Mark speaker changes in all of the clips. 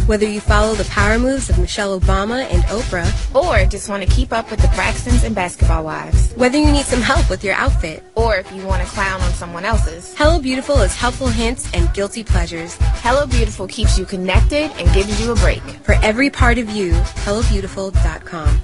Speaker 1: Whether you follow the power moves of Michelle Obama and Oprah,
Speaker 2: or just want to keep up with the Braxtons and Basketball Wives.
Speaker 1: Whether you need some help with your outfit,
Speaker 2: or if you want to clown on someone else's.
Speaker 1: Hello Beautiful is helpful hints and guilty pleasures.
Speaker 2: Hello Beautiful keeps you connected and gives you a break.
Speaker 1: For every part of you, HelloBeautiful.com.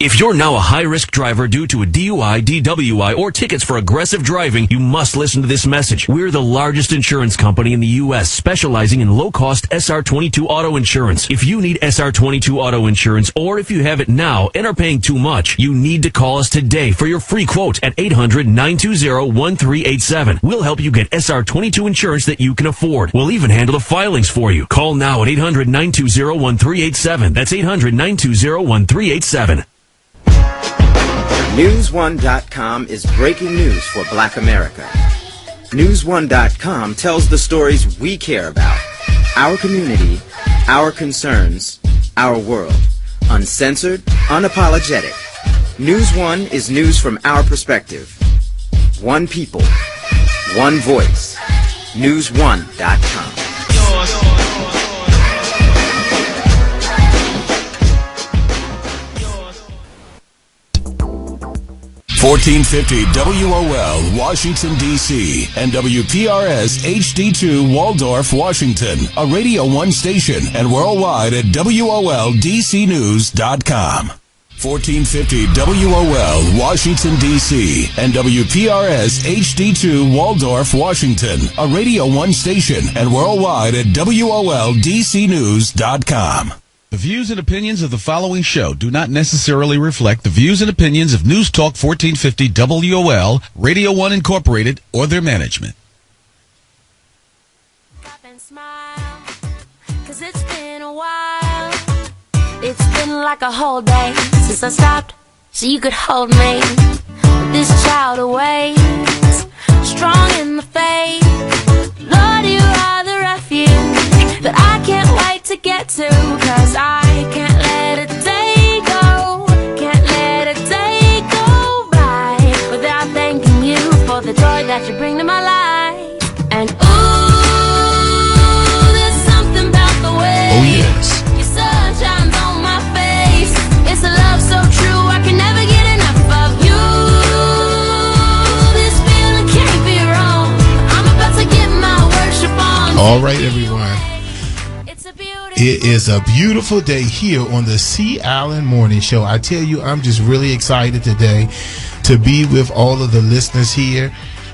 Speaker 3: If you're now a high-risk driver due to a DUI, DWI, or tickets for aggressive driving, you must listen to this message. We're the largest insurance company in the U.S. specializing in low-cost SR22 auto insurance. If you need SR22 auto insurance, or if you have it now and are paying too much, you need to call us today for your free quote at 800-920-1387. We'll help you get SR22 insurance that you can afford. We'll even handle the filings for you. Call now at 800-920-1387. That's 800-920-1387.
Speaker 4: News1.com is breaking news for Black America. News1.com tells the stories we care about. Our community, our concerns, our world. Uncensored, unapologetic. News One is news from our perspective. One people, one voice. News1.com.
Speaker 5: 1450 WOL, Washington, D.C., and WPRS HD2, Waldorf, Washington, a Radio 1 station, and worldwide at WOLDCnews.com. 1450 WOL, Washington, D.C., and WPRS HD2, Waldorf, Washington, a Radio 1 station, and worldwide at WOLDCnews.com.
Speaker 6: The views and opinions of the following show do not necessarily reflect the views and opinions of News Talk 1450 WOL, Radio 1 Incorporated, or their management.
Speaker 7: Stop and smile, 'cause it's been a while. It's been like a whole day since I stopped so you could hold me. But this child awaits, strong in the faith. Lord, you are the refuge that I can't wait to get to, 'cause I can't let a day go, can't let a day go by without thanking you for the joy that you bring to my life. And ooh, there's something about the way your sun shines on my face. It's a love so true I can never get enough of you. This feeling can't be wrong. I'm about to get my worship on.
Speaker 8: All right, everyone. It is a beautiful day here on the C. Allen Morning Show. I tell you, I'm just really excited today to be with all of the listeners here.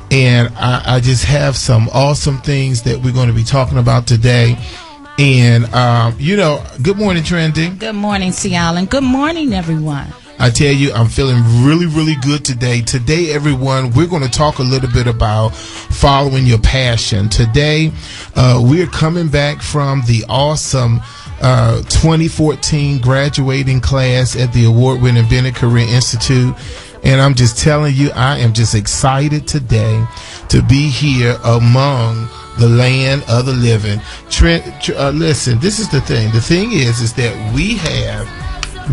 Speaker 8: And I just have some awesome things that we're going to be talking about today. And, good morning, Trendy.
Speaker 9: Good morning, C. Allen. Good morning, everyone.
Speaker 8: I tell you, I'm feeling really, really good today. Today, everyone, we're going to talk a little bit about following your passion. Today, we're coming back from the awesome 2014 graduating class at the award-winning Bennett Career Institute. And I'm just telling you, I am just excited today to be here among the land of the living. Listen, this is the thing. The thing is that we have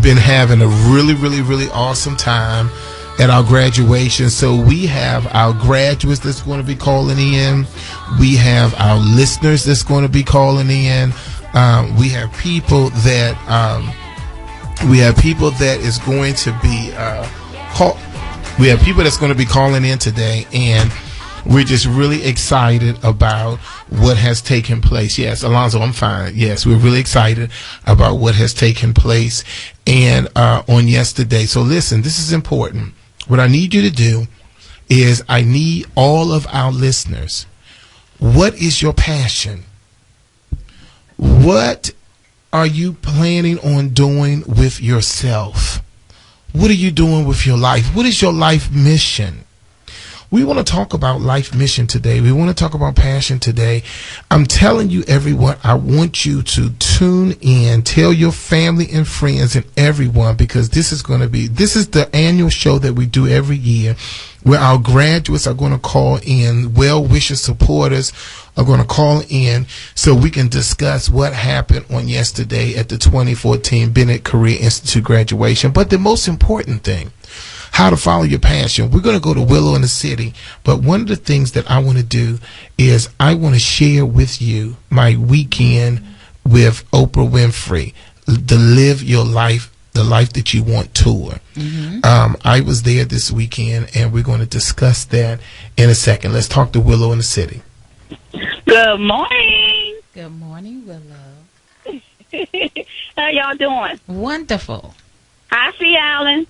Speaker 8: been having a really, really, really awesome time at our graduation. So we have our graduates that's going to be calling in. We have our listeners that's going to be calling in. We have people that is going to be we have people that's going to be calling in today, and we're just really excited about what has taken place. Yes, Alonzo, I'm fine. Yes, we're really excited about what has taken place and on yesterday. So listen, this is important. What I need you to do is I need all of our listeners. What is your passion? What are you planning on doing with yourself? What are you doing with your life? What is your life mission? We want to talk about life mission today. We want to talk about passion today. I'm telling you, everyone, I want you to tune in, tell your family and friends and everyone, because this is the annual show that we do every year where our graduates are going to call in, well-wishers, supporters are going to call in so we can discuss what happened on yesterday at the 2014 Bennett Career Institute graduation. But the most important thing, how to follow your passion. We're going to go to Willow in the City, but one of the things that I want to do is I want to share with you my weekend with Oprah Winfrey, the Live Your Life, the Life That You Want tour. I was there this weekend, and we're going to discuss that in a second. Let's talk to Willow in the City.
Speaker 10: Good morning.
Speaker 9: Good morning, Willow.
Speaker 10: How y'all doing?
Speaker 9: Wonderful.
Speaker 10: Hi, C. Allen.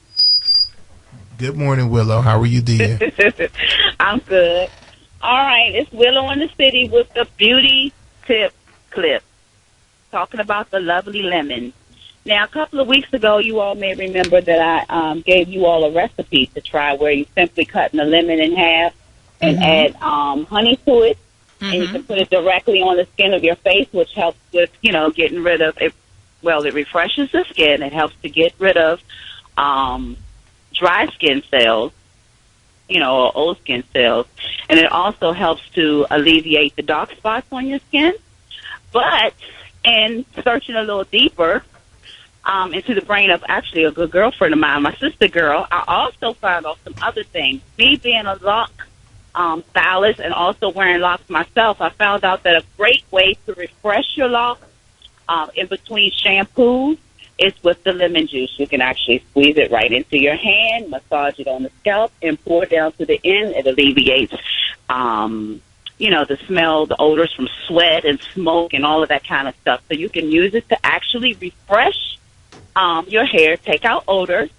Speaker 8: Good morning, Willow. How are you, dear?
Speaker 10: I'm good. All right, it's Willow in the City with the beauty tip clip, talking about the lovely lemon. Now, a couple of weeks ago, you all may remember that I gave you all a recipe to try where you simply cut the lemon in half and add honey to it. And you can put it directly on the skin of your face, which helps with, getting rid of it. Well, it refreshes the skin. It helps to get rid of dry skin cells, or old skin cells. And it also helps to alleviate the dark spots on your skin. But in searching a little deeper, into the brain of actually a good girlfriend of mine, my sister girl, I also found out some other things. Me being a lock stylist and also wearing locks myself, I found out that a great way to refresh your locks in between shampoos is with the lemon juice. You can actually squeeze it right into your hand, massage it on the scalp, and pour down to the end. It alleviates the smell, the odors from sweat and smoke and all of that kind of stuff. So you can use it to actually refresh your hair, take out odors.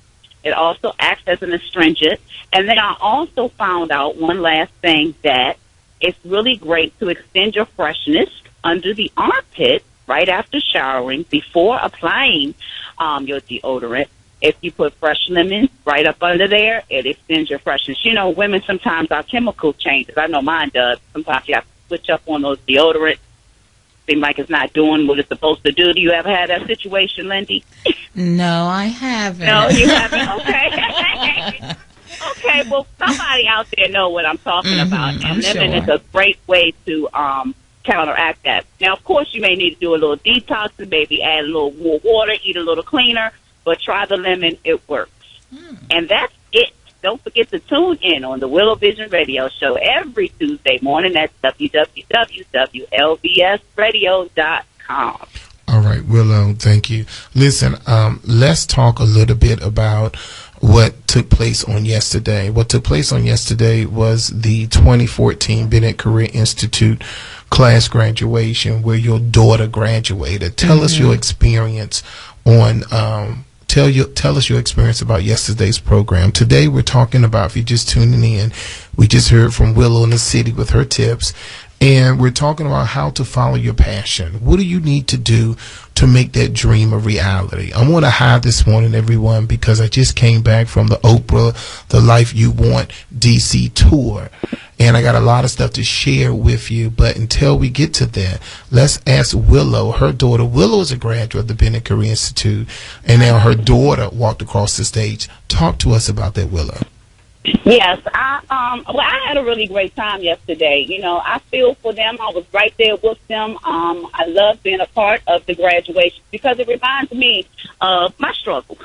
Speaker 10: It also acts as an astringent. And then I also found out one last thing, that it's really great to extend your freshness under the armpit right after showering before applying your deodorant. If you put fresh lemon right up under there, it extends your freshness. Women sometimes our chemical changes. I know mine does. Sometimes you have to switch up on those deodorants. Seem like it's not doing what it's supposed to do. Do you ever have that situation, Lindy?
Speaker 9: No, I haven't.
Speaker 10: No, you haven't? Okay. Okay, well, somebody out there know what I'm talking about. And lemon is a great way to counteract that. Now, of course, you may need to do a little detox and maybe add a little more water, eat a little cleaner, but try the lemon. It works. And that's it. Don't forget to tune in on the Willow Vision Radio Show every Tuesday morning at www.lbsradio.com.
Speaker 8: All right, Willow, thank you. Listen, let's talk a little bit about what took place on yesterday. What took place on yesterday was the 2014 Bennett Career Institute class graduation, where your daughter graduated. Tell us your experience on Tell us your experience about yesterday's program. Today we're talking about, if you're just tuning in, we just heard from Willow in the City with her tips, and we're talking about how to follow your passion. What do you need to do to make that dream a reality? I'm on a high this morning, everyone, because I just came back from the Oprah, The Life You Want DC tour. And I got a lot of stuff to share with you. But until we get to that, let's ask Willow, her daughter. Willow is a graduate of the Bennett Career Institute, and now her daughter walked across the stage. Talk to us about that, Willow.
Speaker 10: Yes, I had a really great time yesterday. I feel for them. I was right there with them. I love being a part of the graduation because it reminds me of my struggle.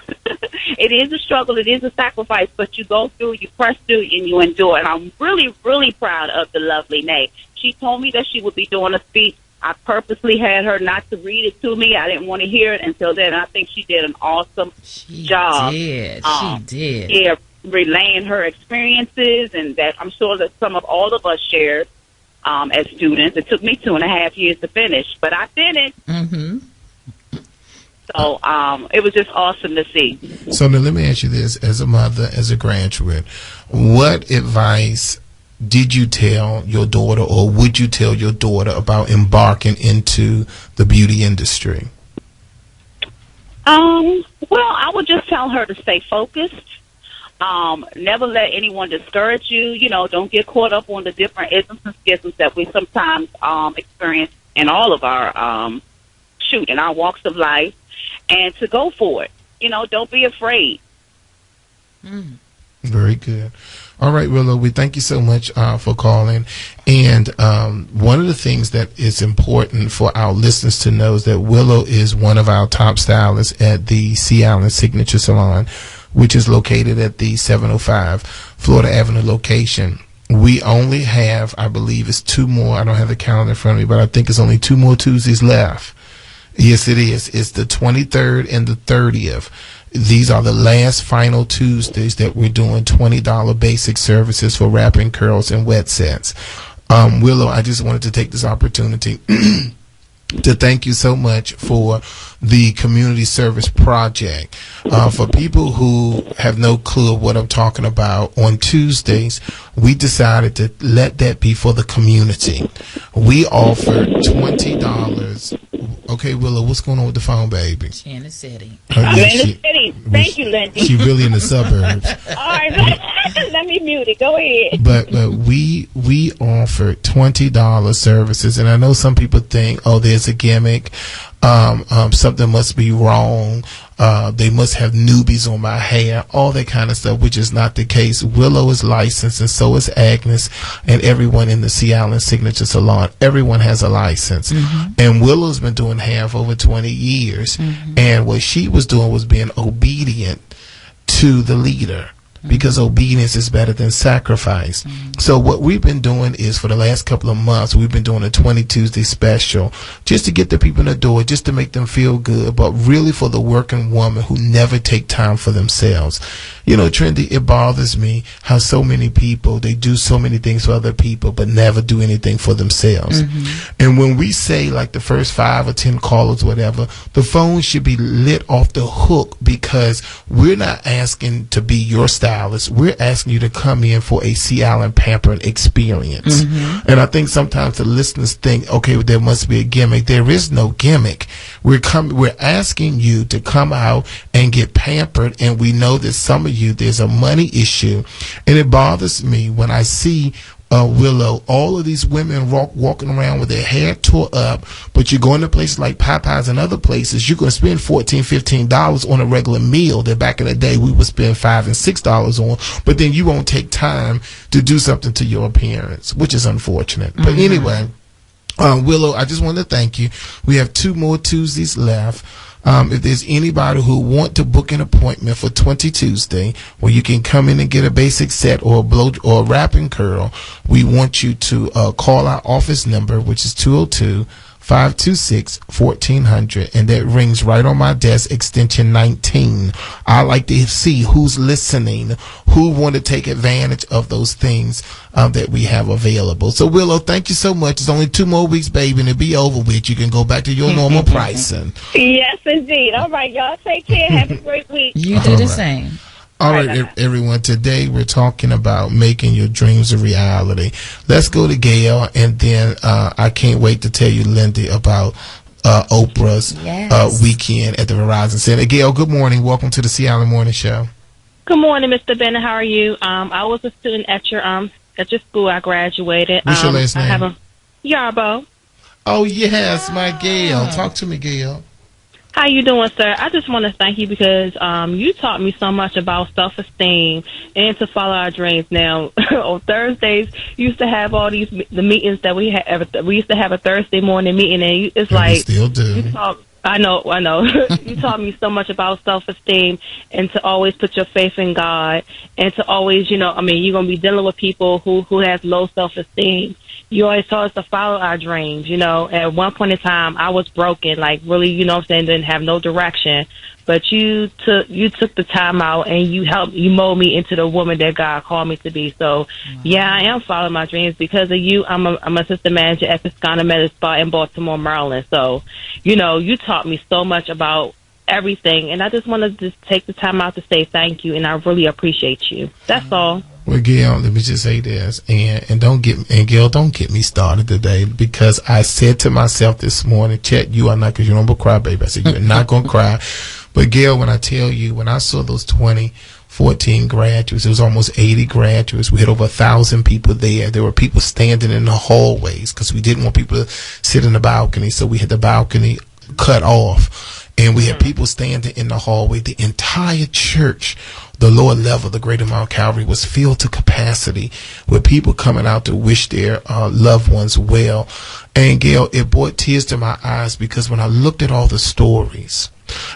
Speaker 10: It is a struggle. It is a sacrifice, but you go through, you press through, and you endure. And I'm really, really proud of the lovely Nay. She told me that she would be doing a speech. I purposely had her not to read it to me. I didn't want to hear it until then. I think she did an awesome job.
Speaker 9: She did.
Speaker 10: Yeah, relaying her experiences, and that I'm sure that some of all of us shared as students. It took me 2.5 years to finish, but I finished. So it was just awesome to see.
Speaker 8: So now let me ask you this, as a mother, as a graduate, what advice did you tell your daughter, or would you tell your daughter about embarking into the beauty industry?
Speaker 10: Well, I would just tell her to stay focused. Never let anyone discourage you. Don't get caught up on the different isms and schisms that we sometimes experience in all of our in our walks of life, and to go for it. Don't be afraid.
Speaker 8: Very good. All right, Willow, we thank you so much for calling. And one of the things that is important for our listeners to know is that Willow is one of our top stylists at the C. Allen Signature Salon. which is located at the 705 Florida Avenue location. We only have, I believe it's 2 more. I don't have the calendar in front of me, but I think it's only 2 more Tuesdays left. Yes, it is. It's the 23rd and the 30th. These are the last final Tuesdays that we're doing $20 basic services for wrapping, curls, and wet sets. Willow, I just wanted to take this opportunity to thank you so much for the community service project. For people who have no clue of what I'm talking about, on Tuesdays, we decided to let that be for the community. We offer $20. Okay, Willow, what's going on with the phone, baby?
Speaker 9: She in the city.
Speaker 10: I'm in the city. Thank you, Lindy.
Speaker 8: She really in the suburbs.
Speaker 10: All right, let me mute it. Go ahead.
Speaker 8: But we offer $20 services, and I know some people think, oh, there's a gimmick. Something must be wrong. They must have newbies on my hair, all that kind of stuff, which is not the case. Willow is licensed, and so is Agnes, and everyone in the Sea Island Signature Salon. Everyone has a license. And Willow's been doing hair for over 20 years. And what she was doing was being obedient to the leader, because obedience is better than sacrifice. So what we've been doing is, for the last couple of months, we've been doing a 20 Tuesday special just to get the people in the door, just to make them feel good, but really for the working woman who never take time for themselves. You know, Trendy, it bothers me how so many people, they do so many things for other people, but never do anything for themselves. And when we say, like, the first 5 or 10 callers, whatever, the phone should be lit off the hook, because we're not asking to be your stylist. We're asking you to come in for a Sea Island pampering experience. And I think sometimes the listeners think, okay, well, there must be a gimmick. There is no gimmick. We're asking you to come out and get pampered, and we know that some of you, there's a money issue, and it bothers me when I see Willow, all of these women walking around with their hair tore up, but you're going to places like Popeyes and other places, you're going to spend $14, $15 on a regular meal that back in the day we would spend $5 and $6 on, but then you won't take time to do something to your appearance, which is unfortunate. But anyway, Willow, I just want to thank you. We have 2 more Tuesdays left. If there's anybody who want to book an appointment for 20 Tuesday, where you can come in and get a basic set or a blow or a wrap and curl, we want you to call our office number, which is 202-526-1400, and that rings right on my desk, extension 19. I like to see who's listening, who want to take advantage of those things that we have available. So, Willow, thank you so much. It's only 2 more weeks, baby, and it'll be over with. You can go back to your normal pricing.
Speaker 10: Yes, indeed. All right, y'all. Take care. Have a great week.
Speaker 9: You do the same.
Speaker 8: All right, everyone. Today we're talking about making your dreams a reality. Let's go to Gail, and then I can't wait to tell you, Lindy, about Oprah's weekend at the Verizon Center. Gail, good morning. Welcome to the Sea Island Morning Show.
Speaker 11: Good morning, Mr. Bennett. How are you? I was a student at your school. I graduated.
Speaker 8: What's your last name?
Speaker 11: I have a Yarbo.
Speaker 8: Oh yes, my Gail. Talk to me, Gail.
Speaker 11: How you doing, sir? I just want to thank you because you taught me so much about self-esteem and to follow our dreams. Now, on Thursdays, you used to have all the meetings that we had. We used to have a Thursday morning meeting, and it's like
Speaker 8: we still do.
Speaker 11: I know. You taught me so much about self-esteem and to always put your faith in God and to always, you're going to be dealing with people who has low self-esteem. You always told us to follow our dreams. At one point in time, I was broken, like really, didn't have no direction. But you took the time out and you mold me into the woman that God called me to be. So, yeah, I am following my dreams because of you. I'm assistant manager at Piscana Med Spa in Baltimore, Maryland. So, you taught me so much about everything, and I just want to just take the time out to say thank you, and I really appreciate you. That's all.
Speaker 8: Well, Gail, let me just say this, and Gail, don't get me started today, because I said to myself this morning, Chet, you are not, because you don't cry, baby. I said, you're not going to cry. But Gail, when I tell you, when I saw those 2014 graduates, it was almost 80 graduates. We had over 1,000 people there. There were people standing in the hallways because we didn't want people to sit in the balcony, so we had the balcony cut off. And we had people standing in the hallway. The entire church, the lower level, the Greater Mount Calvary, was filled to capacity with people coming out to wish their loved ones well. And Gail, it brought tears to my eyes because when I looked at all the stories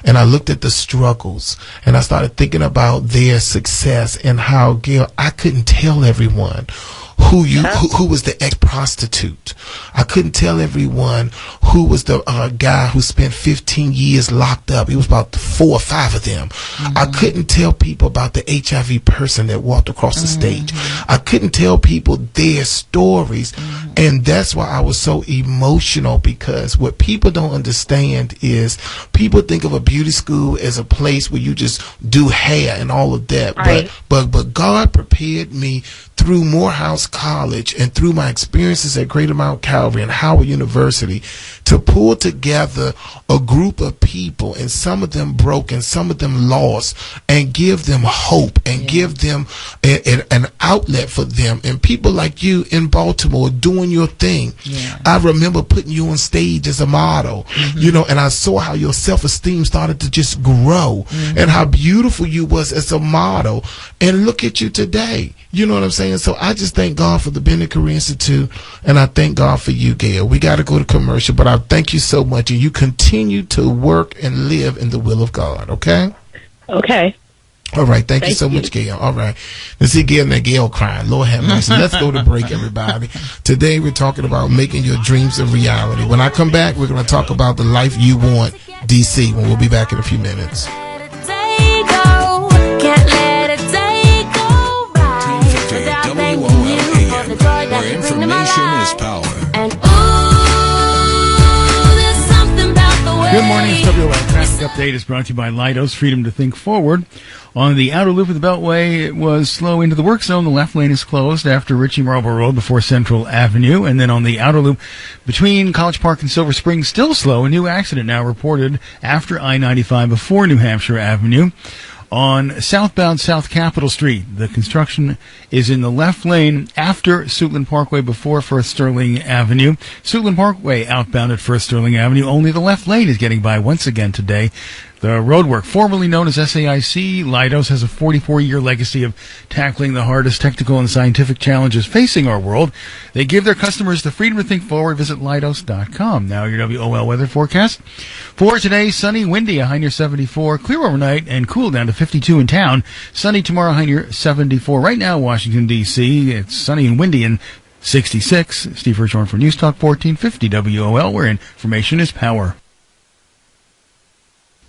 Speaker 8: and I looked at the struggles, and I started thinking about their success and how, Gail, I couldn't tell everyone who was the ex-prostitute. I couldn't tell everyone who was the guy who spent 15 years locked up. It was about 4 or 5 of them. I couldn't tell people about the HIV person that walked across the stage. I couldn't tell people their stories. And that's why I was so emotional, because what people don't understand is people think of a beauty school as a place where you just do hair and all of that.
Speaker 10: Right.
Speaker 8: But God prepared me through Morehouse College and through my experiences at Greater Mount Calvary and Howard University to pull together a group of people, and some of them broke and some of them lost, and give them hope and give them an outlet for them. And people like you in Baltimore doing your thing. I remember putting you on stage as a model, you know, and I saw how your self-esteem started to just grow and how beautiful you was as a model. And look at you today. You know what I'm saying? So I just thank God for the Bennett Career Institute, and I thank God for you, Gail. We got to go to commercial, but I thank you so much, and you continue to work and live in the will of God, okay?
Speaker 11: Okay.
Speaker 8: All right. Thank you so much, Gail. All right. Let's see Gail and that Gail crying. Lord have mercy. Let's go to break, everybody. Today we're talking about making your dreams a reality. When I come back, we're going to talk about the life you want, DC, when we'll be back in a few minutes.
Speaker 5: Where information is power.
Speaker 12: Good morning, it's WOL. Traffic Update is brought to you by Leidos, Freedom to Think Forward. On the outer loop of the Beltway, it was slow into the work zone. The left lane is closed after Ritchie Marlborough Road before Central Avenue. And then on the outer loop between College Park and Silver Spring, still slow. A new accident now reported after I-95 before New Hampshire Avenue. On southbound South Capitol Street, the construction is in the left lane after Suitland Parkway before First Sterling Avenue. Suitland Parkway outbound at First Sterling Avenue. Only the left lane is getting by once again today. The roadwork, formerly known as SAIC, Leidos has a 44-year legacy of tackling the hardest technical and scientific challenges facing our world. They give their customers the freedom to think forward. Visit Leidos.com. Now your WOL weather forecast. For today, sunny, windy, a high near 74. Clear overnight and cool down to 52 in town. Sunny tomorrow, high near 74. Right now, Washington, D.C., it's sunny and windy and 66. Steve Hirschhorn for News Talk 1450 WOL, where information is power.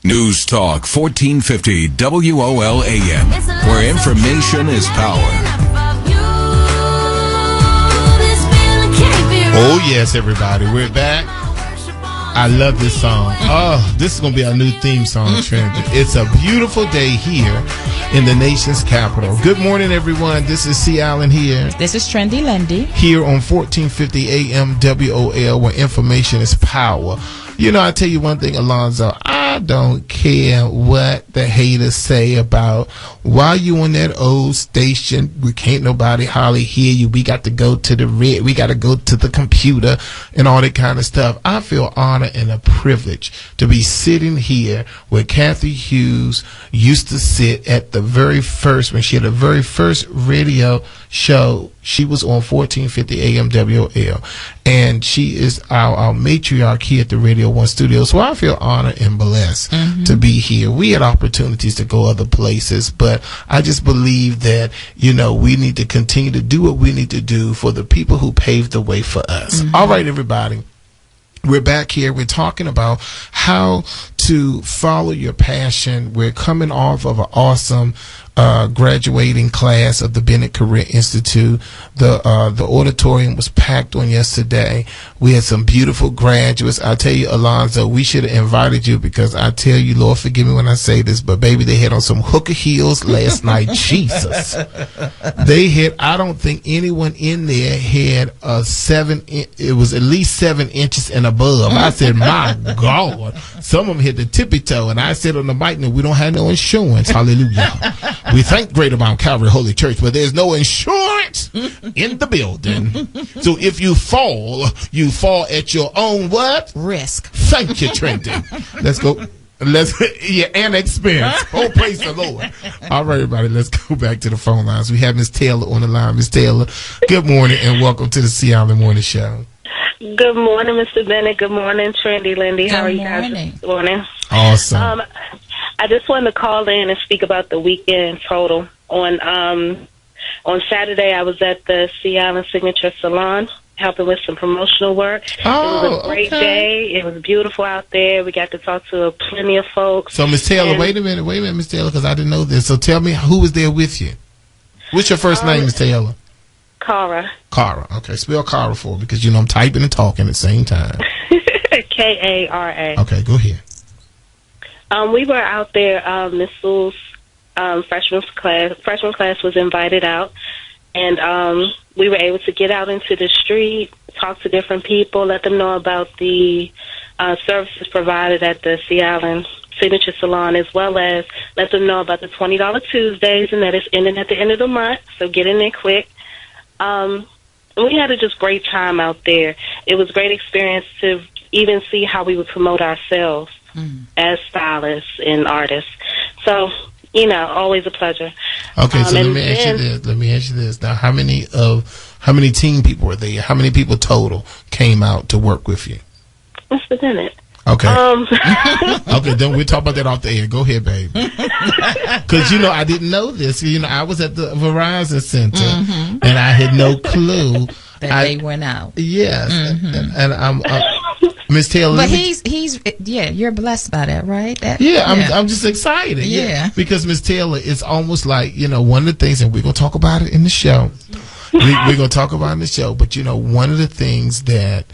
Speaker 5: News Talk 1450 WOL AM, where information is power.
Speaker 8: Oh, yes, everybody. We're back. I love this song. Oh, this is going to be our new theme song, Trinity. It's a beautiful day here in the nation's capital. Good morning, everyone. This is C. Allen here.
Speaker 9: This is Trendy Lundy.
Speaker 8: Here on 1450 AM WOL, where information is power. You know, I tell you one thing, Alonzo, I don't care what the haters say about why you on that old station. We can't nobody hardly hear you. We got to go to the red. We got to go to the computer and all that kind of stuff. I feel honored and a privilege to be sitting here where Kathy Hughes used to sit at the very first, when she had the very first radio show. She was on 1450 AM WOL, and she is our matriarch here at the Radio 1 studio. So I feel honored and blessed to be here. We had opportunities to go other places, but I just believe that, you know, we need to continue to do what we need to do for the people who paved the way for us. All right, everybody. We're back here. We're talking about how to follow your passion. We're coming off of an awesome graduating class of the Bennett Career Institute. The auditorium was packed on yesterday. We had some beautiful graduates. I tell you, Alonzo, we should have invited you, because I tell you, Lord, forgive me when I say this, but baby, they had on some hooker heels last night. Jesus. They had, I don't think anyone in there had it was at least 7 inches and above. I said, my God. Some of them hit the tippy toe, and I said on the mic, no, we don't have no insurance. Hallelujah. We thank Greater Mount Calvary Holy Church, but there's no insurance in the building. So if you fall at your own what?
Speaker 9: Risk.
Speaker 8: Thank you, Trenton. Let's go. And expense. Oh, praise the Lord. All right, everybody, let's go back to the phone lines. We have Miss Taylor on the line. Miss Taylor, good morning and welcome to the C. Allen Morning Show.
Speaker 11: Good morning, Mr. Bennett. Good morning, Trendy, Lindy. How are you guys this morning?
Speaker 8: Awesome.
Speaker 11: I just wanted to call in and speak about the weekend total. On Saturday, I was at the Sea Island Signature Salon helping with some promotional work. It was a great day. It was beautiful out there. We got to talk to plenty of folks.
Speaker 8: So, Miss Taylor, wait a minute, Miss Taylor, because I didn't know this. So tell me, who was there with you? What's your first name, Miss Taylor?
Speaker 11: Cara.
Speaker 8: Cara. Okay, spell Cara for me, because, I'm typing and talking at the same time.
Speaker 11: Kara.
Speaker 8: Okay, go ahead.
Speaker 11: We were out there. Miss Sewell's freshman class was invited out, and we were able to get out into the street, talk to different people, let them know about the services provided at the Sea Island Signature Salon, as well as let them know about the $20 Tuesdays, and that it's ending at the end of the month, so get in there quick. We had a just great time out there. It was a great experience to even see how we would promote ourselves as stylists and artists. So, always a pleasure.
Speaker 8: Okay, so let me ask you this. Now, how many team people were there? How many people total came out to work with you?
Speaker 11: Mr. Bennett.
Speaker 8: Okay. Okay, then we'll talk about that off the air. Go ahead, baby. Because, I didn't know this. I was at the Verizon Center, and I had no clue.
Speaker 9: They went out.
Speaker 8: Yes. And I'm... Miss Taylor,
Speaker 9: but you're blessed by that, right?
Speaker 8: I'm just excited. Yeah, because Miss Taylor, it's almost like one of the things, and we're gonna talk about it in the show. We're gonna talk about it in the show, but one of the things that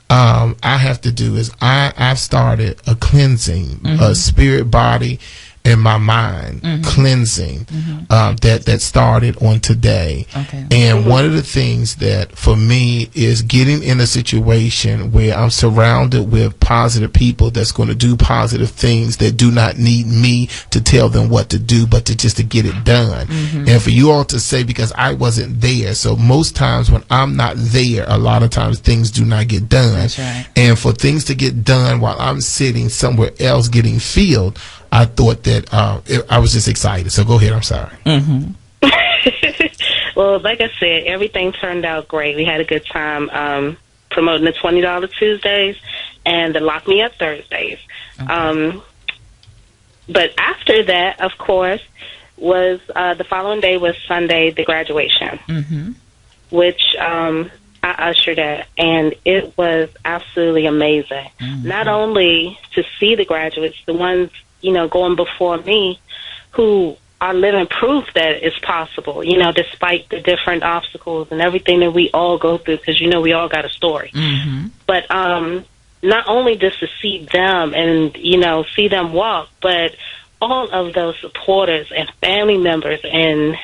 Speaker 8: I have to do is I've started a cleansing, spirit, body, and my mind cleansing that started on today.
Speaker 9: Okay.
Speaker 8: And one of the things that for me is getting in a situation where I'm surrounded with positive people that's going to do positive things that do not need me to tell them what to do, but to get it done. And for you all to say, because I wasn't there, so most times when I'm not there, a lot of times things do not get done.
Speaker 9: That's right.
Speaker 8: And for things to get done while I'm sitting somewhere else getting filled, I thought that I was just excited. So go ahead. I'm sorry.
Speaker 11: Well, like I said, everything turned out great. We had a good time promoting the $20 Tuesdays and the Lock Me Up Thursdays. Okay. But after that, of course, was the following day was Sunday, the graduation, which I ushered at, and it was absolutely amazing. Not only to see the graduates, the ones going before me, who are living proof that it's possible, despite the different obstacles and everything that we all go through, because, we all got a story. But not only just to see them and, see them walk, but all of those supporters and family members and,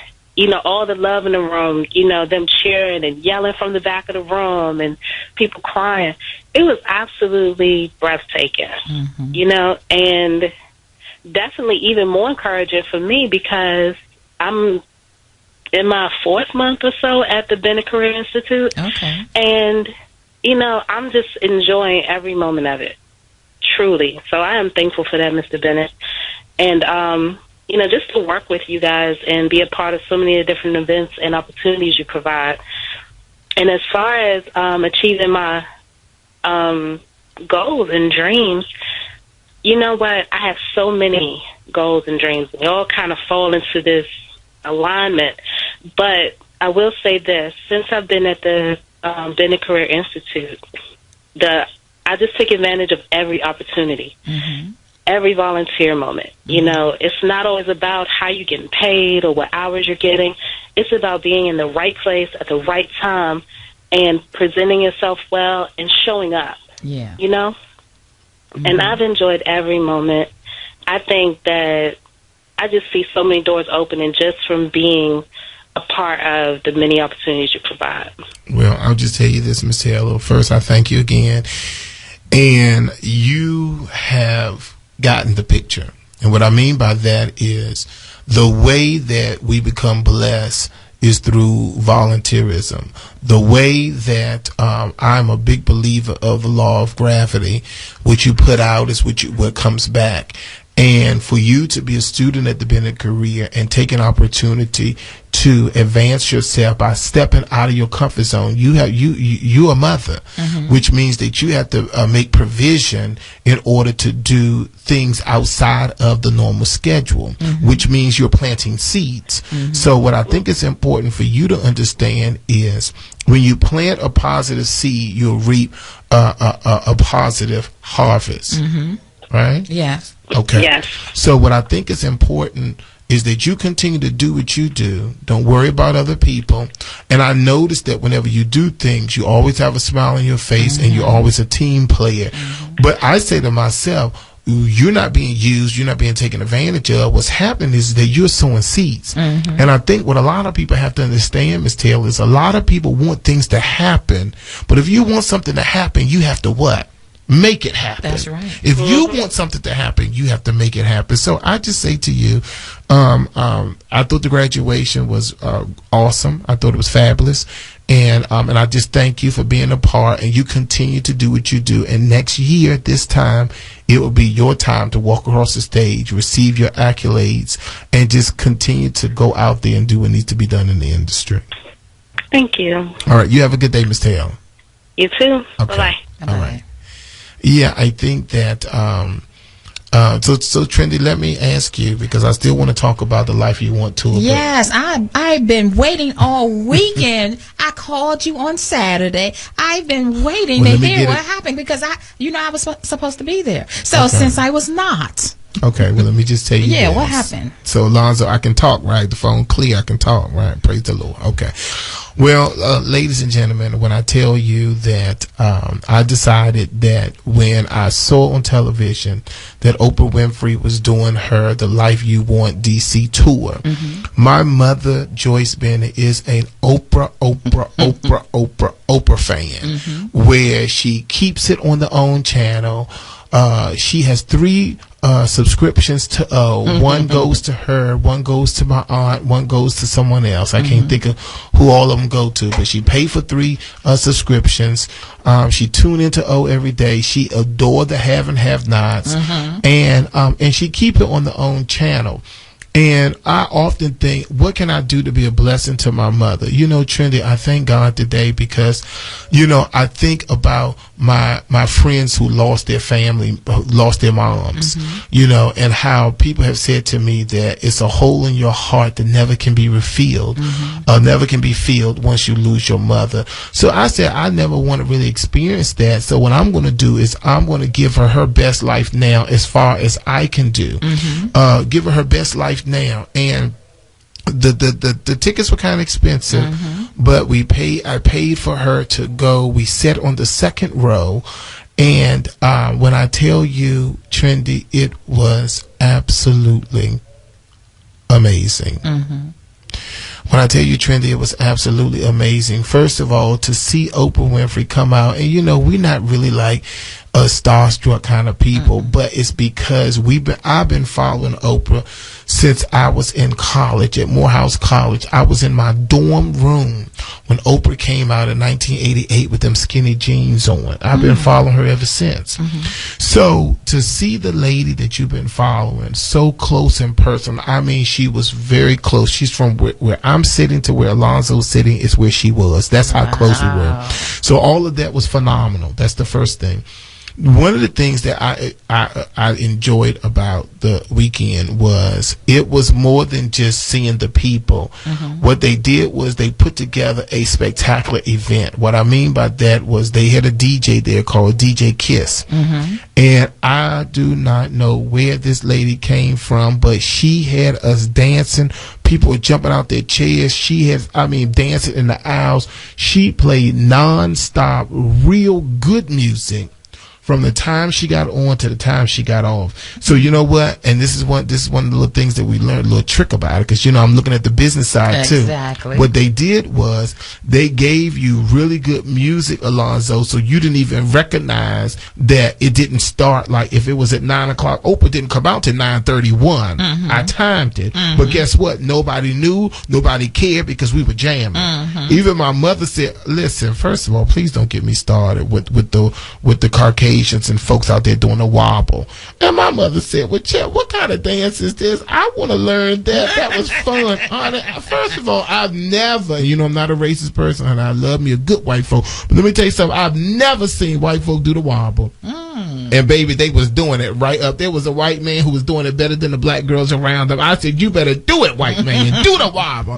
Speaker 11: all the love in the room, them cheering and yelling from the back of the room and people crying. It was absolutely breathtaking, and definitely even more encouraging for me because I'm in my 4th month or so at the Bennett Career Institute.
Speaker 9: Okay.
Speaker 11: And, I'm just enjoying every moment of it, truly. So I am thankful for that, Mr. Bennett. And, just to work with you guys and be a part of so many different events and opportunities you provide. And as far as achieving my goals and dreams, you know what? I have so many goals and dreams. They all kind of fall into this alignment. But I will say this. Since I've been at the Bennett Career Institute, I just take advantage of every opportunity, every volunteer moment. It's not always about how you're getting paid or what hours you're getting. It's about being in the right place at the right time and presenting yourself well and showing up.
Speaker 9: Yeah.
Speaker 11: And I've enjoyed every moment. I think that I just see so many doors opening just from being a part of the many opportunities you provide.
Speaker 8: Well, I'll just tell you this, Ms. Taylor. First, I thank you again. And you have gotten the picture. And what I mean by that is the way that we become blessed is through volunteerism. The way that I'm a big believer of the law of gravity, what you put out is what comes back. And for you to be a student at the Bennett Career and take an opportunity to advance yourself by stepping out of your comfort zone. You're a mother, which means that you have to make provision in order to do things outside of the normal schedule, which means you're planting seeds. So what I think is important for you to understand is when you plant a positive seed, you'll reap a positive harvest. Right?
Speaker 9: Yes.
Speaker 8: Okay.
Speaker 10: Yes.
Speaker 8: So what I think is important is that you continue to do what you do. Don't worry about other people. And I noticed that whenever you do things, you always have a smile on your face and you're always a team player. But I say to myself, you're not being used, you're not being taken advantage of. What's happening is that you're sowing seeds. And I think what a lot of people have to understand, Ms. Taylor, is a lot of people want things to happen. But if you want something to happen, you have to what? Make it happen.
Speaker 9: That's right.
Speaker 8: If you want something to happen, you have to make it happen. So I just say to you, I thought the graduation was awesome. I thought it was fabulous. And I just thank you for being a part, and you continue to do what you do. And next year, this time, it will be your time to walk across the stage, receive your accolades, and just continue to go out there and do what needs to be done in the industry.
Speaker 10: Thank you.
Speaker 8: All right. You have a good day, Ms. Taylor.
Speaker 10: You too.
Speaker 8: Okay.
Speaker 10: Bye-bye.
Speaker 8: All right. Yeah, I think that, so Trendy, let me ask you, because I still want to talk about the life you want to.
Speaker 9: Yes, I've been waiting all weekend. I called you on Saturday. I've been waiting to hear what happened because I was supposed to be there. So since I was not.
Speaker 8: Okay, well, let me just tell you.
Speaker 9: Yeah,
Speaker 8: this.
Speaker 9: What happened?
Speaker 8: So, Alonzo, I can talk, right? The phone clear, I can talk, right? Praise the Lord. Okay. Well, ladies and gentlemen, when I tell you that I decided that when I saw on television that Oprah Winfrey was doing her The Life You Want DC tour, my mother, Joyce Bennett, is an Oprah fan, where she keeps it on the own channel. She has 3 subscriptions to one goes to her, one goes to my aunt, one goes to someone else. I can't think of who all of them go to, but she paid for 3 subscriptions. She tuned into O every day. She adored the have and have nots, and she keep it on the own channel. And I often think, what can I do to be a blessing to my mother? You know, Trendy, I thank God today because, you know, I think about my friends who lost their family, lost their moms, you know, and how people have said to me that it's a hole in your heart that never can be refilled, never can be filled once you lose your mother. So I said, I never want to really experience that. So what I'm going to do is I'm going to give her best life now as far as I can do. Give her best life now. And the tickets were kind of expensive, but I paid for her to go. We sat on the second row, and when I tell you, Trendy, it was absolutely amazing. When I tell you, Trendy, it was absolutely amazing. First of all, to see Oprah Winfrey come out, and you know, we're not really like a starstruck kind of people, but it's because I've been following Oprah since I was in college at Morehouse College. I was in my dorm room when Oprah came out in 1988 with them skinny jeans on. I've been following her ever since. So to see the lady that you've been following so close in person, I mean, she was very close. She's from where I'm sitting to where Alonzo's sitting is where she was. That's how close we were. So all of that was phenomenal. That's the first thing. One of the things that I enjoyed about the weekend was it was more than just seeing the people. What they did was they put together a spectacular event. What I mean by that was they had a DJ there called DJ Kiss. And I do not know where this lady came from, but she had us dancing. People were jumping out their chairs. She had, dancing in the aisles. She played non-stop, real good music from the time she got on to the time she got off. So you know what? And this is one of the little things that we learned, a little trick about it, because you know I'm looking at the business side too.
Speaker 9: Exactly.
Speaker 8: What they did was they gave you really good music, Alonzo, so you didn't even recognize that it didn't start. Like if it was at 9 o'clock, Oprah didn't come out till 9:31. I timed it, but guess what? Nobody knew, nobody cared because we were jamming. Even my mother said, "Listen, first of all, please don't get me started with the Caucasian Asians and folks out there doing a wobble. And my mother said, well, Chet, what kind of dance is this? I want to learn that. That was fun. First of all, I've never, I'm not a racist person, and I love me a good white folk. But let me tell you something. I've never seen white folk do the wobble. And baby, they was doing it right up. There was a white man who was doing it better than the black girls around him. I said, you better do it, white man. Do the wobble.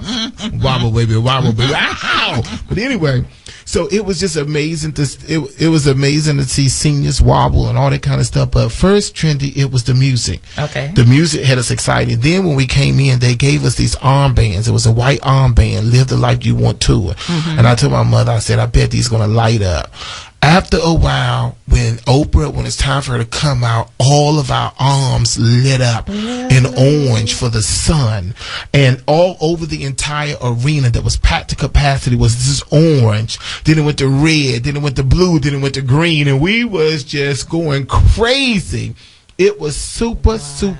Speaker 8: Wobble, baby. Wobble, baby. Ow! But anyway, so it was just amazing it was amazing to see seniors wobble and all that kind of stuff. But first, Trendy, it was the music.
Speaker 9: Okay.
Speaker 8: The music had us excited. Then when we came in, they gave us these armbands. It was a white armband, Live the Life You Want to. And I told my mother, I said, I bet these going to light up. After a while, when it's time for her to come out, all of our arms lit up in orange for the sun. And all over the entire arena that was packed to capacity was this orange. Then it went to red, then it went to blue, then it went to green. And we was just going crazy. It was super. So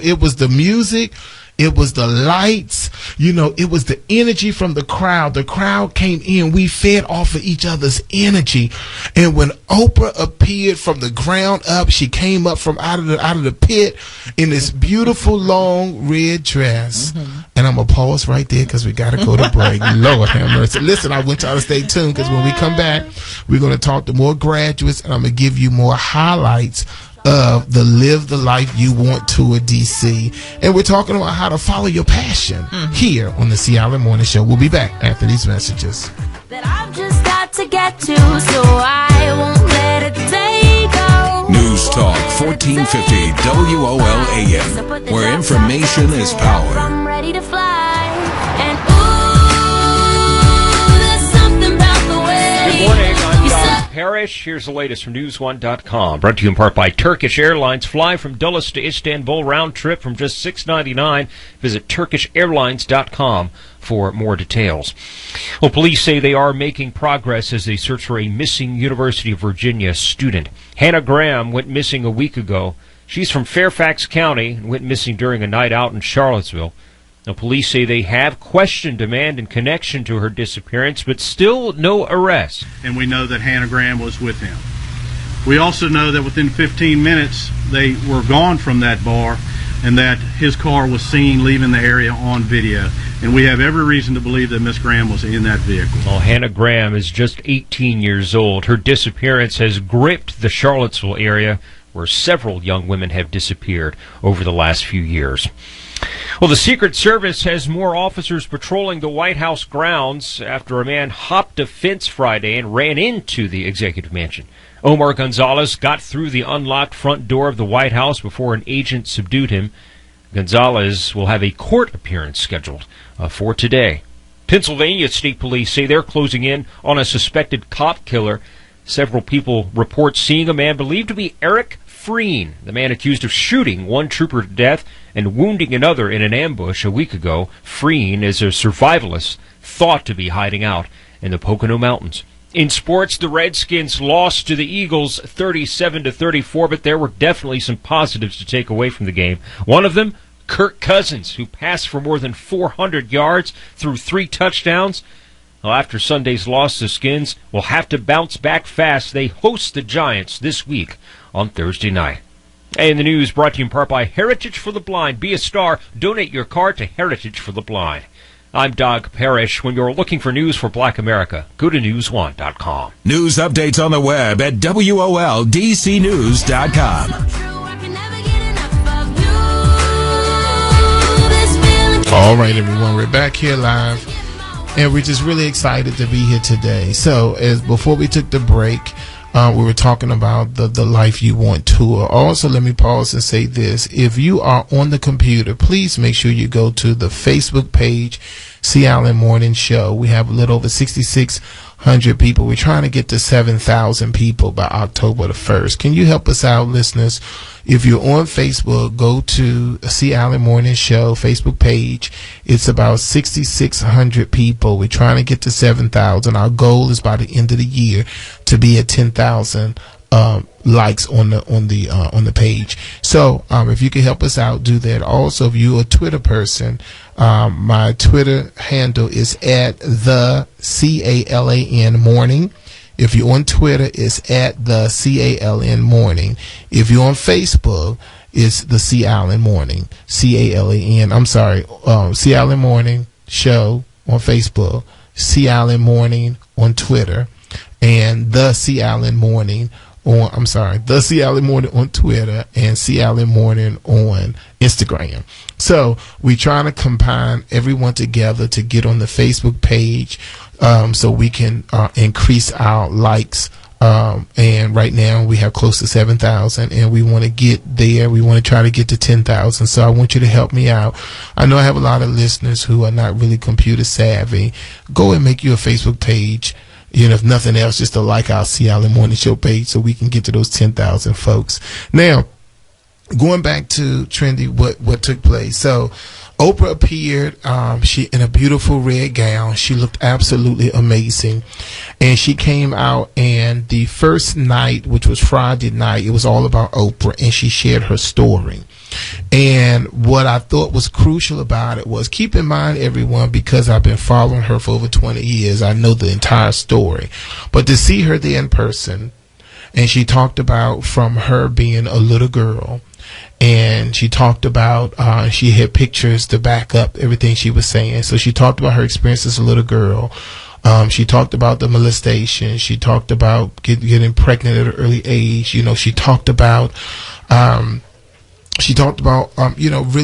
Speaker 8: it was the music. It was the lights, it was the energy from the crowd. The crowd came in. We fed off of each other's energy. And when Oprah appeared from the ground up, she came up from out of the pit in this beautiful long red dress. And I'm going to pause right there because we got to go to break. Lord have mercy. Listen, I want y'all to stay tuned because when we come back, we're going to talk to more graduates and I'm going to give you more highlights of the Live the Life You Want Tour DC. And we're talking about how to follow your passion here on the C. Allen Morning Show. We'll be back after these messages.
Speaker 7: That I've just got to get to, so I won't let a day go.
Speaker 5: News Talk 1450 WOL AM, where information is power.
Speaker 7: I'm ready to fly, and there's something about the way.
Speaker 13: Good morning, I'm Don Parrish. Here's the latest from News1.com. Brought to you in part by Turkish Airlines. Fly from Dulles to Istanbul, round trip from just $6.99. Visit TurkishAirlines.com for more details. Well, police say they are making progress as they search for a missing University of Virginia student. Hannah Graham went missing a week ago. She's from Fairfax County and went missing during a night out in Charlottesville. Now, police say they have questioned a man in connection to her disappearance, but still no arrest.
Speaker 14: And we know that Hannah Graham was with him. We also know that within 15 minutes they were gone from that bar and that his car was seen leaving the area on video. And we have every reason to believe that Miss Graham was in that vehicle.
Speaker 13: Well, Hannah Graham is just 18 years old. Her disappearance has gripped the Charlottesville area, where several young women have disappeared over the last few years. Well, the Secret Service has more officers patrolling the White House grounds after a man hopped a fence Friday and ran into the executive mansion. Omar Gonzalez got through the unlocked front door of the White House before an agent subdued him. Gonzalez will have a court appearance scheduled for today. Pennsylvania State Police say they're closing in on a suspected cop killer. Several people report seeing a man believed to be Eric Freen, the man accused of shooting one trooper to death and wounding another in an ambush a week ago. Freen is a survivalist thought to be hiding out in the Pocono Mountains. In sports, the Redskins lost to the Eagles 37-34, but there were definitely some positives to take away from the game. One of them, Kirk Cousins, who passed for more than 400 yards through 3 touchdowns. Well, after Sunday's loss, the Skins will have to bounce back fast. They host the Giants this week on Thursday night. And the news brought to you in part by Heritage for the Blind. Be a star. Donate your card to Heritage for the Blind. I'm Doug Parrish. When you're looking for news for Black America, go to News1.com.
Speaker 5: News updates on the web at WOLDCnews.com.
Speaker 8: All right, everyone, we're back here live, and we're just really excited to be here today. So, as before we took the break, we were talking about the Life You Want tour. Also, let me pause and say this. If you are on the computer, please make sure you go to the Facebook page, C. Allen Morning Show. We have a little over 6,600 people. We're trying to get to 7,000 people by October the 1st. Can you help us out, listeners? If you're on Facebook, go to C. Allen Morning Show Facebook page. It's about 6,600 people. We're trying to get to 7,000. Our goal is by the end of the year to be at 10,000 likes on the page. So if you can help us out, do that. Also, if you're a Twitter person, my Twitter handle is at the CALAN Morning. If you're on Twitter, it's at the CALN Morning. If you're on Facebook, it's the C Allen Morning. CALAN. I'm sorry. C Allen Morning Show on Facebook. C Allen Morning on Twitter. And the C Allen Morning the C Allen Morning on Twitter and C Allen Morning on Instagram. So we trying to combine everyone together to get on the Facebook page, so we can increase our likes. And right now we have close to 7,000, and we want to get there. We want to try to get to 10,000. So I want you to help me out. I know I have a lot of listeners who are not really computer savvy. Go and make you a Facebook page. If nothing else, just to like our C Allen Morning Show page so we can get to those 10,000 folks. Now, going back to Trendy, what took place. So Oprah appeared, she in a beautiful red gown. She looked absolutely amazing. And she came out, and the first night, which was Friday night, it was all about Oprah, and she shared her story. And what I thought was crucial about it was, keep in mind, everyone, because I've been following her for over 20 years, I know the entire story. But to see her there in person, and she talked about from her being a little girl, and she talked about, she had pictures to back up everything she was saying. So she talked about her experience as a little girl. She talked about the molestation. She talked about getting pregnant at an early age. She talked about, really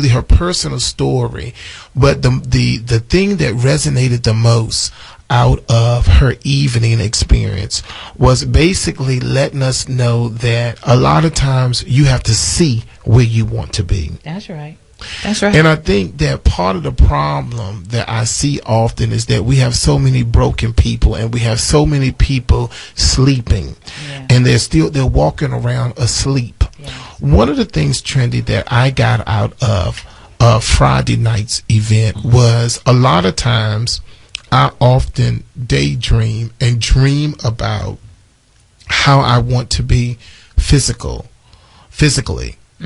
Speaker 8: her personal story. But the thing that resonated the most out of her evening experience was basically letting us know that a lot of times you have to see where you want to be.
Speaker 9: That's right. That's right.
Speaker 8: And I think that part of the problem that I see often is that we have so many broken people, and we have so many people sleeping, and they're walking around asleep. One of the things, Trendy, that I got out of Friday night's event was a lot of times I often daydream and dream about how I want to be physically,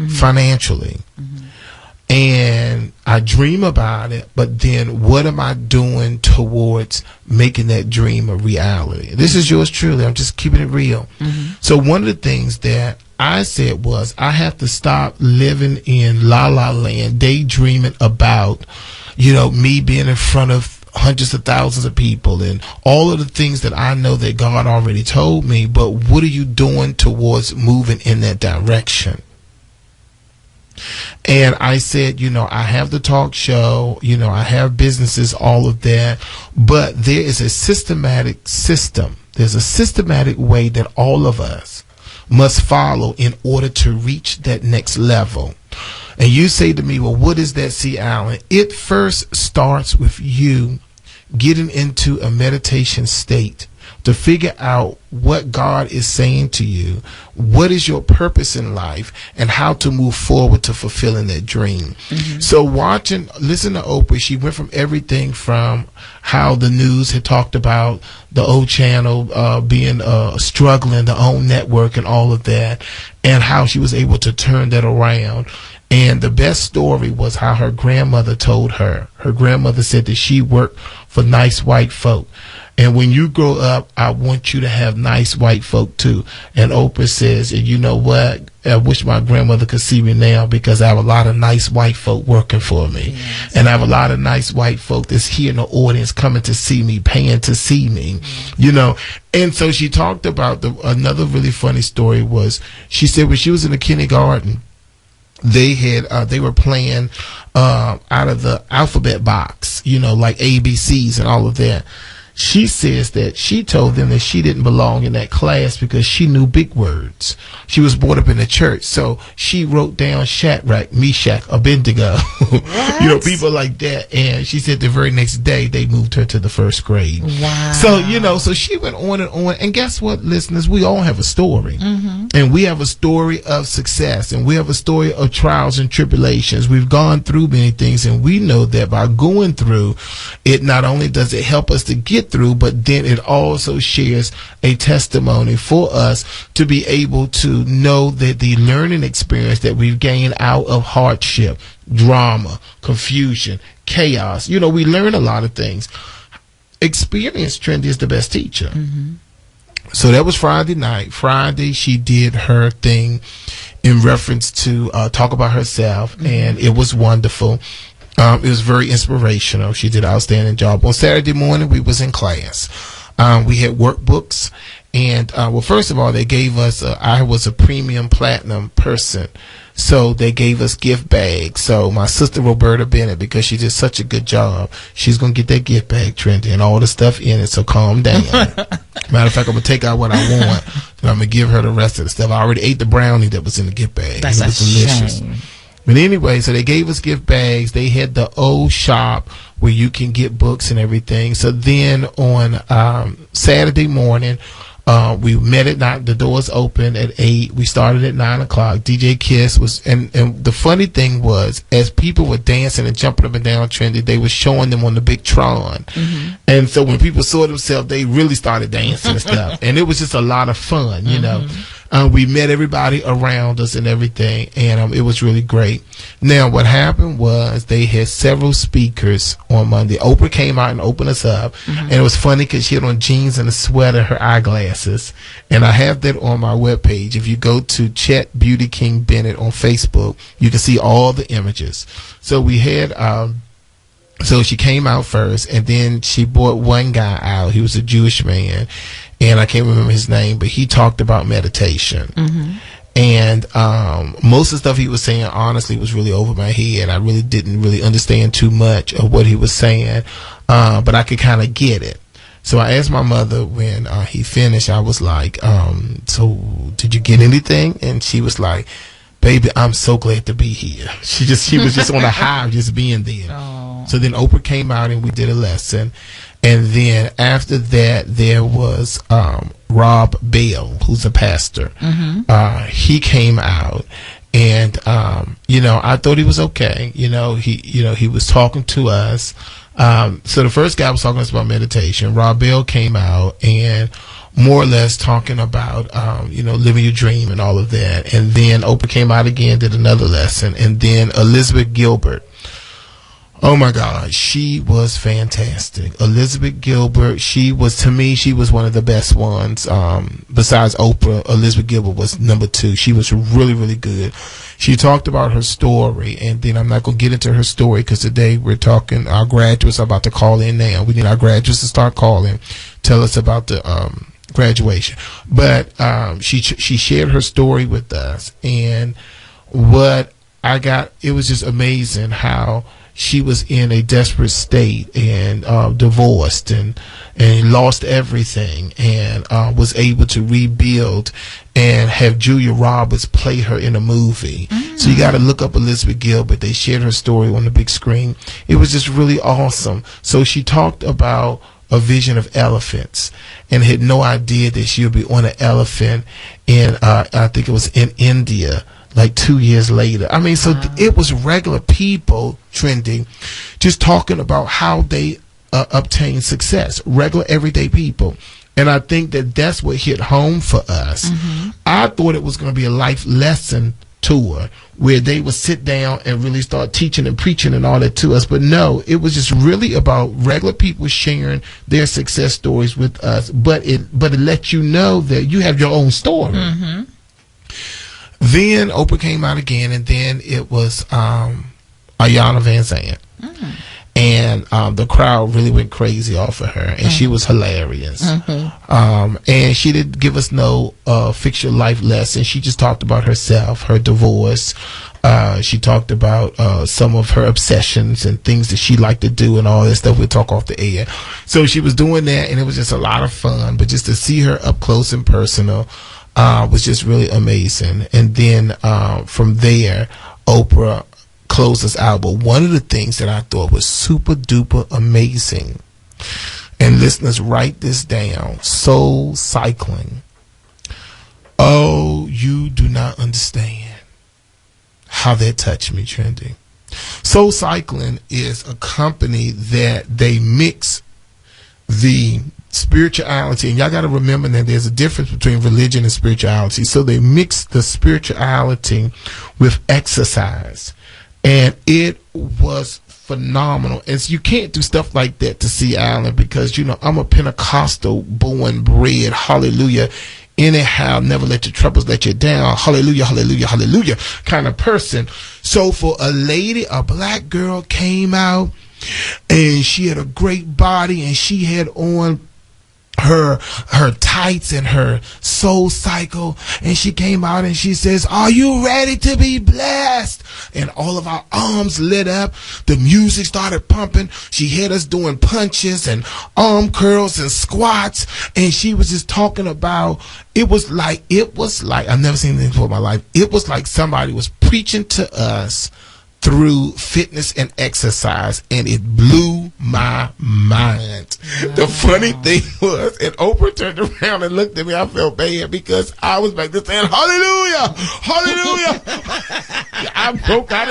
Speaker 8: financially. And I dream about it, but then what am I doing towards making that dream a reality? This is yours truly. I'm just keeping it real. So one of the things that I said was, I have to stop living in la la land, daydreaming about, me being in front of hundreds of thousands of people and all of the things that I know that God already told me, but what are you doing towards moving in that direction? And I said, I have the talk show, I have businesses, all of that, but there is a systematic system. There's a systematic way that all of us must follow in order to reach that next level. And you say to me, well, what is that, C. Allen? It first starts with you getting into a meditation state to figure out what God is saying to you, what is your purpose in life, and how to move forward to fulfilling that dream. So listen to Oprah. She went from everything from how the news had talked about the old channel being struggling, the own network and all of that, and how she was able to turn that around. And the best story was how her grandmother told her. Her grandmother said that she worked for nice white folk. And when you grow up, I want you to have nice white folk too. And Oprah says, and you know what? I wish my grandmother could see me now, because I have a lot of nice white folk working for me. Yes. And I have a lot of nice white folk that's here in the audience coming to see me, paying to see me, And so she talked about another really funny story was, she said when she was in the kindergarten, they were playing out of the alphabet box, like ABCs and all of that. She says that she told them that she didn't belong in that class because she knew big words. She was brought up in the church. So she wrote down Shadrach, Meshach, Abednego, people like that. And she said the very next day they moved her to the first grade. Wow. So, so she went on and on. And guess what, listeners? We all have a story. And we have a story of success. And we have a story of trials and tribulations. We've gone through many things. And we know that by going through it, not only does it help us to get through, but then it also shares a testimony for us to be able to know that the learning experience that we've gained out of hardship, drama, confusion, chaos, we learn a lot of things. Experience, Trendy, is the best teacher. So that was Friday night. Friday, she did her thing in reference to talk about herself, and it was wonderful. It was very inspirational. She did an outstanding job. On Saturday morning, we was in class. We had workbooks, and well, first of all, they gave us. I was a premium platinum person, so they gave us gift bags. So my sister Roberta Bennett, because she did such a good job, she's gonna get that gift bag, Trendy, and all the stuff in it. So calm down. Matter of fact, I'm gonna take out what I want, and I'm gonna give her the rest of the stuff. I already ate the brownie that was in the gift bag.
Speaker 9: That's
Speaker 8: it was delicious.
Speaker 9: Shame.
Speaker 8: But anyway, so they gave us gift bags. They had the old shop where you can get books and everything. So then on Saturday morning, we met at 9. The doors opened at 8. We started at 9 o'clock. DJ Kiss was, and the funny thing was, as people were dancing and jumping up and down, Trendy, they were showing them on the big Tron. And so when people saw themselves, they really started dancing and stuff. And it was just a lot of fun, you know. We met everybody around us and everything, and it was really great. Now, what happened was they had several speakers on Monday. Oprah came out and opened us up, and it was funny because she had on jeans and a sweater, her eyeglasses, and I have that on my webpage. If you go to Chet Beauty King Bennett on Facebook, you can see all the images. So we had... So she came out first, and then she brought one guy out. He was a Jewish man, and I can't remember his name, but he talked about meditation. And most of the stuff he was saying, honestly, was really over my head. I really didn't really understand too much of what he was saying, but I could kind of get it. So I asked my mother when he finished, I was like, so did you get anything? And she was like, baby, I'm so glad to be here. She was just on a high of just being there. So then Oprah came out and we did a lesson. And then after that, there was Rob Bell, who's a pastor. He came out, and I thought he was okay. He was talking to us. So the first guy was talking to us about meditation. Rob Bell came out and more or less talking about living your dream and all of that. And then Oprah came out again, did another lesson, and then Elizabeth Gilbert. Oh my God, she was fantastic. Elizabeth Gilbert, she was one of the best ones. Besides Oprah, Elizabeth Gilbert was number 2. She was really, really good. She talked about her story, and then I'm not going to get into her story because today we're talking, our graduates are about to call in now. We need our graduates to start calling, tell us about the graduation. But she shared her story with us, and what I got, it was just amazing how she was in a desperate state and divorced and lost everything and was able to rebuild and have Julia Roberts play her in a movie. So you got to look up Elizabeth Gilbert. They shared her story on the big screen. It was just really awesome. So she talked about a vision of elephants and had no idea that she would be on an elephant in, I think it was in India, like 2 years later. I mean, so it was regular people trending, just talking about how they obtain success, regular everyday people. And I think that that's what hit home for us. I thought it was going to be a life lesson tour where they would sit down and really start teaching and preaching and all that to us. But no, it was just really about regular people sharing their success stories with us. But it lets you know that you have your own story. Then Oprah came out again, and then it was Ayanna Van Zandt. And the crowd really went crazy off of her, and she was hilarious. And she didn't give us no fix your life lesson. She just talked about herself, her divorce. She talked about some of her obsessions and things that she liked to do and all that stuff. We'll talk off the air. So she was doing that, and it was just a lot of fun. But just to see her up close and personal was just really amazing. And then from there, Oprah closed us out. But one of the things that I thought was super duper amazing, and listeners, write this down: Soul Cycling. Oh, you do not understand how that touched me, Trendy. Soul Cycling is a company that they mix the spirituality, and y'all got to remember that there's a difference between religion and spirituality. So they mix the spirituality with exercise, and it was phenomenal. And so you can't do stuff like that to Sea Island because, I'm a Pentecostal born bred, hallelujah, anyhow, never let your troubles let you down, hallelujah, hallelujah, hallelujah kind of person. So for a black girl came out and she had a great body and she had on her tights and her soul cycle, and she came out and she says, "Are you ready to be blessed?" And all of our arms lit up. The music started pumping. She had us doing punches and arm curls and squats, and she was just talking about it was like I've never seen anything before in my life. It was like somebody was preaching to us through fitness and exercise, and it blew my mind. Wow. The funny thing was, and Oprah turned around and looked at me, I felt bad because I was back there saying, "Hallelujah, hallelujah." I broke out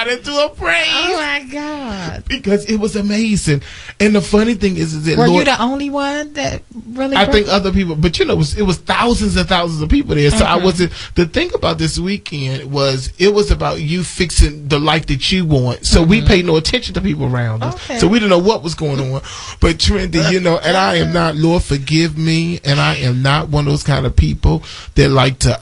Speaker 8: into a praise.
Speaker 9: Oh my God.
Speaker 8: Because it was amazing. And the funny thing is that
Speaker 9: were you the only one that really
Speaker 8: I think other people, but it was thousands and thousands of people there. So I wasn't. The thing about this weekend was it was about you fixing the life that you want. So we paid no attention to people around us. Okay. So we didn't know what was going on. But Trendy, and I am not, Lord forgive me, and I am not one of those kind of people that like to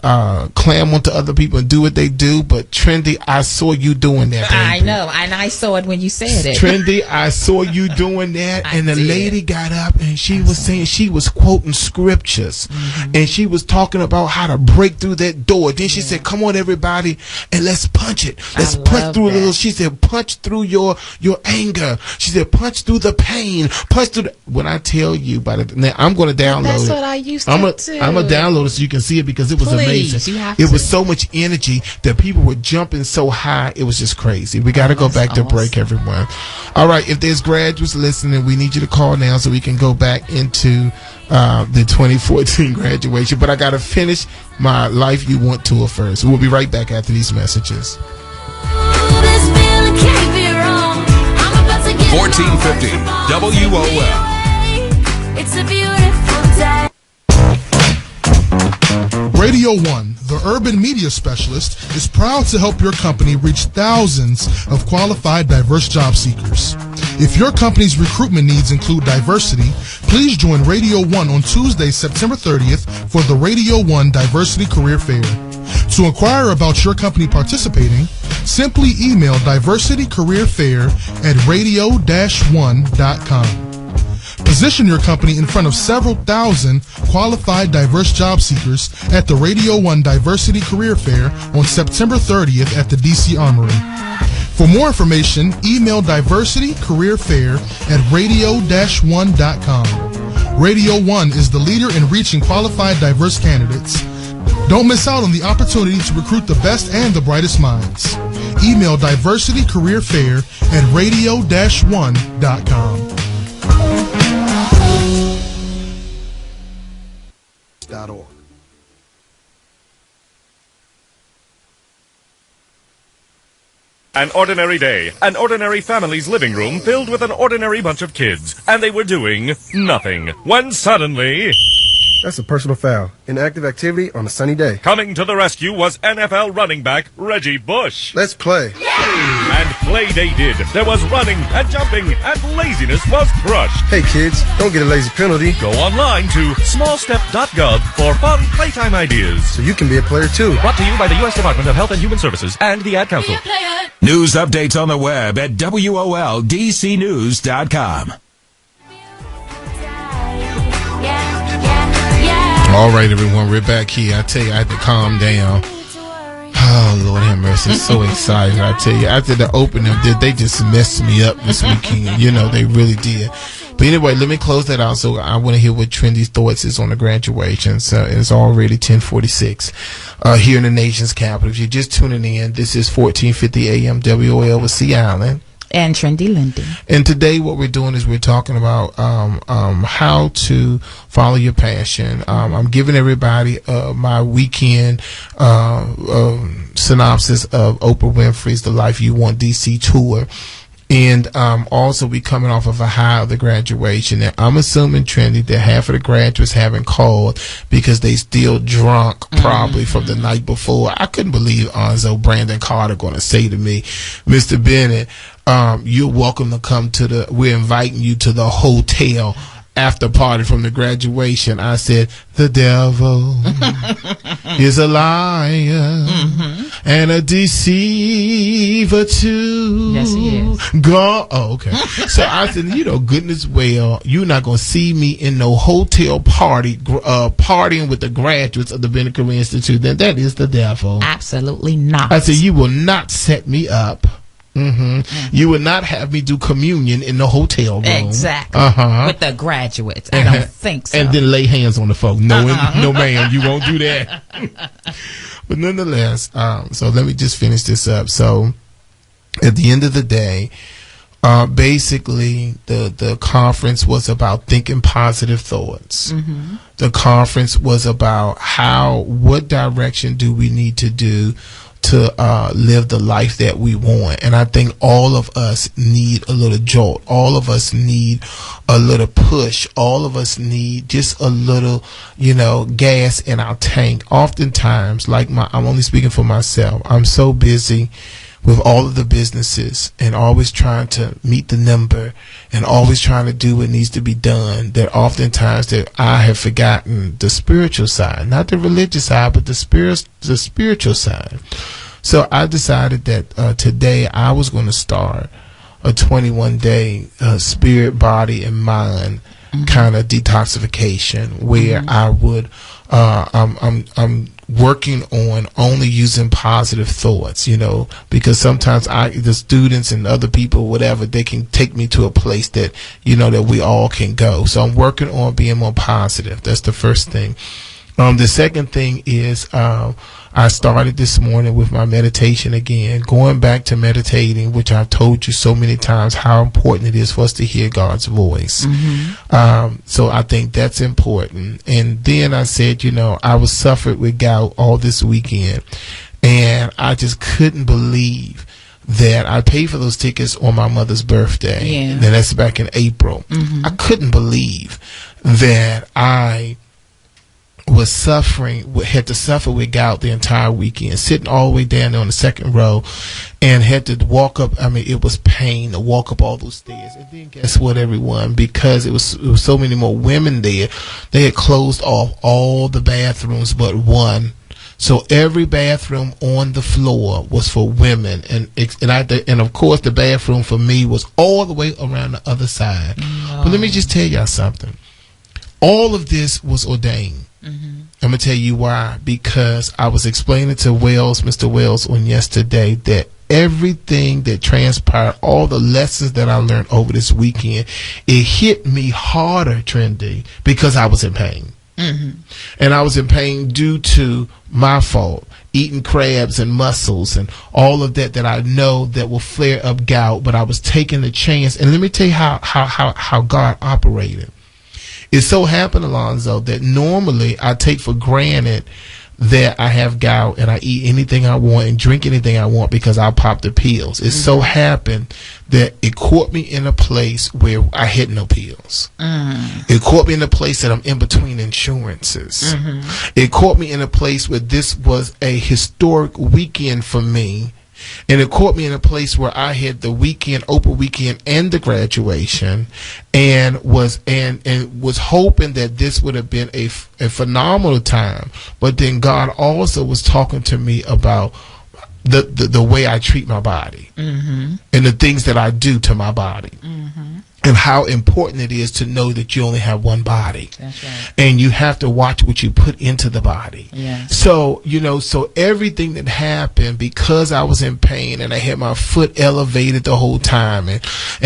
Speaker 8: clam onto other people and do what they do. But Trendy, I saw you doing that, baby.
Speaker 9: I know, and I saw it when you said it.
Speaker 8: Trendy, I saw you doing that, and the lady got up and she was saying, she was quoting scriptures, and she was talking about how to break through that door. Then she said, "Come on, everybody, and let's punch it. Let's punch through a little." She said, "Punch through your anger." She said, "Punch through the pain. Punch through the." When I tell you about it, now I'm going to download it.
Speaker 9: That's what I used to do.
Speaker 8: I'm going to download it so you can see it because it was amazing. It was so much energy that people were jumping so high. It was just crazy. We got to go back to break, everyone. All right, if there's graduates listening, we need you to call now so we can go back into the 2014 graduation. But I got to finish my Life You Want tour first. We'll be right back after these messages.
Speaker 5: 1450 WOL.
Speaker 7: It's a beautiful day.
Speaker 15: Radio 1, the urban media specialist, is proud to help your company reach thousands of qualified diverse job seekers. If your company's recruitment needs include diversity, please join Radio 1 on Tuesday, September 30th for the Radio 1 Diversity Career Fair. To inquire about your company participating, simply email diversitycareerfair@radio-1.com. Position your company in front of several thousand qualified diverse job seekers at the Radio 1 Diversity Career Fair on September 30th at the DC Armory. For more information, email diversitycareerfair@radio-1.com. Radio 1 is the leader in reaching qualified diverse candidates. Don't miss out on the opportunity to recruit the best and the brightest minds. Email diversitycareerfair@radio-1.com.
Speaker 16: An ordinary day, an ordinary family's living room filled with an ordinary bunch of kids, and they were doing nothing. When suddenly...
Speaker 17: That's a personal foul. Inactive activity on a sunny day.
Speaker 16: Coming to the rescue was NFL running back Reggie Bush.
Speaker 17: Let's play.
Speaker 16: Yeah! And play they did. There was running and jumping, and laziness was crushed.
Speaker 17: Hey kids, don't get a lazy penalty.
Speaker 16: Go online to smallstep.gov for fun playtime ideas.
Speaker 17: So you can be a player too.
Speaker 16: Brought to you by the U.S. Department of Health and Human Services and the Ad Council.
Speaker 5: News updates on the web at WOLDCnews.com.
Speaker 8: All right, everyone, we're back here. I tell you, I had to calm down. Oh, Lord have mercy. So excited. I tell you, after the opening, they just messed me up this weekend. They really did. But anyway, let me close that out. So I want to hear what Trendy's thoughts is on the graduation. So it's already 10:46 here in the nation's capital. If you're just tuning in, this is 1450 AM WOL with Sea Island.
Speaker 9: And Trendy Lindy.
Speaker 8: And today what we're doing is we're talking about how to follow your passion. I'm giving everybody my weekend synopsis of Oprah Winfrey's The Life You Want DC tour. And also we coming off of a high of the graduation. And I'm assuming, Trendy, that half of the graduates haven't called because they still drunk probably from the night before. I couldn't believe Brandon Carter going to say to me, Mr. Bennett, you're welcome to come to we're inviting you to the hotel after party from the graduation. I said, the devil is a liar and a deceiver too.
Speaker 9: Yes, he is.
Speaker 8: Okay. So I said, goodness well, you're not going to see me in no hotel party, partying with the graduates of the Benedict Institute. Then that is the devil.
Speaker 9: Absolutely not.
Speaker 8: I said, you will not set me up. You would not have me do communion in the hotel room.
Speaker 9: Exactly. With the graduates. I don't think so.
Speaker 8: And then lay hands on the folk. No, no, ma'am, you won't do that. But nonetheless, so let me just finish this up. So at the end of the day, basically the conference was about thinking positive thoughts. The conference was about what direction do we need to do to live the life that we want. And I think all of us need a little jolt. All of us need a little push. All of us need just a little, gas in our tank. Oftentimes, I'm only speaking for myself, I'm so busy with all of the businesses and always trying to meet the number and always trying to do what needs to be done, that oftentimes that I have forgotten the spiritual side, not the religious side, but the spiritual side. So I decided that today I was going to start a 21-day spirit, body, and mind kind of detoxification, where I would I'm working on only using positive thoughts, because sometimes the students and other people, whatever, they can take me to a place that, that we all can go. So I'm working on being more positive. That's the first thing. The second thing is, I started this morning with my meditation again, going back to meditating, which I've told you so many times how important it is for us to hear God's voice. So I think that's important. And then I said, I was suffered with gout all this weekend, and I just couldn't believe that I paid for those tickets on my mother's birthday. Yeah. And that's back in April. I couldn't believe that I was had to suffer with gout the entire weekend, sitting all the way down there on the second row, and had to walk up. I mean, it was pain to walk up all those stairs. And then guess what, everyone? Because it was so many more women there, they had closed off all the bathrooms but one. So every bathroom on the floor was for women, and of course the bathroom for me was all the way around the other side. But let me just tell y'all something. All of this was ordained. I'm going to tell you why. Because I was explaining to Mr. Wells on yesterday, that everything that transpired, all the lessons that I learned over this weekend, it hit me harder, Trendy, because I was in pain. And I was in pain due to my fault, eating crabs and mussels and all of that I know that will flare up gout, but I was taking the chance. And let me tell you how God operated. It so happened, Alonzo, that normally I take for granted that I have gout and I eat anything I want and drink anything I want because I'll pop the pills. It so happened that it caught me in a place where I had no pills. It caught me in a place that I'm in between insurances. It caught me in a place where this was a historic weekend for me. And it caught me in a place where I had the weekend, open weekend, and the graduation, and was hoping that this would have been a phenomenal time. But then God also was talking to me about the way I treat my body and the things that I do to my body. And how important it is to know that you only have one body. That's right. And you have to watch what you put into the body. Yeah. So, so everything that happened, because I was in pain and I had my foot elevated the whole time, and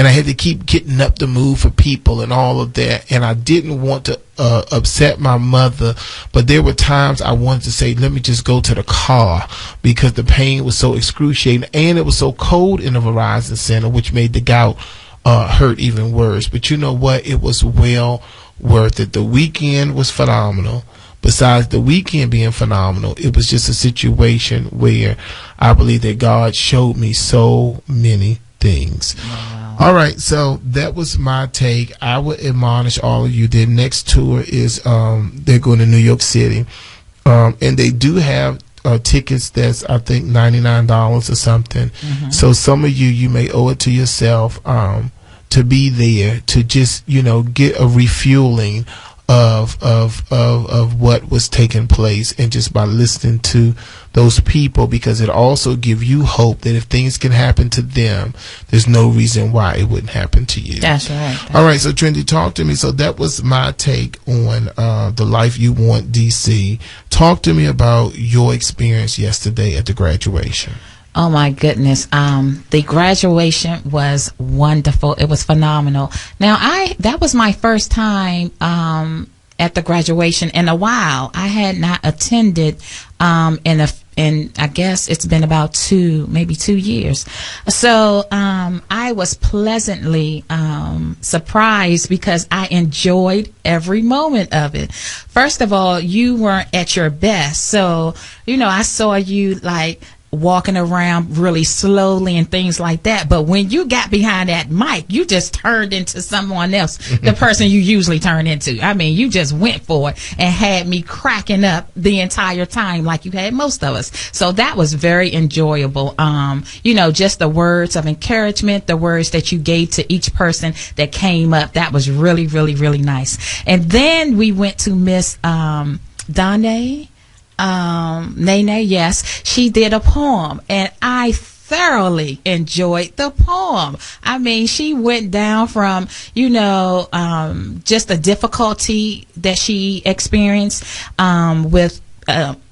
Speaker 8: I had to keep getting up to move for people and all of that. And I didn't want to upset my mother, but there were times I wanted to say, let me just go to the car, because the pain was so excruciating, and it was so cold in the Verizon Center, which made the gout hurt even worse. But you know what? It was well worth it. The weekend was phenomenal. Besides the weekend being phenomenal, it was just a situation where I believe that God showed me so many things. Wow. All right, so that was my take. I would admonish all of you. Their next tour is they're going to New York City, and they do have tickets that's I think $99 or something.
Speaker 9: Mm-hmm.
Speaker 8: So some of you may owe it to yourself to be there to just get a refueling of what was taking place, and just by listening to those people, because it also give you hope that if things can happen to them, there's no reason why it wouldn't happen to you.
Speaker 9: That's right.
Speaker 8: All right, so Trinity, talk to me. So that was my take on the Life You Want DC. Talk to me about your experience yesterday at the graduation.
Speaker 9: Oh my goodness. The graduation was wonderful. It was phenomenal. Now that was my first time at the graduation in a while. I had not attended in I guess it's been about maybe 2 years. So I was pleasantly surprised because I enjoyed every moment of it. First of all, you weren't at your best. So, I saw you like walking around really slowly and things like that. But when you got behind that mic, you just turned into someone else, the person you usually turn into. I mean, you just went for it and had me cracking up the entire time like you had most of us. So that was very enjoyable. Just the words of encouragement, the words that you gave to each person that came up. That was really, really, really nice. And then we went to Miss Danae. Nene, yes, she did a poem, and I thoroughly enjoyed the poem. I mean, she went down from, just the difficulty that she experienced with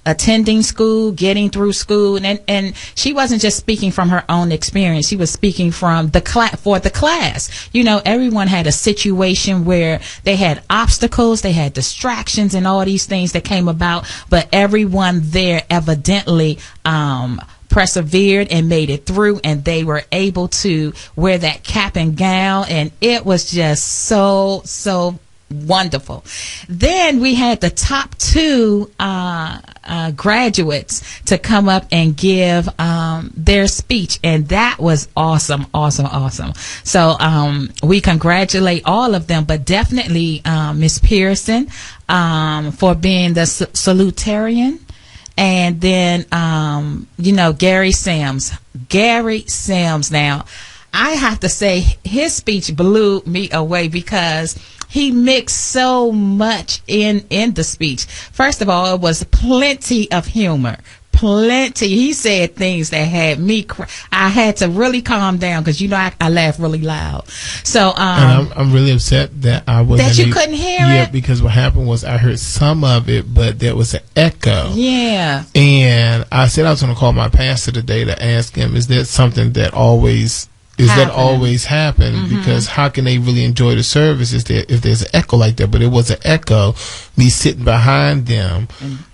Speaker 9: attending school, getting through school, and she wasn't just speaking from her own experience. She was speaking from the class. Everyone had a situation where they had obstacles, they had distractions, and all these things that came about. But everyone there evidently persevered and made it through, and they were able to wear that cap and gown, and it was just so wonderful. Then we had the top two graduates to come up and give their speech, and that was awesome. So we congratulate all of them, but definitely Miss Pearson for being the salutarian. And then, Gary Sims. Now, I have to say his speech blew me away because he mixed so much in the speech. First of all, it was plenty of humor. He said things that had me I had to really calm down because I laugh really loud. So
Speaker 8: and I'm really upset that I wasn't
Speaker 9: that you couldn't hear it.
Speaker 8: Yeah, because what happened was I heard some of it, but there was an echo.
Speaker 9: Yeah.
Speaker 8: And I said I was going to call my pastor today to ask him, is that something that always happen? Mm-hmm. Because how can they really enjoy the service if there's an echo like that? But it was an echo, me sitting behind them.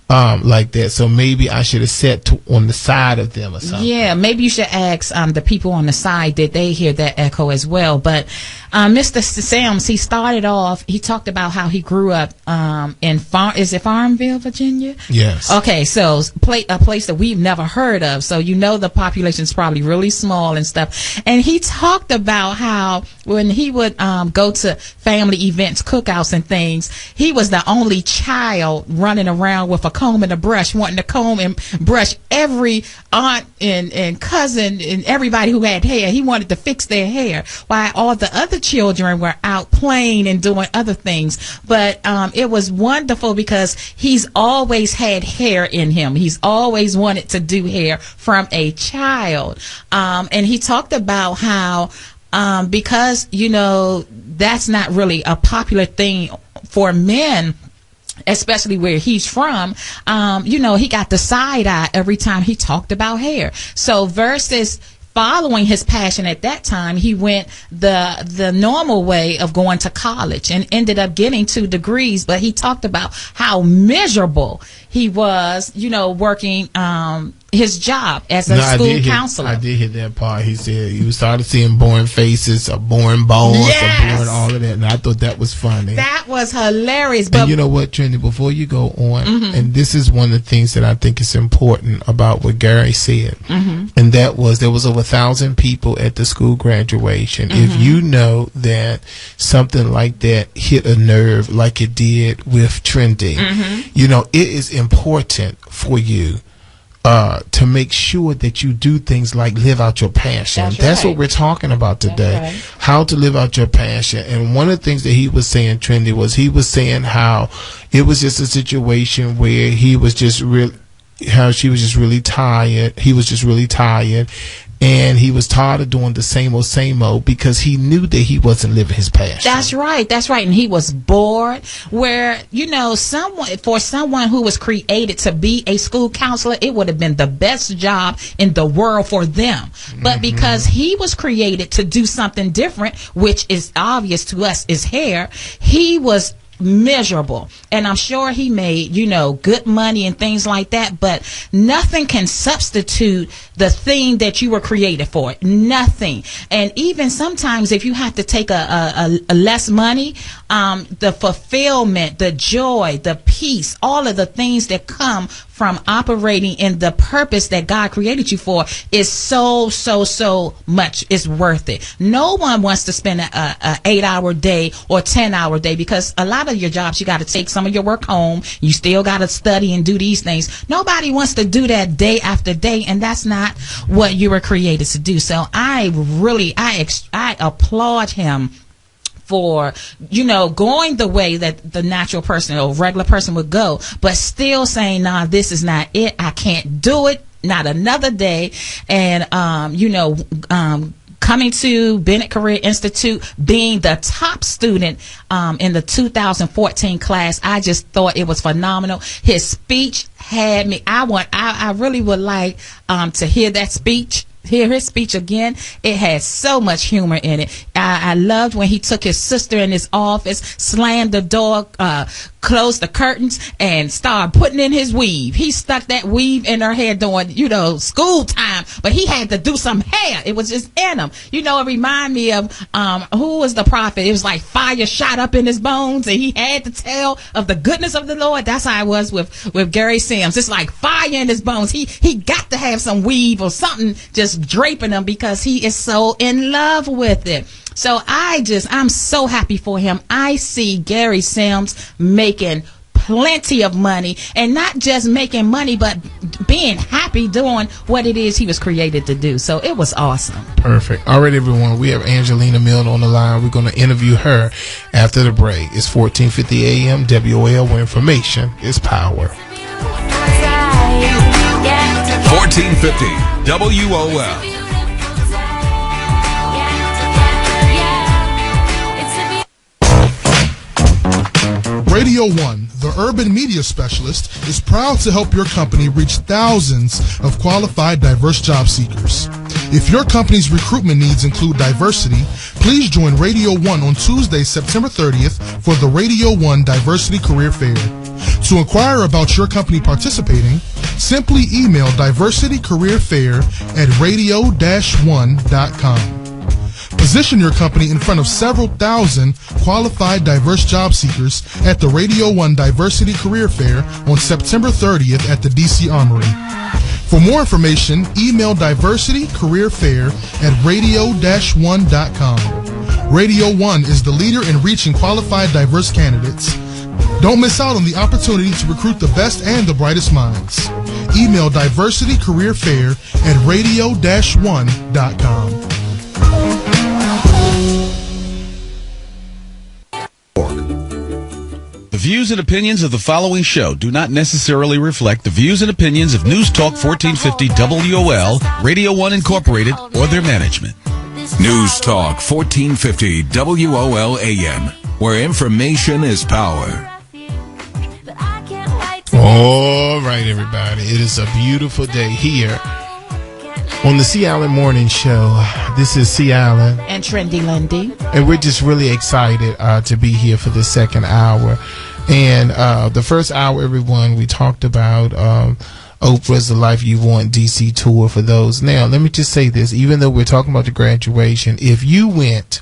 Speaker 8: Like that. So maybe I should have sat on the side of them or something. Yeah,
Speaker 9: maybe you should ask the people on the side, did they hear that echo as well? But Mr. Sims, he started off, he talked about how he grew up in Farmville, Virginia?
Speaker 8: Yes.
Speaker 9: Okay, so a place that we've never heard of. So the population is probably really small and stuff. And he talked about how when he would go to family events, cookouts and things, he was the only child running around with a comb and a brush, wanting to comb and brush every aunt and cousin and everybody who had hair. He wanted to fix their hair while all the other children were out playing and doing other things. But it was wonderful because he's always had hair in him. He's always wanted to do hair from a child. And he talked about how because, that's not really a popular thing for men, especially where he's from, he got the side eye every time he talked about hair. So versus following his passion at that time, he went the normal way of going to college and ended up getting 2 degrees. But he talked about how miserable he was, working his job as a school counselor.
Speaker 8: I did hear that part. He said you started seeing boring faces or boring bones or boring all of that, and I thought that was funny.
Speaker 9: That was hilarious. But
Speaker 8: and you know what, Trinity, before you go on, and this is one of the things that I think is important about what Gary said, and that was there was over 1,000 people at the school graduation. If you know that something like that hit a nerve like it did with Trinity, it is important for you to make sure that you do things like live out your passion. That's what we're talking about today. How to live out your passion. And one of the things that he was saying, Trendy, was he was saying how it was just a situation where he was just how she was just really tired. He was just really tired. And he was tired of doing the same old because he knew that he wasn't living his passion.
Speaker 9: That's right. And he was bored. Where, for someone who was created to be a school counselor, it would have been the best job in the world for them. But because he was created to do something different, which is obvious to us is hair, he was miserable. And I'm sure he made, good money and things like that, but nothing can substitute the thing that you were created for. Nothing. And even sometimes if you have to take a less money, the fulfillment, the joy, the peace, all of the things that come from operating in the purpose that God created you for is so much. It's worth it. No one wants to spend a 8-hour day or 10-hour day, because a lot of your jobs, you got to take some of your work home. You still got to study and do these things. Nobody wants to do that day after day, and that's not what you were created to do. So I applaud him for, going the way that the natural person or regular person would go, but still saying, nah, this is not it. I can't do it. Not another day. And, coming to Bennett Career Institute, being the top student in the 2014 class, I just thought it was phenomenal. His speech had me. I really would like to hear that speech. Hear his speech again. It had so much humor in it. I loved when he took his sister in his office, slammed the door, closed the curtains, and started putting in his weave. He stuck that weave in her hair during, school time, but he had to do some hair. It was just in him. It reminded me of who was the prophet? It was like fire shot up in his bones, and he had to tell of the goodness of the Lord. That's how I was with Gary Sims. It's like fire in his bones. He got to have some weave or something just draping him because he is so in love with it. So I'm so happy for him. I see Gary Sims making plenty of money, and not just making money, but being happy doing what it is he was created to do. So it was awesome.
Speaker 8: Perfect. All right, everyone. We have Angelina Milne on the line. We're going to interview her after the break. It's 1450 AM WOL, where information is power.
Speaker 5: 1450 WOL.
Speaker 15: Radio 1, the urban media specialist, is proud to help your company reach thousands of qualified, diverse job seekers. If your company's recruitment needs include diversity, please join Radio 1 on Tuesday, September 30th for the Radio 1 Diversity Career Fair. To inquire about your company participating, simply email diversitycareerfair@radio-1.com. Position your company in front of several thousand qualified, diverse job seekers at the Radio 1 Diversity Career Fair on September 30th at the DC Armory. For more information, email diversitycareerfair@radio-1.com. Radio 1 is the leader in reaching qualified, diverse candidates. Don't miss out on the opportunity to recruit the best and the brightest minds. Email diversitycareerfair@radio-1.com.
Speaker 6: The views and opinions of the following show do not necessarily reflect the views and opinions of News Talk 1450 WOL, Radio 1 Incorporated, or their management.
Speaker 5: News Talk 1450 WOL AM, where information is power.
Speaker 8: All right, everybody. It is a beautiful day here on the C. Allen Morning Show. This is C. Allen
Speaker 9: and Trendy Lindy,
Speaker 8: and we're just really excited to be here for the second hour. And the first hour, everyone, we talked about Oprah's The Life You Want DC tour for those. Now, let me just say this. Even though we're talking about the graduation, if you went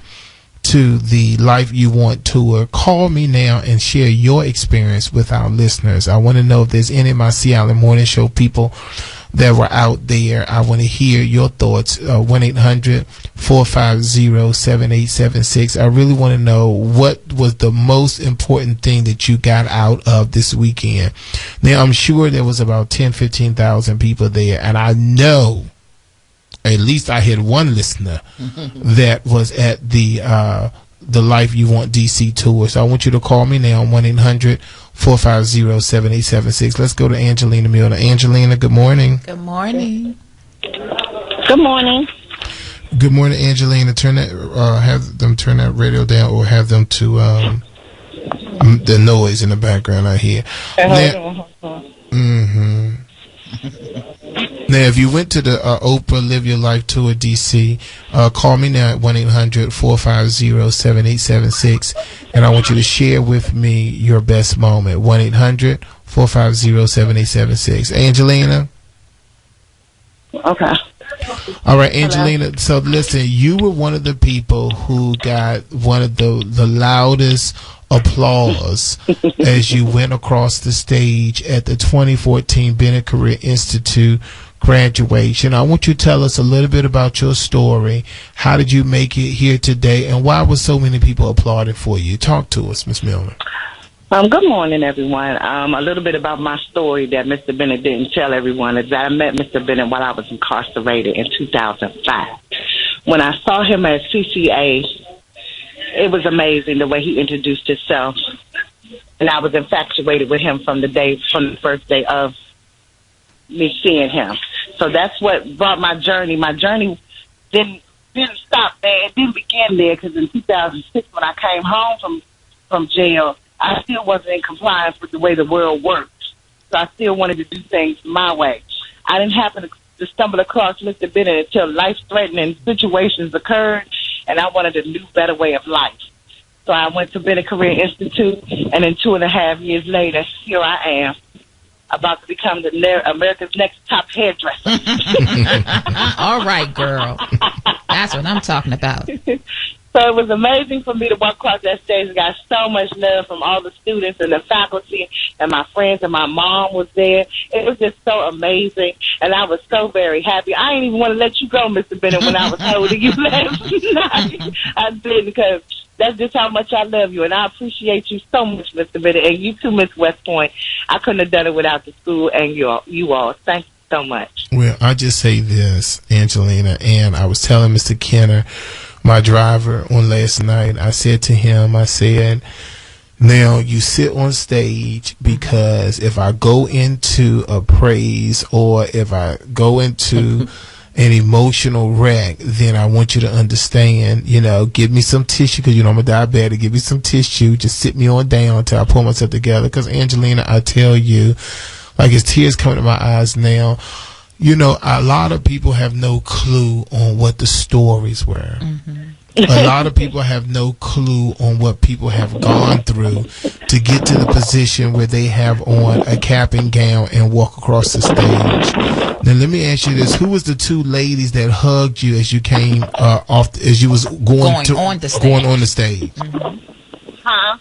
Speaker 8: to the Life You Want tour, call me now and share your experience with our listeners. I want to know if there's any of my C. Allen Morning Show people that were out there. I want to hear your thoughts. 1-800-450-7876. I really want to know what was the most important thing that you got out of this weekend. Now, I'm sure there was about 10,000-15,000 people there, and I know at least I had one listener that was at the Life You Want DC tour. So I want you to call me now on 1-800-450-7876. Let's go to Angelina Milner. Angelina, good morning.
Speaker 9: Good morning.
Speaker 18: Good morning.
Speaker 8: Good morning, Angelina. Turn that, have them turn that radio down, or have them to the noise in the background I hear.
Speaker 18: Hold on.
Speaker 8: Now, if you went to the Oprah Live Your Life Tour DC, call me now at 1-800-450-7876, and I want you to share with me your best moment. 1-800-450-7876. Angelina?
Speaker 18: Okay.
Speaker 8: All right, Angelina. So listen, you were one of the people who got one of the loudest applause as you went across the stage at the 2014 Bennett Career Institute graduation. I want you to tell us a little bit about your story. How did you make it here today, and why were so many people applauding for you? Talk to us, Ms. Milner.
Speaker 18: Good morning, everyone. A little bit about my story that Mr. Bennett didn't tell everyone is that I met Mr. Bennett while I was incarcerated in 2005. When I saw him at CCA, it was amazing the way he introduced himself, and I was infatuated with him from the first day of me seeing him. So that's what brought my journey. My journey didn't stop there. It didn't begin there, because in 2006, when I came home from jail, I still wasn't in compliance with the way the world worked. So I still wanted to do things my way. I didn't happen to stumble across Mr. Bennett until life-threatening situations occurred, and I wanted a new, better way of life. So I went to Bennett Career Institute, and then 2.5 years later, here I am, about to become America's next top hairdresser.
Speaker 9: All right, girl. That's what I'm talking about.
Speaker 18: So it was amazing for me to walk across that stage. I got so much love from all the students and the faculty and my friends, and my mom was there. It was just so amazing, and I was so very happy. I didn't even want to let you go, Mr. Bennett, when I was holding you last night. I did, because that's just how much I love you, and I appreciate you so much, Mr. Bennett, and you too, Miss West Point. I couldn't have done it without the school and you all. Thank you so much.
Speaker 8: Well, I just say this, Angelina, and I was telling Mr. Kenner, my driver, on last night, I said to him, now you sit on stage, because if I go into a praise, or if I go into an emotional wreck, then I want you to understand, give me some tissue, because I'm a diabetic. Give me some tissue. Just sit me on down until I pull myself together. Because, Angelina, I tell you, like, it's tears coming to my eyes now. A lot of people have no clue on what the stories were. A lot of people have no clue on what people have gone through to get to the position where they have on a cap and gown and walk across the stage. Now, let me ask you this: who was the two ladies that hugged you as you came as you was going on the stage?
Speaker 18: Huh?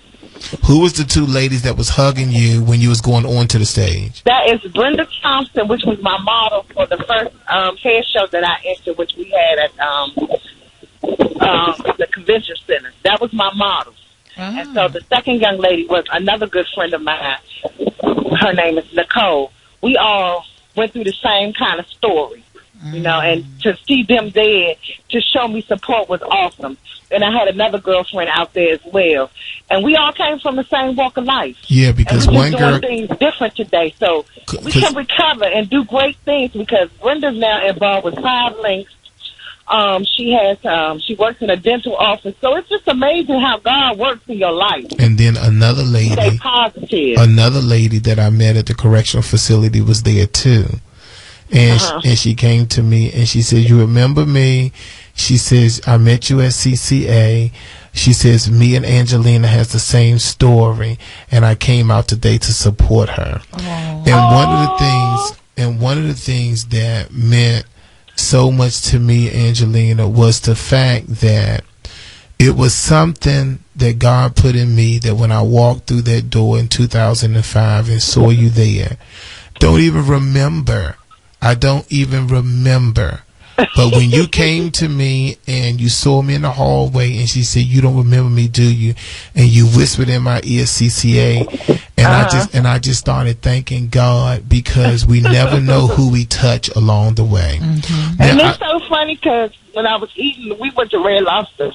Speaker 8: Who was the two ladies that was hugging you when you was going on to the stage?
Speaker 18: That is Brenda Thompson, which was my model for the first hair show that I entered, which we had at the convention center. That was my model. And so the second young lady was another good friend of mine. Her name is Nicole. We all went through the same kind of story, and to see them there to show me support was awesome. And I had another girlfriend out there as well. And we all came from the same walk of life.
Speaker 8: Yeah, because
Speaker 18: and
Speaker 8: one girl
Speaker 18: doing things different today. So we can recover and do great things, because Brenda's now involved with 5 Links. She works in a dental office. So it's just amazing how God works in your life.
Speaker 8: And then another lady,
Speaker 18: stay positive.
Speaker 8: Another lady that I met at the correctional facility was there too. And and she came to me and she said, "You remember me?" She says, "I met you at CCA." She says, "Me and Angelina has the same story, and I came out today to support her." And one of the things that meant so much to me, Angelina, was the fact that it was something that God put in me, that when I walked through that door in 2005 and saw you there, don't even remember I don't even remember. But when you came to me and you saw me in the hallway and she said, "You don't remember me, do you?" And you whispered in my ear, "CCA," and I just started thanking God, because we never know who we touch along the way.
Speaker 18: Mm-hmm. And it's so funny because when I was eating, we went to Red Lobster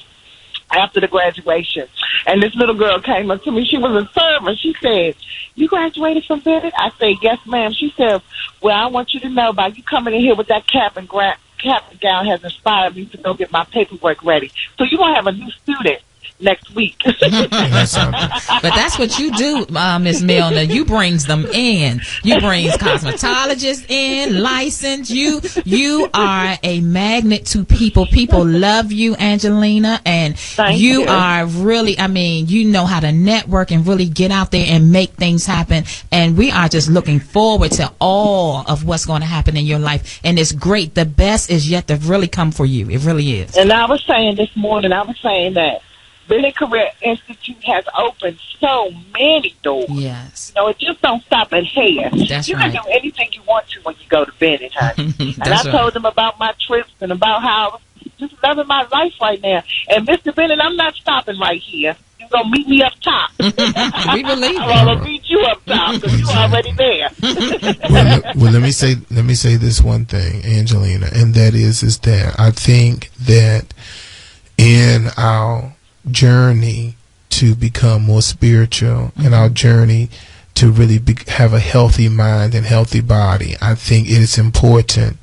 Speaker 18: after the graduation, and this little girl came up to me. She was a server. She said, "You graduated from Bennett?" I said, "Yes, ma'am." She said, "Well, I want you to know by you coming in here with that cap and gown has inspired me to go get my paperwork ready. So you're going to have a new student next week."
Speaker 9: But that's what you do, Miss Milner. You brings them in. You brings cosmetologists in, licensed. You are a magnet to people. People love you, Angelina, and you are really, I mean, you know how to network and really get out there and make things happen. And we are just looking forward to all of what's going to happen in your life. And it's great. The best is yet to really come for you. It really is.
Speaker 18: And I was saying this morning, that Bennett Career Institute has opened so many doors.
Speaker 9: Yes.
Speaker 18: You know, it just don't stop at hair.
Speaker 9: That's
Speaker 18: you
Speaker 9: right.
Speaker 18: can do anything you want to when you go to Bennett, honey. And I told them about my trips and about how I was just loving my life right now. And Mr. Bennett, I'm not stopping right here. You're going to meet me up top.
Speaker 9: We believe it.
Speaker 18: I'm going to meet you up top because you're already there.
Speaker 8: Well, let me say this one thing, Angelina, and that is that I think that in our journey to become more spiritual, in our journey to really have a healthy mind and healthy body, I think it is important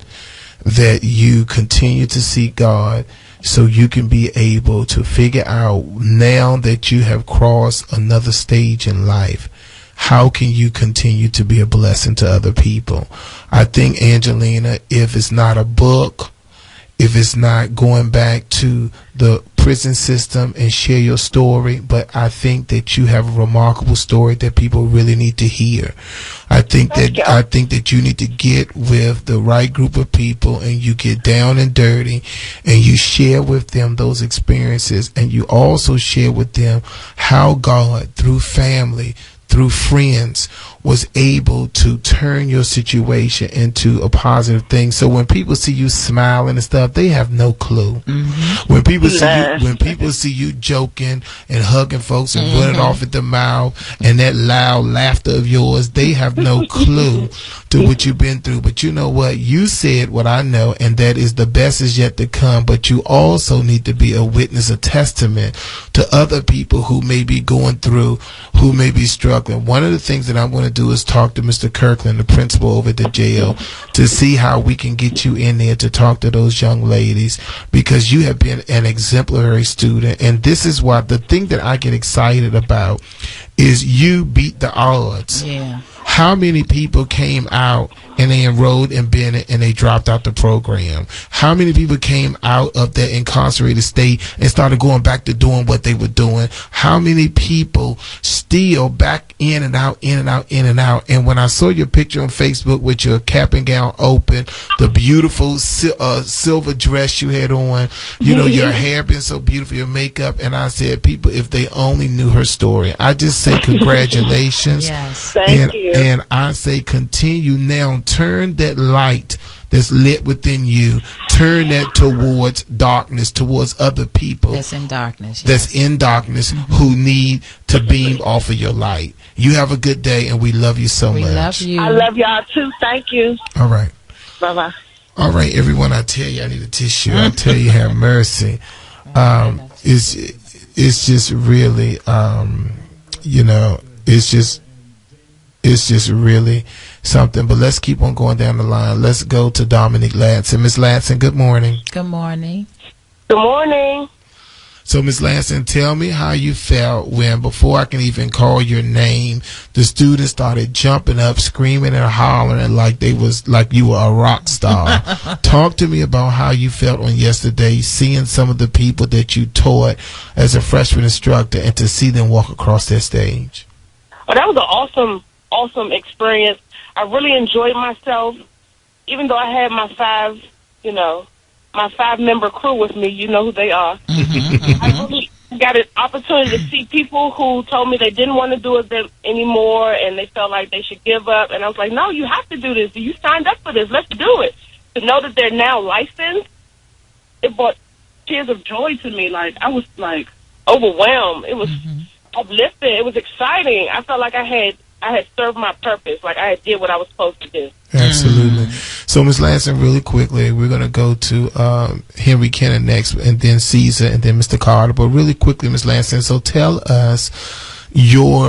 Speaker 8: that you continue to seek God, so you can be able to figure out, now that you have crossed another stage in life, how can you continue to be a blessing to other people. I think, Angelina, if it's not a book, if it's not going back to the prison system and share your story, but I think that you have a remarkable story that people really need to hear. I think that you need to get with the right group of people and you get down and dirty and you share with them those experiences, and you also share with them how God, through family, through friends, was able to turn your situation into a positive thing. So when people see you smiling and stuff, they have no clue. Mm-hmm. When people see you joking and hugging folks and running off at the mouth and that loud laughter of yours, they have no clue to what you've been through. But you know what? You said what I know, and that is the best is yet to come. But you also need to be a witness, a testament to other people who may be going through, who may be struggling. One of the things that I'm going to do is talk to Mr. Kirkland, the principal over at the jail, to see how we can get you in there to talk to those young ladies, because you have been an exemplary student. And this is why the thing that I get excited about is you beat the odds.
Speaker 9: Yeah.
Speaker 8: How many people came out and they enrolled in Bennett and they dropped out the program? How many people came out of that incarcerated state and started going back to doing what they were doing? How many people still back in and out, in and out, in and out? And when I saw your picture on Facebook with your cap and gown open, the beautiful silver dress you had on, you know, your hair being so beautiful, your makeup, and I said, people, if they only knew her story. I just say congratulations.
Speaker 9: Yes.
Speaker 18: Thank you.
Speaker 8: And I say continue now. Turn that light that's lit within you, turn that towards darkness, towards other people
Speaker 9: that's in darkness,
Speaker 8: who need to beam off of your light. You have a good day, and we love you so much.
Speaker 9: We love you.
Speaker 18: I love y'all too. Thank you.
Speaker 8: All right.
Speaker 18: Bye-bye.
Speaker 8: All right, everyone, I tell you, I need a tissue. I tell you, have mercy. It's just really, you know, it's just really something. But let's keep on going down the line. Let's go to Dominique Ladson. Miss Ladson, good morning.
Speaker 9: Good morning.
Speaker 18: Good morning.
Speaker 8: So, Miss Ladson, tell me how you felt when, before I can even call your name, the students started jumping up, screaming and hollering like you were a rock star. Talk to me about how you felt on yesterday, seeing some of the people that you taught as a freshman instructor, and to see them walk across that stage.
Speaker 18: Oh, that was an awesome experience. I really enjoyed myself, even though I had my five-member crew with me. You know who they are.
Speaker 9: Mm-hmm.
Speaker 19: got an opportunity to see people who told me they didn't want to do it anymore and they felt like they should give up. And I was like, no, you have to do this. You signed up for this. Let's do it. To know that they're now licensed, it brought tears of joy to me. Like, I was, like, overwhelmed. It was uplifting. It was exciting. I felt like I had served my purpose. Like, I had did what I was supposed to do.
Speaker 8: Absolutely. So, Ms. Lansing, really quickly, we're going to go to Henry Kenner next, and then Caesar, and then Mr. Carter. But really quickly, Ms. Lansing, so tell us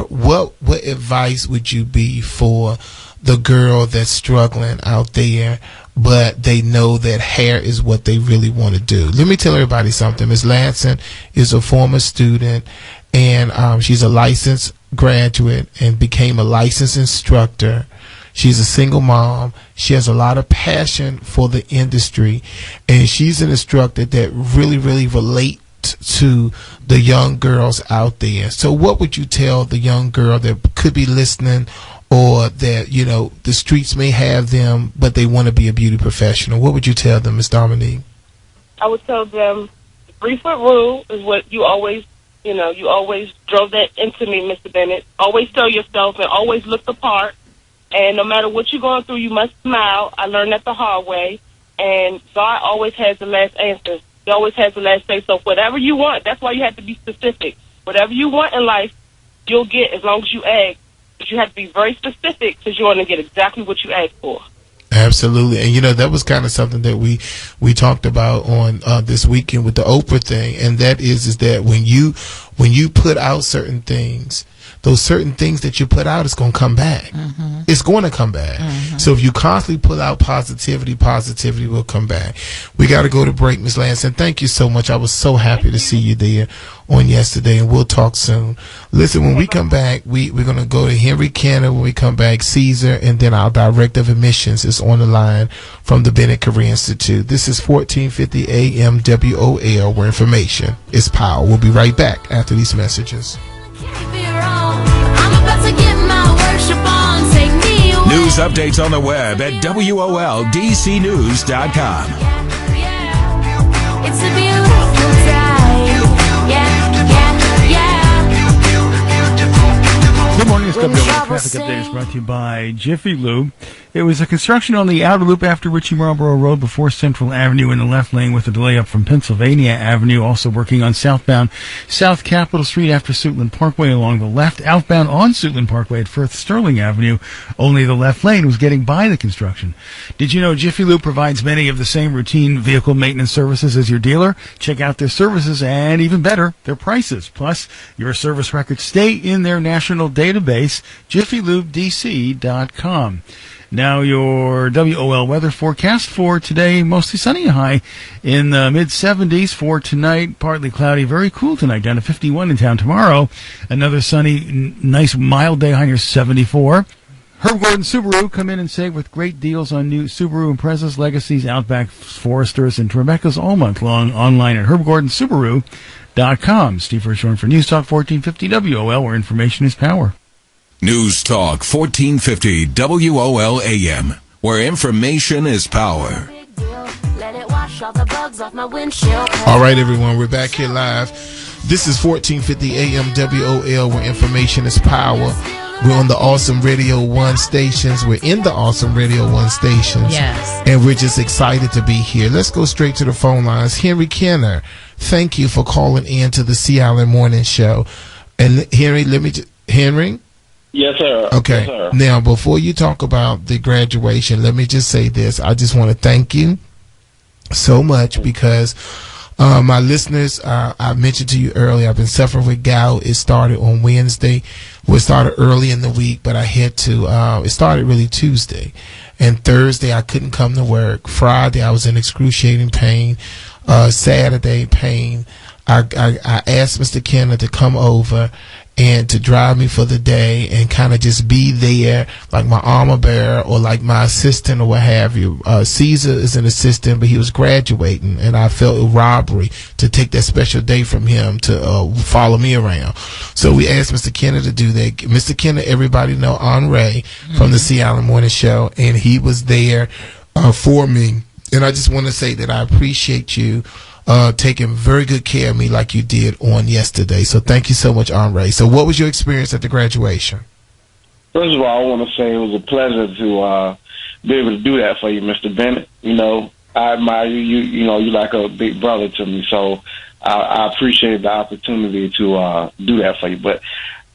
Speaker 8: what advice would you be for the girl that's struggling out there, but they know that hair is what they really want to do? Let me tell everybody something. Ms. Lansing is a former student, and she's a licensed graduate and became a licensed instructor. She's a single mom. She has a lot of passion for the industry, and she's an instructor that really, really relates to the young girls out there. So what would you tell the young girl that could be listening, or that, you know, the streets may have them, but they want to be a beauty professional? What would you tell them, Ms. Dominique?
Speaker 19: I would tell them the 3-foot rule is what you always drove that into me, Mr. Bennett. Always tell yourself and always look the part. And no matter what you're going through, you must smile. I learned that the hard way. And God always has the last answer. He always has the last say. So whatever you want, that's why you have to be specific. Whatever you want in life, you'll get as long as you ask. But you have to be very specific because you want to get exactly what you ask for.
Speaker 8: Absolutely. And, you know, that was kind of something that we talked about on this weekend with the Oprah thing. And that is that when you put out certain things, those certain things that you put out is going to come back. It's going to come back. So if you constantly put out positivity will come back. We got to go to break, Ms. Lansing. Thank you so much. I was so happy to see you there on yesterday, and we'll talk soon. Listen, when we come back, we're going to go to Henry Kenner. When we come back, Caesar, and then our director of admissions is on the line from the Bennett Career Institute. This is 1450 AM WOL, where information is power. We'll be right back after these messages.
Speaker 5: News updates on the web at WOLDCnews.com.
Speaker 7: It's a beautiful day.
Speaker 12: Good morning. This traffic update is brought to you by Jiffy Lube. It was a construction on the outer loop after Ritchie Marlboro Road before Central Avenue in the left lane, with a delay up from Pennsylvania Avenue. Also working on southbound South Capitol Street after Suitland Parkway along the left. Outbound on Suitland Parkway at Firth Sterling Avenue, only the left lane was getting by the construction. Did you know Jiffy Lube provides many of the same routine vehicle maintenance services as your dealer? Check out their services and, even better, their prices. Plus, your service records stay in their national database, jiffylubedc.com. Now your WOL weather forecast for today: mostly sunny, high in the mid-70s. For tonight, partly cloudy, very cool tonight, down to 51 in town. Tomorrow, another sunny, nice mild day, high near 74. Herb Gordon Subaru come in and save with great deals on new Subaru Imprezas, Legacies, Outback, Foresters, and Tremecas all month long, online at herbgordonsubaru.com. Steve Hirschhorn for News Talk 1450 WOL, where information is power.
Speaker 5: News Talk 1450 WOL AM, where information is power.
Speaker 8: All right, everyone, we're back here live. This is 1450 AM WOL, where information is power. We're on the Awesome Radio 1 stations. We're in the Awesome Radio 1 stations.
Speaker 9: Yes.
Speaker 8: And we're just excited to be here. Let's go straight to the phone lines. Henry Kenner, thank you for calling in to the Sea Island Morning Show. And Henry, Henry?
Speaker 20: Yes, sir.
Speaker 8: Okay.
Speaker 20: Yes, sir.
Speaker 8: Now, before you talk about the graduation, let me just say this. I just want to thank you so much because my listeners, I mentioned to you earlier, I've been suffering with gout. It started on Wednesday. Well, it started early in the week, but I had to, it started really Tuesday. And Thursday, I couldn't come to work. Friday, I was in excruciating pain. Saturday, pain. I asked Mr. Kenner to come over and to drive me for the day and kind of just be there like my armor bearer or like my assistant or what have you. Caesar is an assistant, but he was graduating, and I felt a robbery to take that special day from him to follow me around. So we asked Mr. Kenner to do that. Mr. Kenner, everybody know Andre from the Sea Island Morning Show, and he was there for me. And I just want to say that I appreciate you taking very good care of me like you did on yesterday. So thank you so much, Andre. So what was your experience at the graduation?
Speaker 20: First of all, I want to say it was a pleasure to be able to do that for you, Mr. Bennett. You know, I admire you. You know, you're like a big brother to me. So I appreciate the opportunity to do that for you. But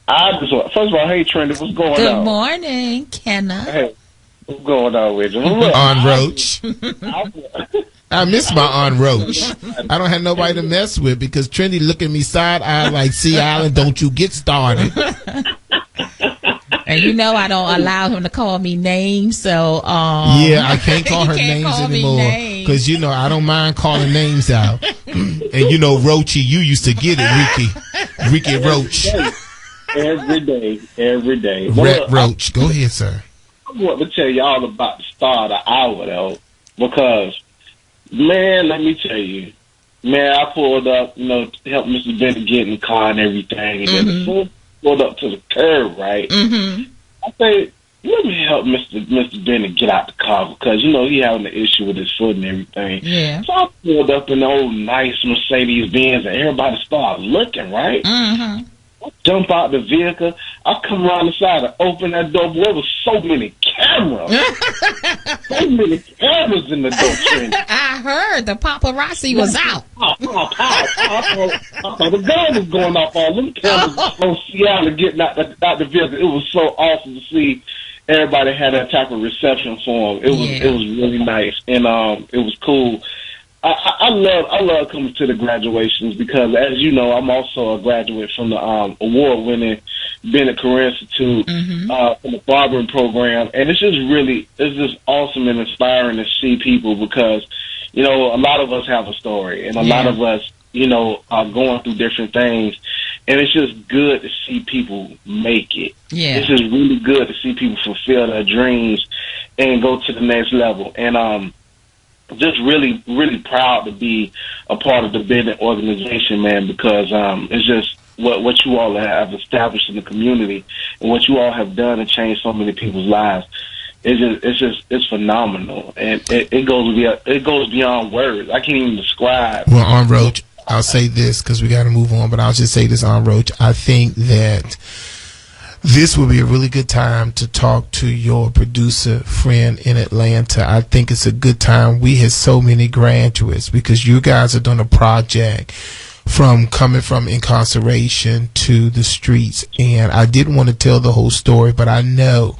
Speaker 20: first of all, hey, Trendy, what's going on?
Speaker 9: Good morning, Kenna.
Speaker 20: Hey, what's going on with you?
Speaker 8: Aunt Roach. I miss my Aunt Roach. I don't have nobody to mess with because Trendy look at me side-eye like, see, Alan, don't you get started.
Speaker 9: And you know I don't allow him to call me names, so
Speaker 8: yeah, I can't call her names anymore because you know I don't mind calling names out. And you know, Roachy, you used to get it, Ricky Roach.
Speaker 20: Every day.
Speaker 8: Roach, go ahead, sir.
Speaker 20: I want to tell y'all about the start of the hour though, because man, let me tell you, man, I pulled up, you know, to help Mr. Bennett get in the car and everything, and then the fool pulled up to the curb, right? I say, let me help Mr. Bennett get out the car because, you know, he having an issue with his foot and everything.
Speaker 9: Yeah.
Speaker 20: So I pulled up in the old nice Mercedes-Benz and everybody started looking, right? I jump out the vehicle. I come around the side and open that door. Boy, there was so many cameras. So many cameras in the door.
Speaker 9: I heard the paparazzi was out.
Speaker 20: I thought the gun was going off all them cameras on Seattle getting out the vehicle. It was so awesome to see everybody had that type of reception for him. It was really nice, and it was cool. I love coming to the graduations because, as you know, I'm also a graduate from the award-winning Bennett Career Institute from the barbering program, and it's just awesome and inspiring to see people because, you know, a lot of us have a story, and a lot of us, you know, are going through different things, and it's just good to see people make it. Yeah, it's just really good to see people fulfill their dreams and go to the next level, and just really, really proud to be a part of the Bennett organization, man, because it's just what you all have established in the community and what you all have done and changed so many people's lives. It's phenomenal, and it goes beyond words. I can't even describe.
Speaker 8: Well, on Roach, I'll say this because we got to move on, but I'll just say this on Roach. I think that this will be a really good time to talk to your producer friend in Atlanta. I think it's a good time. We had so many graduates because you guys are doing a project from coming from incarceration to the streets. And I didn't want to tell the whole story, but I know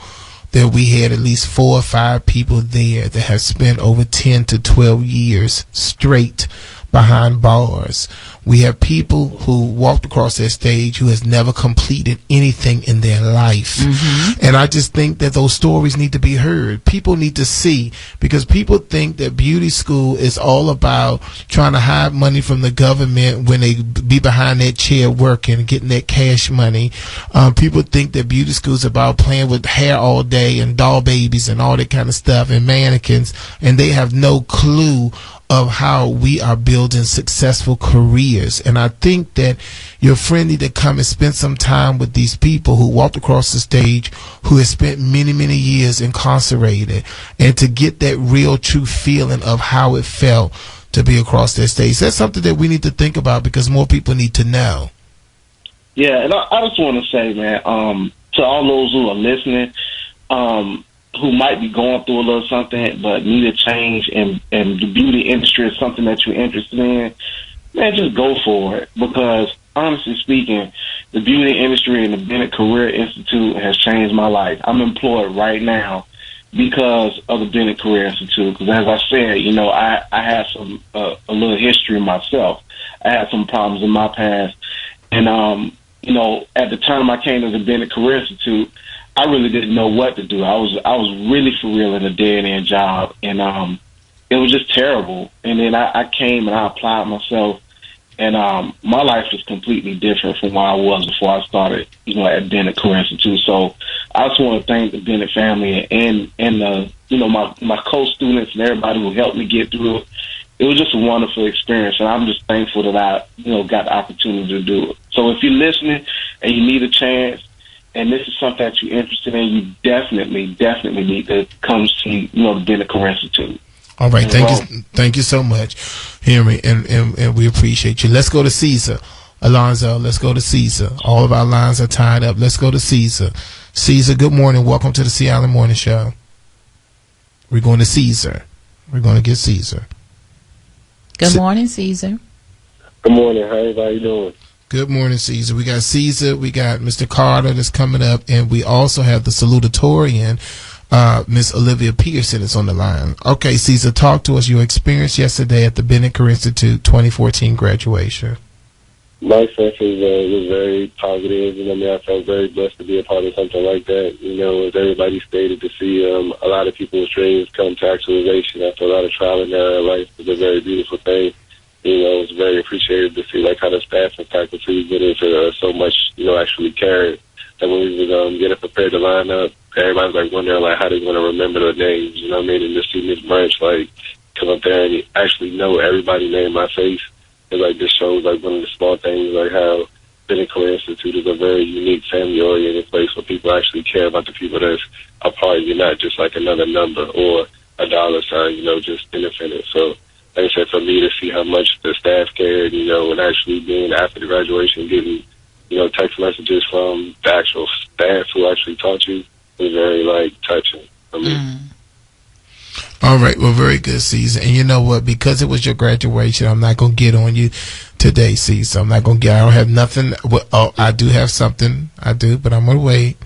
Speaker 8: that we had at least 4 or 5 people there that have spent over 10 to 12 years straight behind bars. We have people who walked across that stage who has never completed anything in their life. And I just think that those stories need to be heard. People need to see, because people think that beauty school is all about trying to hide money from the government when they be behind that chair working and getting that cash money. People think that beauty school is about playing with hair all day and doll babies and all that kind of stuff and mannequins, and they have no clue of how we are building successful careers. And I think that your friend need to come and spend some time with these people who walked across the stage, who have spent many, many years incarcerated, and to get that real, true feeling of how it felt to be across that stage. That's something that we need to think about because more people need to know.
Speaker 20: Yeah, and I just want to say, man, to all those who are listening, who might be going through a little something but need a change, and the beauty industry is something that you're interested in, man, just go for it. Because honestly speaking, the beauty industry and the Bennett Career Institute has changed my life. I'm employed right now because of the Bennett Career Institute. Because as I said, you know, I had some a little history myself. I had some problems in my past, and you know, at the time I came to the Bennett Career Institute, I really didn't know what to do. I was really for real in a dead end job, and it was just terrible. And then I came and I applied myself, and my life is completely different from where I was before I started, you know, at Bennett Career Institute. So I just want to thank the Bennett family and you know, my co-students and everybody who helped me get through it. It was just a wonderful experience, and I'm just thankful that I, you know, got the opportunity to do it. So if you're listening and you need a chance, and this is something that you're interested in, you definitely need to come see, you know, the Bennett Career Institute.
Speaker 8: All right, thank you so much, Henry, and we appreciate you. Let's go to Caesar. Alonzo, let's go to Caesar. All of our lines are tied up. Let's go to Caesar. Caesar, good morning. Welcome to the Sea Island Morning Show. We're going to Caesar. We're going to get Caesar.
Speaker 9: Good morning, Caesar.
Speaker 2: Good morning. How everybody doing?
Speaker 8: Good morning, Caesar. We got Caesar. We got Mr. Carter that's coming up, and we also have the salutatorian. Miss Olivia Pearson is on the line. Okay, Caesar, talk to us. Your experience yesterday at the Bennett Career Institute 2014 graduation.
Speaker 2: My experience was very positive, and I mean, I felt very blessed to be a part of something like that. You know, as everybody stated, to see a lot of people's dreams come to actualization after a lot of trial and error in life is a very beautiful thing. You know, it's very appreciated to see like how the staff and faculty get into so much, you know, actually caring. That when we was getting prepared to line up, everybody's like wondering like how they're going to remember the names, you know what I mean? And just see Miss Branch like come up there and actually know everybody's name in my face. It like just shows like one of the small things, like how Bennett Career Institute is a very unique, family-oriented place where people actually care about the people that's a part. You're not just like another number or a dollar sign, you know, just independent. So, like I said, for me to see how much the staff cared, you know, and actually being after the graduation, getting, you know, text messages from the actual staff who actually taught you was very, like, touching for me.
Speaker 8: All right, well, very good, Caesar. And you know what? Because it was your graduation, I'm not going to get on you today, Caesar. I don't have nothing. Well, oh, I do have something. I do, but I'm going to wait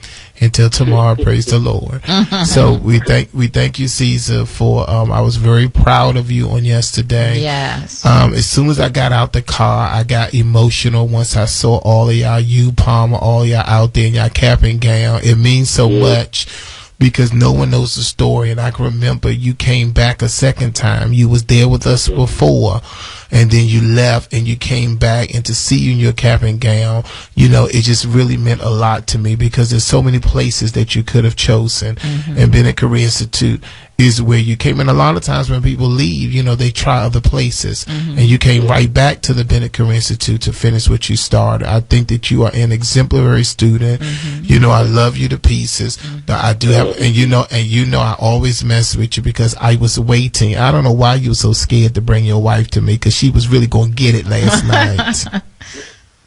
Speaker 8: until tomorrow. Praise the Lord. So we thank you, Caesar, for, I was very proud of you on yesterday.
Speaker 9: Yes.
Speaker 8: As soon as I got out the car, I got emotional once I saw all of y'all, you, Palmer, all y'all out there in y'all cap and gown. It means so much. Because no one knows the story, and I can remember you came back a second time. You was there with us before, and then you left, and you came back, and to see you in your cap and gown, you know, it just really meant a lot to me because there's so many places that you could have chosen, and Bennett Career Institute is where you came. And a lot of times when people leave, you know, they try other places, and you came right back to the Bennett Career Institute to finish what you started. I think that you are an exemplary student. You know, I love you to pieces. I do have, and you know, I always mess with you because I was waiting. I don't know why you were so scared to bring your wife to me because she was really going to get it last night.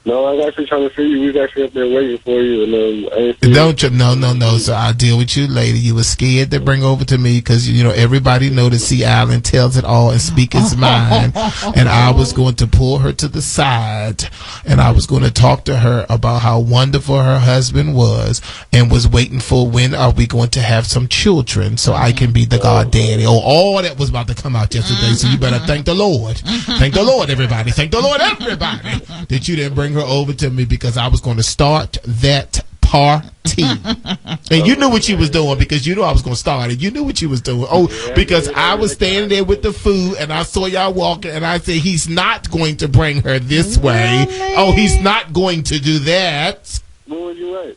Speaker 2: No, I was actually trying to see you. We was actually up there waiting for you, and I didn't see
Speaker 8: Don't you? No. So I'll deal with you later. You were scared to bring over to me because you know everybody know that Sea Island tells it all and speak its mind. And I was going to pull her to the side, and I was going to talk to her about how wonderful her husband was, and was waiting for when are we going to have some children so I can be the goddaddy. Oh, all that was about to come out yesterday. So you better thank the Lord. Thank the Lord, everybody. Thank the Lord, everybody, that you didn't bring her over to me because I was going to start that party. And you knew what you was doing because you knew I was going to start it. You knew what you was doing. Oh, because I was standing there with the food and I saw y'all walking and I said, he's not going to bring her this way. Oh, he's not going to do that.
Speaker 2: Where were you at?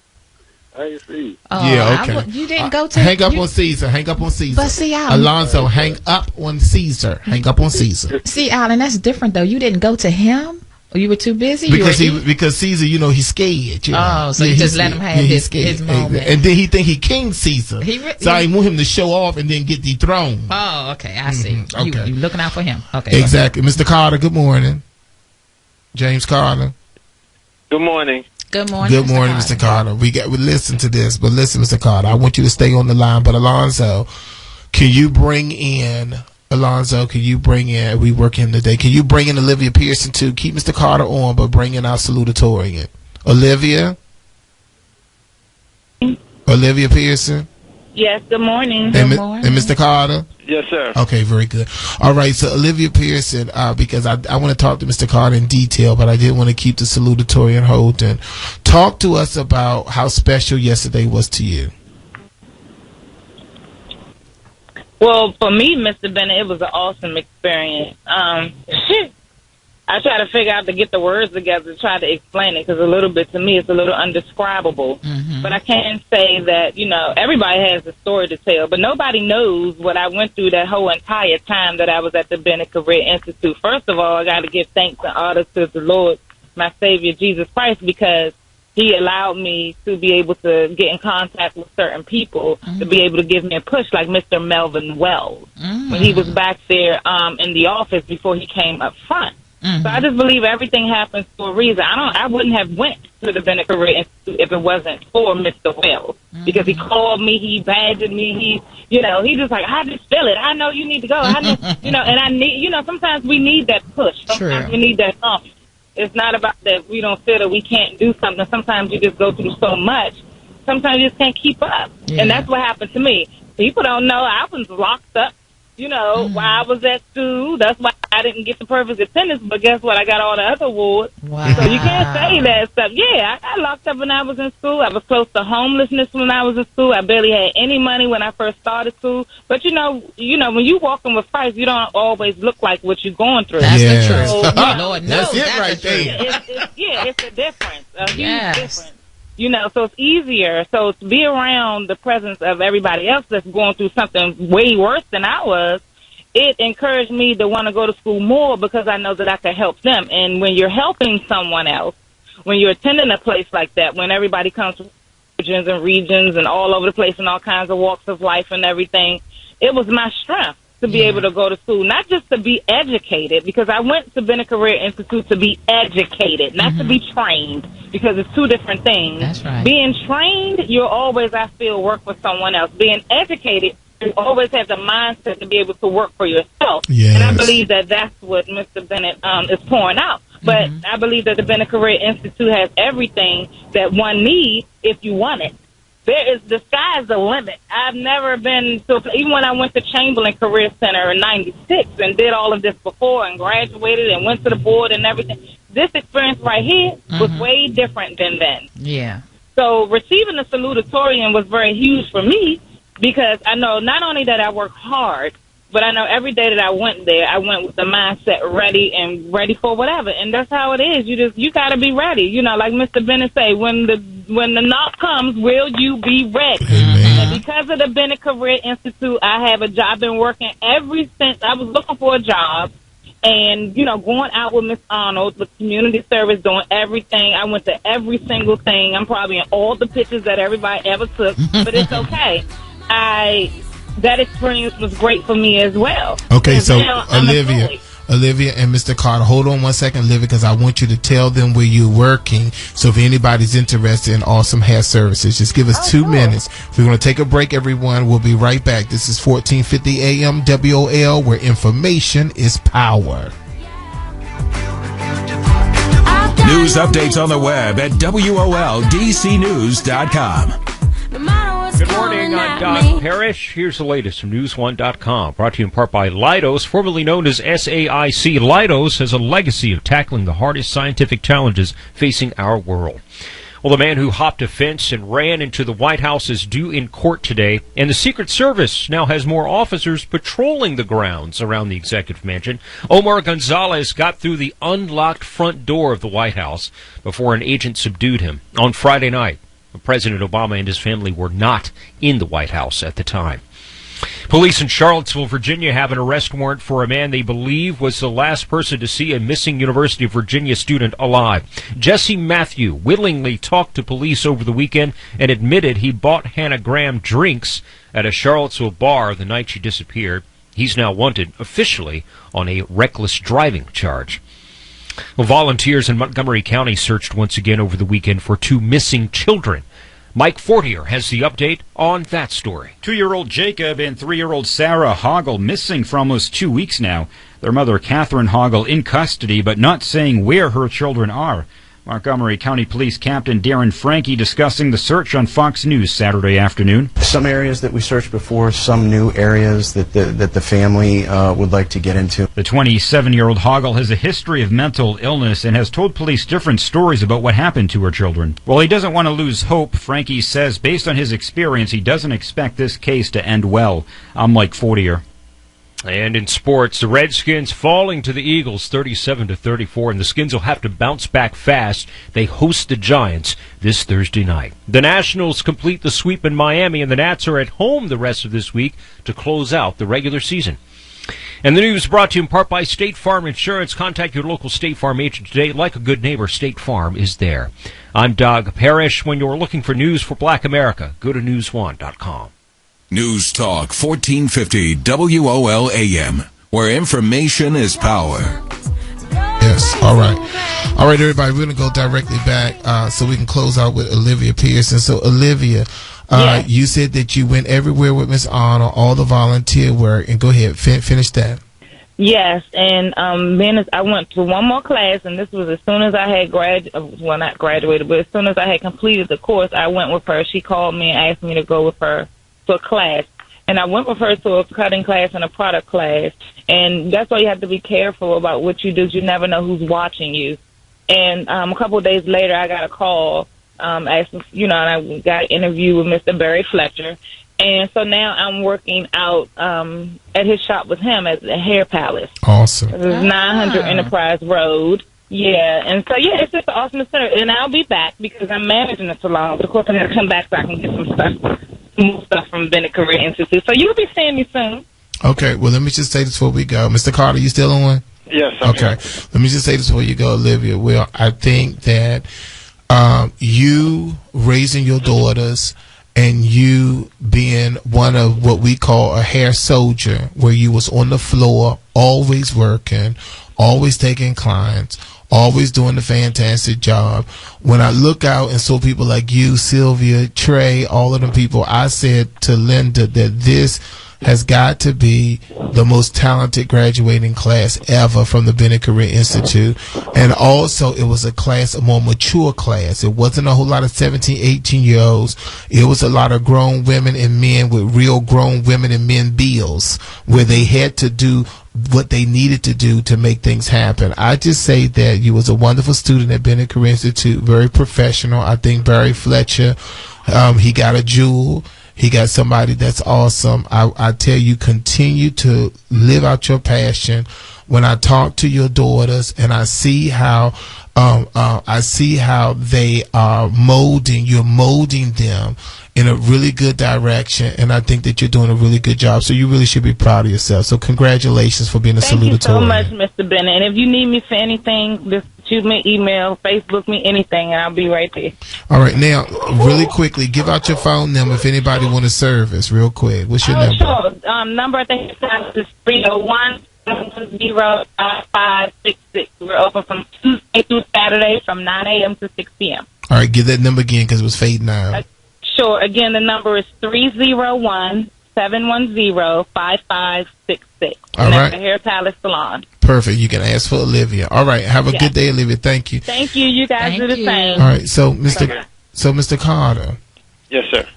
Speaker 2: I didn't see.
Speaker 8: Yeah, okay.
Speaker 9: You didn't go to...
Speaker 8: Hang up on Caesar. Hang up on Caesar.
Speaker 9: But see,
Speaker 8: Alonzo, hang up on Caesar. Hang up on Caesar.
Speaker 9: See, Alan, that's different, though. You didn't go to him? Or you were too busy?
Speaker 8: Because Caesar, you know, he's scared. You know?
Speaker 9: Oh, so you just let him have his moment.
Speaker 8: And then he think he King Caesar. So I want him to show off and then get dethroned.
Speaker 9: Oh, okay. I see.
Speaker 8: Okay.
Speaker 9: You looking out for him. Okay.
Speaker 8: Exactly. Mr. Carter, good morning. James Carter.
Speaker 2: Good morning.
Speaker 9: Good morning.
Speaker 8: Good morning, Mr. Carter. We listen to this, but listen, Mr. Carter, I want you to stay on the line. But Alonzo, can you bring in? We work him today. Can you bring in Olivia Pearson too? Keep Mr. Carter on, but bring in our salutatorian. Olivia Pearson.
Speaker 10: Yes, good morning.
Speaker 8: And Mr. Carter?
Speaker 2: Yes, sir.
Speaker 8: Okay, very good. All right, so Olivia Pearson, because I want to talk to Mr. Carter in detail, but I did want to keep the salutatorian holding. Talk to us about how special yesterday was to you.
Speaker 10: Well, for me, Mr. Bennett, it was an awesome experience. I try to figure out to get the words together to try to explain it because a little bit to me it's a little undescribable. But I can say that, you know, everybody has a story to tell, but nobody knows what I went through that whole entire time that I was at the Bennett Career Institute. First of all, I got to give thanks and honor to the Lord, my Savior, Jesus Christ, because
Speaker 21: he allowed me to be able to get in contact with certain people to be able to give me a push, like Mr. Melvin Wells, when he was back there in the office before he came up front. So I just believe everything happens for a reason. I wouldn't have went to the Bennett Career Institute if it wasn't for Mr. Wells, because he called me, he badgered me, he just like, I just feel it. I know you need to go. I know, and I need, sometimes we need that push. Sometimes we need that thump. It's not about that we don't feel that we can't do something. Sometimes you just go through so much. Sometimes you just can't keep up. And that's what happened to me. People don't know I was locked up, while I was at school. That's why I didn't get the perfect attendance, but guess what? I got all the other awards.
Speaker 9: Wow.
Speaker 21: So you can't say that stuff. Yeah, I got locked up when I was in school. I was close to homelessness when I was in school. I barely had any money when I first started school. But when you walking with Christ, you don't always look like what you're going through.
Speaker 9: That's the truth.
Speaker 21: So,
Speaker 9: Lord knows
Speaker 8: that's it right there.
Speaker 21: It's a difference. A huge difference. So it's easier. So to be around the presence of everybody else that's going through something way worse than I was, it encouraged me to want to go to school more, because I know that I can help them. And when you're helping someone else, when you're attending a place like that, when everybody comes from regions and all over the place and all kinds of walks of life and everything, it was my strength to be able to go to school, not just to be educated, because I went to Bennett Career Institute to be educated, not to be trained, because it's two different things.
Speaker 9: That's right.
Speaker 21: Being trained, you'll always, I feel, work for someone else. Being educated, you always have the mindset to be able to work for yourself.
Speaker 8: Yes.
Speaker 21: And I believe that that's what Mr. Bennett is pouring out. But I believe that the Bennett Career Institute has everything that one needs if you want it. The sky's the limit. I've never been to, even when I went to Chamberlain Career Center in '96 and did all of this before and graduated and went to the board and everything, this experience right here was way different than then.
Speaker 9: Yeah.
Speaker 21: So receiving the salutatorian was very huge for me, because I know not only that I work hard, but I know every day that I went there, I went with the mindset ready for whatever. And that's how it is. You got to be ready. Like Mr. Bennett say, when the knock comes, will you be ready? And because of the Bennett Career Institute, I have a job. I've been working ever since I was looking for a job. And, going out with Miss Arnold, with community service, doing everything. I went to every single thing. I'm probably in all the pictures that everybody ever took, but it's okay. That experience was great for me as well.
Speaker 8: Okay, so Olivia and Mr. Carter, hold on 1 second, Olivia, because I want you to tell them where you're working. So if anybody's interested in Awesome Hair Services, just give us 2 minutes. We're going to take a break, everyone. We'll be right back. This is 1450 AM WOL, where information is power.
Speaker 5: News updates on the web at WOLDCnews.com.
Speaker 13: Good morning, I'm Doc Parrish. Here's the latest from News1.com, brought to you in part by Leidos, formerly known as SAIC. Leidos has a legacy of tackling the hardest scientific challenges facing our world. Well, the man who hopped a fence and ran into the White House is due in court today, and the Secret Service now has more officers patrolling the grounds around the executive mansion. Omar Gonzalez got through the unlocked front door of the White House before an agent subdued him on Friday night. President Obama and his family were not in the White House at the time. Police in Charlottesville, Virginia have an arrest warrant for a man they believe was the last person to see a missing University of Virginia student alive. Jesse Matthew willingly talked to police over the weekend and admitted he bought Hannah Graham drinks at a Charlottesville bar the night she disappeared. He's now wanted officially on a reckless driving charge. Well, volunteers in Montgomery County searched once again over the weekend for 2 missing children. Mike Fortier has the update on that story.
Speaker 22: 2-year-old Jacob and 3-year-old Sarah Hoggle missing for almost 2 weeks now. Their mother, Catherine Hoggle, in custody, but not saying where her children are. Montgomery County Police Captain Darren Franke discussing the search on Fox News Saturday afternoon.
Speaker 23: Some areas that we searched before, some new areas that the family would like to get into.
Speaker 22: The 27-year-old Hoggle has a history of mental illness and has told police different stories about what happened to her children. While he doesn't want to lose hope, Franke says based on his experience, he doesn't expect this case to end well. I'm Mike Fortier.
Speaker 13: And in sports, the Redskins falling to the Eagles 37-34, and the Skins will have to bounce back fast. They host the Giants this Thursday night. The Nationals complete the sweep in Miami, and the Nats are at home the rest of this week to close out the regular season. And the news brought to you in part by State Farm Insurance. Contact your local State Farm agent today. Like a good neighbor, State Farm is there. I'm Doug Parrish. When you're looking for news for Black America, go to newsone.com.
Speaker 5: News Talk 1450 WOL AM, where information is power.
Speaker 8: Yes. All right, everybody. We're going to go directly back so we can close out with Olivia Pearson. So, Olivia,
Speaker 21: Yes.
Speaker 8: you said that you went everywhere with Miss Arnold, all the volunteer work, and go ahead, finish that.
Speaker 21: Yes, and then I went to one more class, and this was as soon as I had not graduated, but as soon as I had completed the course, I went with her. She called me and asked me to go with her to a class, and I went with her to a cutting class and a product class, and that's why you have to be careful about what you do. You never know who's watching you. And a couple of days later, I got a call. Asking, and I got an interview with Mr. Barry Fletcher, and so now I'm working out at his shop with him at the Hair Palace.
Speaker 8: Awesome.
Speaker 21: This is 900 Enterprise Road. Yeah, and so it's just an awesome center, and I'll be back because I'm managing the salon. But of course, I'm going to come back so I can get some more stuff from Bennett Career Institute. So you'll be seeing me soon.
Speaker 8: Okay. Well, let me just say this before we go, Mr. Carter. You still on?
Speaker 1: Yes. I'm
Speaker 8: okay.
Speaker 1: here.
Speaker 8: Let me just say this before you go, Olivia. Well, I think that you raising your daughters and you being one of what we call a hair soldier, where you was on the floor, always working, always taking clients, always doing the fantastic job. When I look out and saw people like you, Sylvia, Trey, all of them people, I said to Linda that this has got to be the most talented graduating class ever from the Bennett Career Institute. And also, it was a more mature class. It wasn't a whole lot of 17, 18-year-olds. It was a lot of grown women and men with real grown women and men bills, where they had to do what they needed to do to make things happen. I just say that you was a wonderful student at Bennett Career Institute, very professional. I think Barry Fletcher, he got a jewel. He got somebody that's awesome. I tell you, continue to live out your passion. When I talk to your daughters and I see how they are you're molding them in a really good direction, and I think that you're doing a really good job. So you really should be proud of yourself. So congratulations for being a salutatorian.
Speaker 21: Thank you so much, Mr. Bennett. And if you need me for anything, just shoot me an email, Facebook me, anything, and I'll be right there.
Speaker 8: All right, now, really quickly, give out your phone number if anybody want to service real quick. What's your number?
Speaker 21: Sure. Number I think is 301-710-5566. We're open from Tuesday through Saturday from 9 a.m. to 6 p.m.
Speaker 8: All right, give that number again because it was fading out.
Speaker 21: Sure. Again, the number is 301-710-5566.
Speaker 8: All right.
Speaker 21: The Hair Palace Salon.
Speaker 8: Perfect. You can ask for Olivia. All right. Have a good day, Olivia. Thank you.
Speaker 21: Thank you. You guys do the same.
Speaker 8: All right. So, Mr. Carter.
Speaker 1: Yes, sir.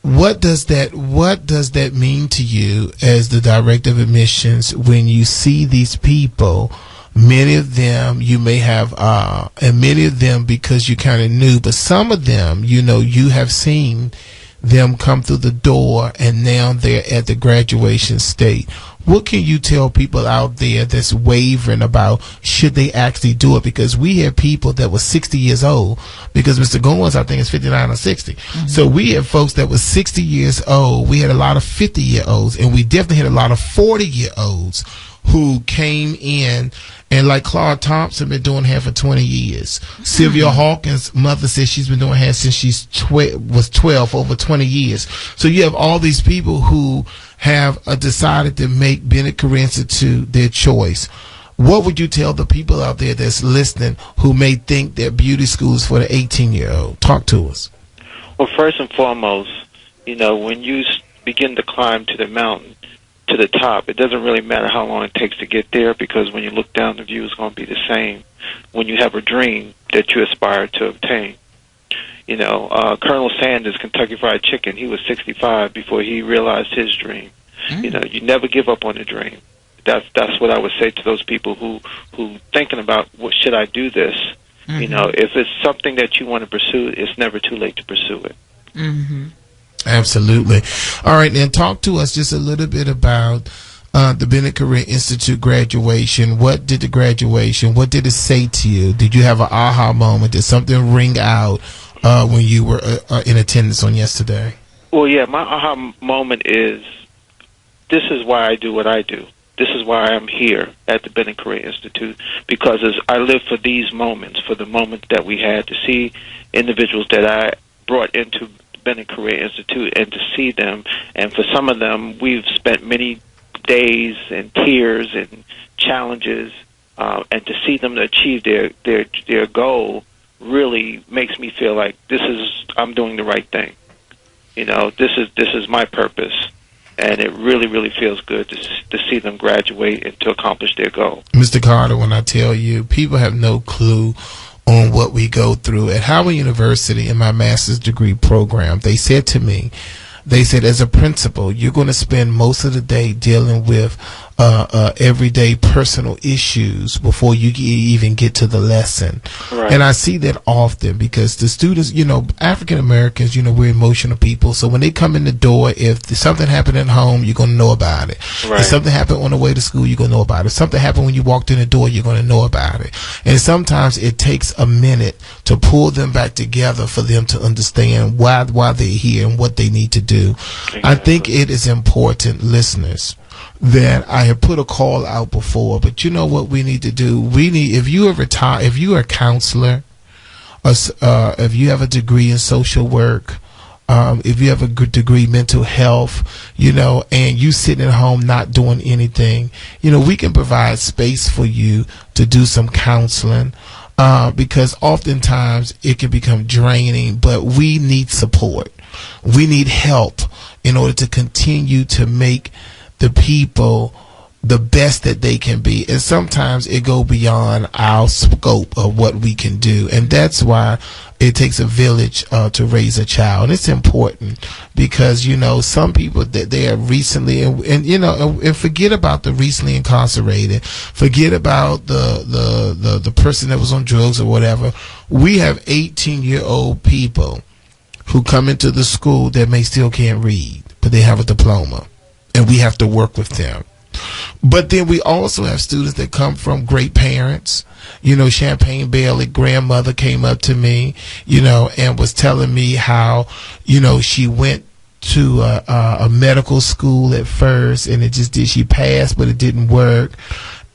Speaker 8: What does that mean to you as the director of admissions when you see these people? Many of them you may have, and many of them because you kind of knew, but some of them, you have seen them come through the door and now they're at the graduation state. What can you tell people out there that's wavering about should they actually do it? Because we have people that were 60 years old, because Mr. Goins, I think, is 59 or 60. Mm-hmm. So we have folks that were 60 years old. We had a lot of 50-year-olds, and we definitely had a lot of 40-year-olds who came in, and like Claude Thompson been doing hair for 20 years. Mm-hmm. Sylvia Hawkins' mother says she's been doing hair since she's was 12, over 20 years. So you have all these people who have decided to make Bennett Career Institute their choice. What would you tell the people out there that's listening who may think that beauty school is for the 18-year-old? Talk to us.
Speaker 1: Well, first and foremost, when you begin to climb to the mountain, to the top, it doesn't really matter how long it takes to get there, because when you look down, the view is going to be the same when you have a dream that you aspire to obtain. Colonel Sanders, Kentucky Fried Chicken, he was 65 before he realized his dream. Mm. You never give up on the dream. That's what I would say to those people who thinking about, what should I do this? Mm-hmm. If it's something that you want to pursue, it's never too late to pursue it.
Speaker 8: Mm-hmm. Absolutely. All right, then talk to us just a little bit about the Bennett Career Institute graduation. What did it say to you? Did you have an aha moment? Did something ring out when you were in attendance on yesterday?
Speaker 1: Well, yeah, my aha moment is, this is why I do what I do. this is why I'm here at the Bennett Career Institute, because I live for these moments, for the moment that we had to see individuals that I brought into Bennett Career Institute and to see them. And for some of them, we've spent many days and tears and challenges, and to see them achieve their goal really makes me feel like I'm doing the right thing. You know, this is my purpose, and it really, really feels good to see them graduate and to accomplish their goal.
Speaker 8: Mr. Carter, when I tell you, people have no clue on what we go through. At Howard University, in my master's degree program, they said to me, as a principal, you're going to spend most of the day dealing with everyday personal issues before you even get to the lesson. Right. And I see that often because the students, you know, African Americans, you know, we're emotional people. So when they come in the door, if something happened at home, you're going to know about it. Right. If something happened on the way to school, you're going to know about it. If something happened when you walked in the door, you're going to know about it. And sometimes it takes a minute to pull them back together for them to understand why they're here and what they need to do. Exactly. I think it is important, listeners, that I have put a call out before, but you know what we need to do? If you are a counselor, if you have a degree in social work, if you have a good degree in mental health, you know, and you sitting at home not doing anything, you know, we can provide space for you to do some counseling. Because oftentimes it can become draining, but we need support. We need help in order to continue to make the people the best that they can be. And sometimes it go beyond our scope of what we can do. And that's why it takes a village to raise a child. And it's important because, you know, some people that they are recently, and you know, and forget about the recently incarcerated, forget about the person that was on drugs or whatever. We have 18-year-old people who come into the school that may still can't read, but they have a diploma. And we have to work with them. But then we also have students that come from great parents. You know, Champagne Bailey grandmother came up to me, you know, and was telling me how, you know, she went to a medical school at first and she passed, but it didn't work.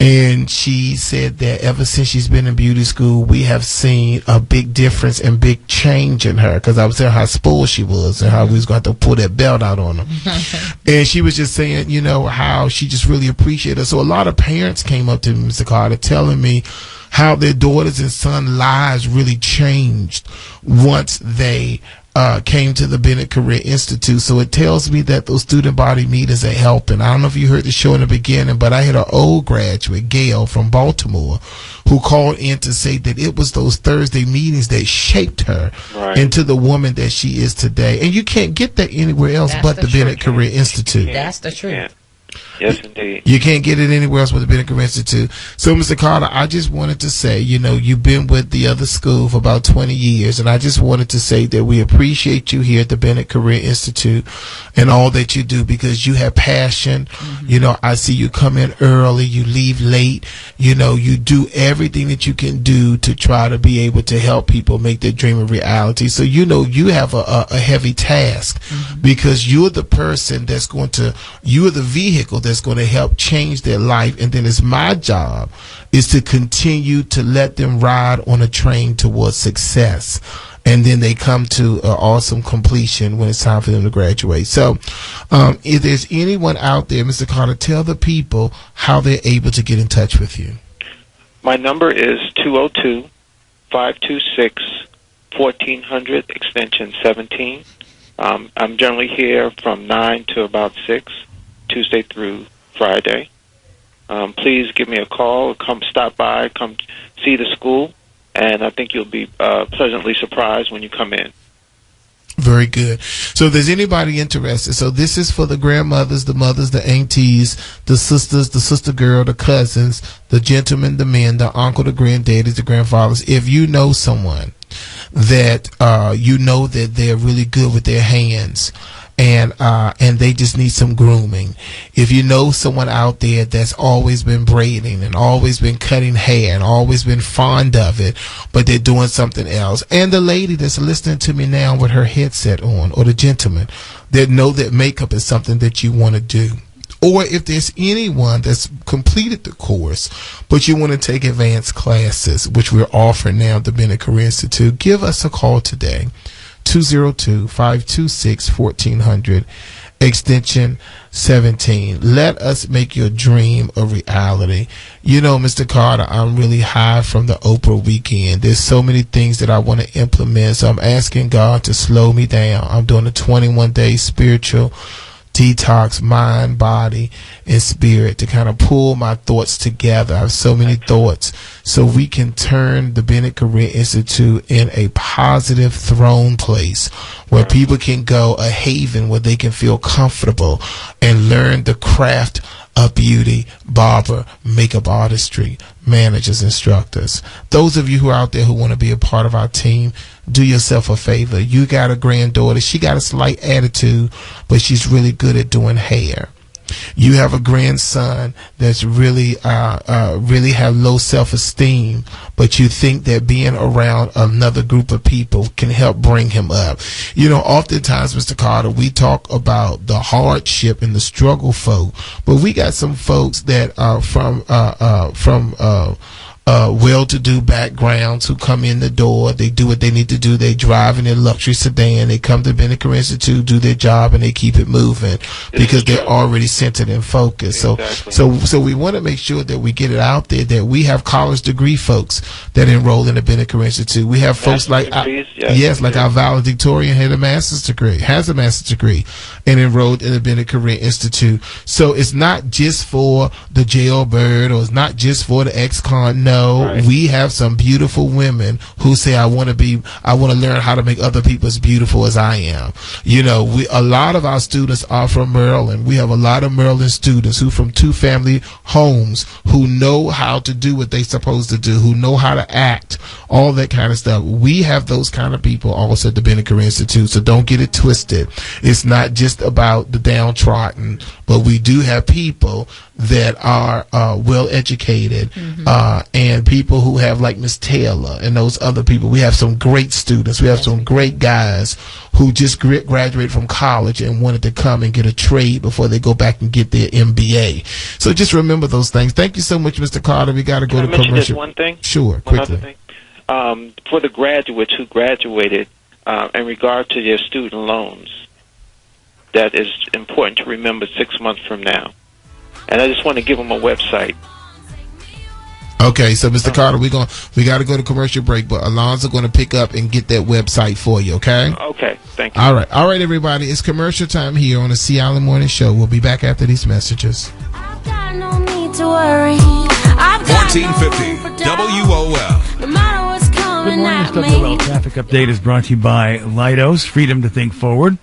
Speaker 8: And she said that ever since she's been in beauty school, we have seen a big difference and big change in her. Because I was telling her how spoiled she was and how we was going to pull that belt out on her. And she was just saying, you know, how she just really appreciated her. So a lot of parents came up to me, Mr. Carter, telling me how their daughters and sons' lives really changed once they came to the Bennett Career Institute. So it tells me that those student body meetings are helping. I don't know if you heard the show in the beginning, but I had an old graduate, Gail from Baltimore, who called in to say that it was those Thursday meetings that shaped her into the woman that she is today. And you can't get that anywhere else but the Bennett Career Institute.
Speaker 9: That's the truth.
Speaker 1: Yeah. Yes, indeed.
Speaker 8: You can't get it anywhere else but the Bennett Career Institute. So, Mr. Carter, I just wanted to say, you know, you've been with the other school for about 20 years, and I just wanted to say that we appreciate you here at the Bennett Career Institute and all that you do because you have passion. Mm-hmm. You know, I see you come in early, you leave late. You know, you do everything that you can do to try to be able to help people make their dream a reality. So, you know, you have a heavy task because you're the person that's going to, you are the vehicle that's going to help change their life, and then it's my job is to continue to let them ride on a train towards success, and then they come to an awesome completion when it's time for them to graduate. So if there's anyone out there, Mr. Carter, tell the people how they're able to get in touch with you.
Speaker 1: My number is 202-526-1400 extension 17. I'm generally here from 9 to about 6 Tuesday through Friday. Please give me a call. Come stop by. Come see the school, and I think you'll be pleasantly surprised when you come in.
Speaker 8: Very good. So if there's anybody interested, so this is for the grandmothers, the mothers, the aunties, the sisters, the sister girl, the cousins, the gentlemen, the men, the uncle, the granddaddies, the grandfathers. If you know someone that you know that they're really good with their hands, and they just need some grooming. If you know someone out there that's always been braiding and always been cutting hair and always been fond of it, but they're doing something else, and the lady that's listening to me now with her headset on, or the gentleman that know that makeup is something that you want to do, Or if there's anyone that's completed the course, but you want to take advanced classes, which we're offering now at the Bennett Career Institute, give us a call today, 202-526-1400, extension 17. Let us make your dream a reality. You know, Mr. Carter, I'm really high from the Oprah weekend. There's so many things that I want to implement, so I'm asking God to slow me down. I'm doing a 21-day spiritual detox, mind, body, and spirit, to kind of pull my thoughts together. I have so many thoughts, so we can turn the Bennett Career Institute in a positive throne place where people can go, a haven where they can feel comfortable and learn the craft of beauty, barber, makeup artistry, managers, instructors. Those of you who are out there who want to be a part of our team, do yourself a favor. You got a granddaughter. She got a slight attitude, but she's really good at doing hair. You have a grandson that's really have low self-esteem, but you think that being around another group of people can help bring him up. You know, oftentimes, Mr. Carter, we talk about the hardship and the struggle folk, but we got some folks that are from well-to-do backgrounds who come in the door. They do what they need to do. They drive in their luxury sedan. They come to Bennett Career Institute, do their job, and they keep it moving because they're already centered and focused. Exactly. So we want to make sure that we get it out there that we have college degree folks that enroll in the Bennett Career Institute. We have folks like our valedictorian has a master's degree, and enrolled in the Bennett Career Institute. So it's not just for the jailbird, or it's not just for the ex-con. No, right. We have some beautiful women who say, I want to learn how to make other people as beautiful as I am. You know, a lot of our students are from Maryland. We have a lot of Maryland students who from two-family homes who know how to do what they're supposed to do, who know how to act, all that kind of stuff. We have those kind of people also at the Bennett Career Institute, so don't get it twisted. It's not just about the downtrodden, but we do have people that are well educated, and people who have, like Miss Taylor and those other people. We have some great students. We have some great guys who just graduated from college and wanted to come and get a trade before they go back and get their MBA. So just remember those things. Thank you so much, Mr. Carter. We got to go to commercial.
Speaker 1: Just one thing?
Speaker 8: Sure, quickly.
Speaker 1: Thing. For the graduates who graduated, in regard to their student loans, that is important to remember 6 months from now. And I just want to give them a website.
Speaker 8: Okay, so Mr. Carter, we got to go to commercial break, but Alonzo going to pick up and get that website for you, okay?
Speaker 1: Okay, thank you.
Speaker 8: All right, everybody. It's commercial time here on the Sea Island Morning Show. We'll be back after these messages.
Speaker 7: I've got no need to worry.
Speaker 5: 1450 WOL.
Speaker 7: No matter what's coming
Speaker 12: Good morning,
Speaker 7: at me.
Speaker 12: WOL Traffic Update is brought to you by Lidos, Freedom to Think Forward.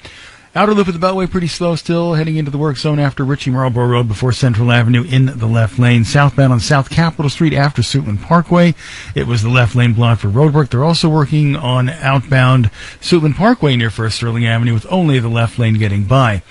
Speaker 12: Outer loop of the Beltway pretty slow still, heading into the work zone after Ritchie Marlborough Road before Central Avenue in the left lane. Southbound on South Capitol Street after Suitland Parkway. It was the left lane blocked for road work. They're also working on outbound Suitland Parkway near First Sterling Avenue with only the left lane getting by.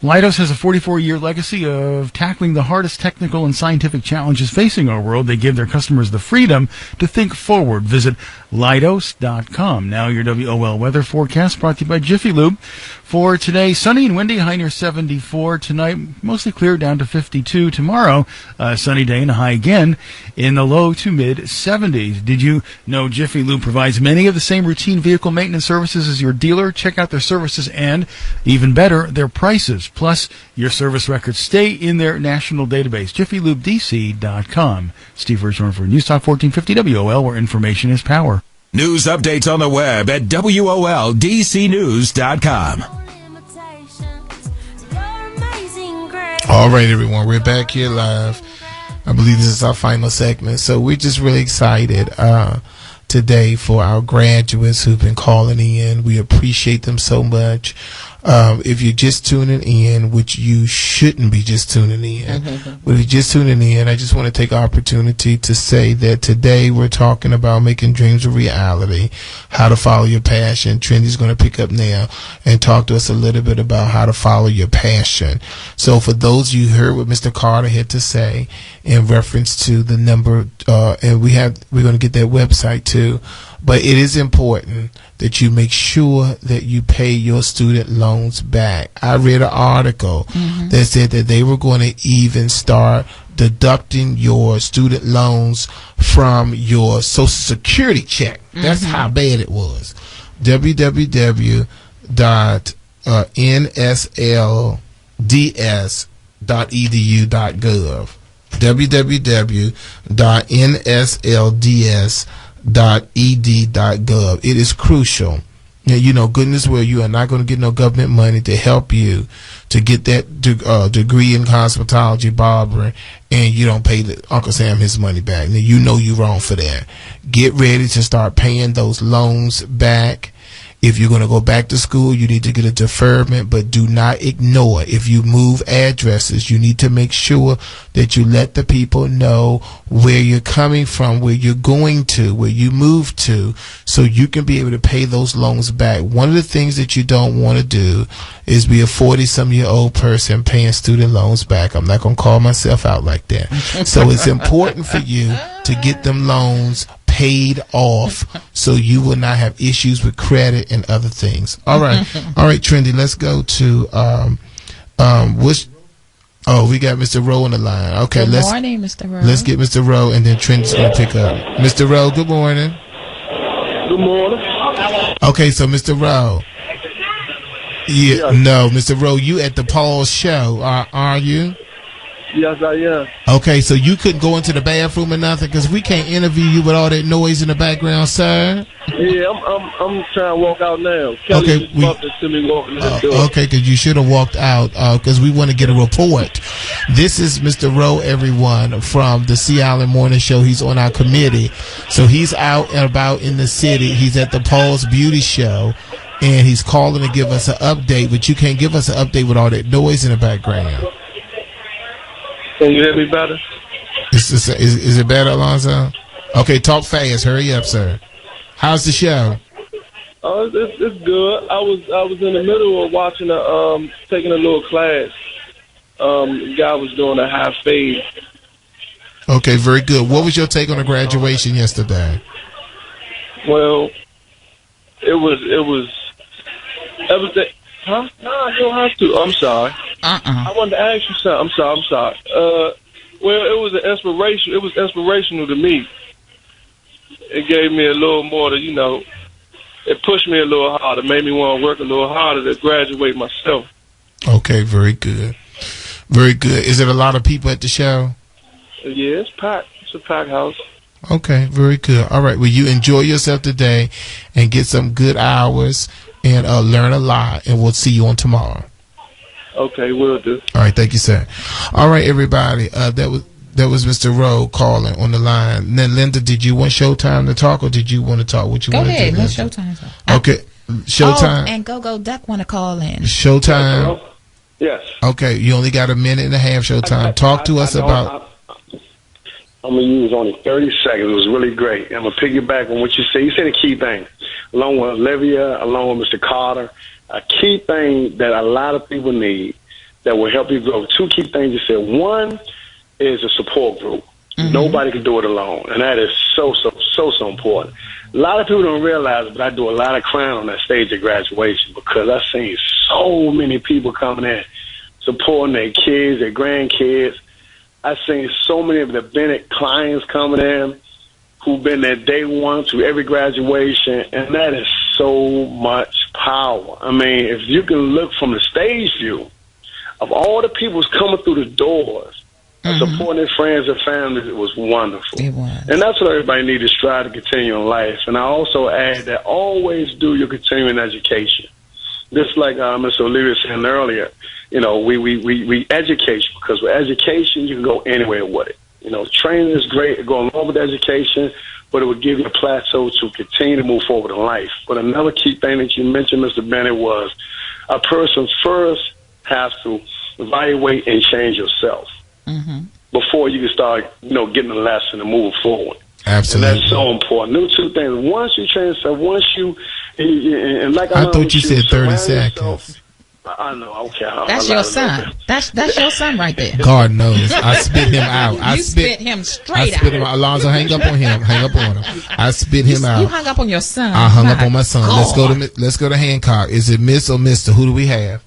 Speaker 12: Lidos has a 44-year legacy of tackling the hardest technical and scientific challenges facing our world. They give their customers the freedom to think forward. Visit Lidos.com. Now your WOL weather forecast brought to you by Jiffy Lube. For today, sunny and windy, high near 74. Tonight, mostly clear down to 52. Tomorrow, sunny day and a high again in the low to mid 70s. Did you know Jiffy Lube provides many of the same routine vehicle maintenance services as your dealer? Check out their services and, even better, their prices. Plus, your service records stay in their national database, JiffyLubeDC.com. Steve Hirschhorn for News Talk 1450 WOL, where information is power.
Speaker 5: News updates on the web at WOLDCnews.com.
Speaker 8: All right, everyone, we're back here live. I believe this is our final segment, so we're just really excited today for our graduates who've been calling in. We appreciate them so much. If you're just tuning in, which you shouldn't be just tuning in, but if you're just tuning in, I just want to take the opportunity to say that today we're talking about making dreams a reality, how to follow your passion. Trendy's going to pick up now and talk to us a little bit about how to follow your passion. So for those of you who heard what Mr. Carter had to say in reference to the number, and we're going to get that website too, But it is important that you make sure that you pay your student loans back. I read an article that said that they were going to even start deducting your student loans from your Social Security check. That's how bad it was. www.nslds.edu.gov. www.nslds.ed.gov. It is crucial. You know, goodness well, you are not going to get no government money to help you to get that degree in cosmetology, barbering, and you don't pay Uncle Sam his money back. Now, you know you're wrong for that. Get ready to start paying those loans back. If you're going to go back to school, you need to get a deferment, but do not ignore. If you move addresses, you need to make sure that you let the people know where you're coming from, where you're going to, where you move to, so you can be able to pay those loans back. One of the things that you don't want to do is be a 40-some-year-old person paying student loans back. I'm not going to call myself out like that. So it's important for you to get them loans paid off so you will not have issues with credit and other things. All right, Trendy, let's go to we got Mr. Rowe on the line. Okay,
Speaker 9: good morning, Mr. Rowe.
Speaker 8: Let's get Mr. Rowe, and then Trendy's going to pick up. Mr. Rowe, good morning.
Speaker 2: Good morning.
Speaker 8: Okay, so Mr. Rowe. Yeah, no, Mr. Rowe, you at the Paul's show, are you?
Speaker 2: Yes, I am.
Speaker 8: Okay, so you couldn't go into the bathroom or nothing because we can't interview you with all that noise in the background, sir.
Speaker 2: Yeah, I'm trying to walk out now. Kelly just bumped into me walking the door.
Speaker 8: Okay, because you should have walked out because we want to get a report. This is Mr. Rowe, everyone, from the Sea Island Morning Show. He's on our committee. So he's out and about in the city. He's at the Paul's Beauty Show, and he's calling to give us an update, but you can't give us an update with all that noise in the background.
Speaker 2: Can you hear me better?
Speaker 8: Is it better, Alonzo? Okay, talk fast. Hurry up, sir. How's the show?
Speaker 2: Oh, it's good. I was in the middle of watching taking a little class. The guy was doing a high fade.
Speaker 8: Okay, very good. What was your take on the graduation yesterday?
Speaker 2: Well, it was everything. Huh? No, you don't have to. I'm sorry. I wanted to ask you something. I'm sorry. Well, it was an inspiration. It was inspirational to me. It gave me a little more to, it pushed me a little harder, made me want to work a little harder to graduate myself.
Speaker 8: Okay, very good. Very good. Is it a lot of people at the show?
Speaker 2: Yeah, it's packed. It's a packed house.
Speaker 8: Okay, very good. All right. Well, you enjoy yourself today and get some good hours and learn a lot, and we'll see you on tomorrow.
Speaker 2: Okay, will do.
Speaker 8: All right, thank you, sir. All right, everybody. That was Mr. Rowe calling on the line. And then, Linda, did you want Showtime to talk, or did you want to talk? What you
Speaker 9: go
Speaker 8: want
Speaker 9: ahead,
Speaker 8: to do?
Speaker 9: Let Showtime talk.
Speaker 8: Okay, Showtime.
Speaker 9: Oh, and Go Duck want to call in.
Speaker 8: Showtime.
Speaker 2: Yes.
Speaker 8: Okay, you only got a minute and a half. Showtime. Talk to us about.
Speaker 3: I'm going to use only 30 seconds. It was really great. I'm going to piggyback on what you said. You said a key thing, along with Olivia, along with Mr. Carter. A key thing that a lot of people need that will help you grow. Two key things you said. One is a support group. Nobody can do it alone, and that is so important. A lot of people don't realize, but I do a lot of crying on that stage of graduation because I've seen so many people coming in, supporting their kids, their grandkids. I've seen so many of the Bennett clients coming in who've been there day one through every graduation, and that is so much power. I mean, if you can look from the stage view of all the people who's coming through the doors, supporting their friends and families, it was wonderful.
Speaker 9: It was.
Speaker 3: And that's what everybody needs to strive to continue in life. And I also add that always do your continuing education. Just like Mr. Olivia was saying earlier, we educate you because with education, you can go anywhere with it. Training is great, go along with education, but it will give you a plateau to continue to move forward in life. But another key thing that you mentioned, Mr. Bennett, was a person first has to evaluate and change yourself before you can start, getting a lesson and move forward.
Speaker 8: Absolutely.
Speaker 3: And that's so important. New two things. Once you change yourself, and like
Speaker 8: I thought you said 30 seconds.
Speaker 3: I know. Okay.
Speaker 9: That's your son. That's your son right there.
Speaker 8: God knows. I spit him out.
Speaker 9: You spit him straight
Speaker 8: out. Alonzo, hang up on him. Hang up on him. I spit him out.
Speaker 9: You hung up on your son.
Speaker 8: I hung up on my son. God. Let's go to Hancock. Is it Miss or Mr.? Who do we have?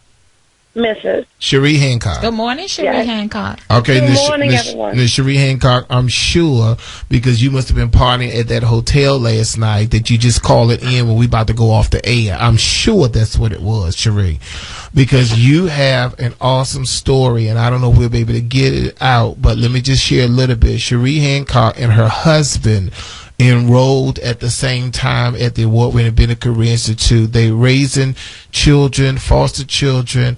Speaker 4: Mrs.
Speaker 8: Cherie Hancock.
Speaker 9: Good morning, Cherie Hancock.
Speaker 8: Okay,
Speaker 4: Good morning, everyone.
Speaker 8: Miss Cherie Hancock, I'm sure because you must have been partying at that hotel last night that you just called it in when we about to go off the air. I'm sure that's what it was, Cherie, because you have an awesome story, and I don't know if we'll be able to get it out, but let me just share a little bit. Cherie Hancock and her husband enrolled at the same time at the award-winning Bennett Career Institute. They raising children, foster children.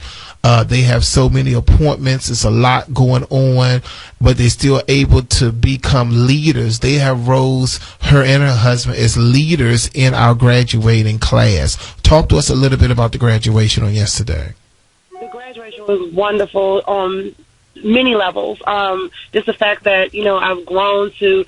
Speaker 8: They have so many appointments. It's a lot going on, but they're still able to become leaders. They have rose, her and her husband, as leaders in our graduating class. Talk to us a little bit about the graduation on yesterday.
Speaker 4: The graduation was wonderful on many levels. Just the fact that, I've grown to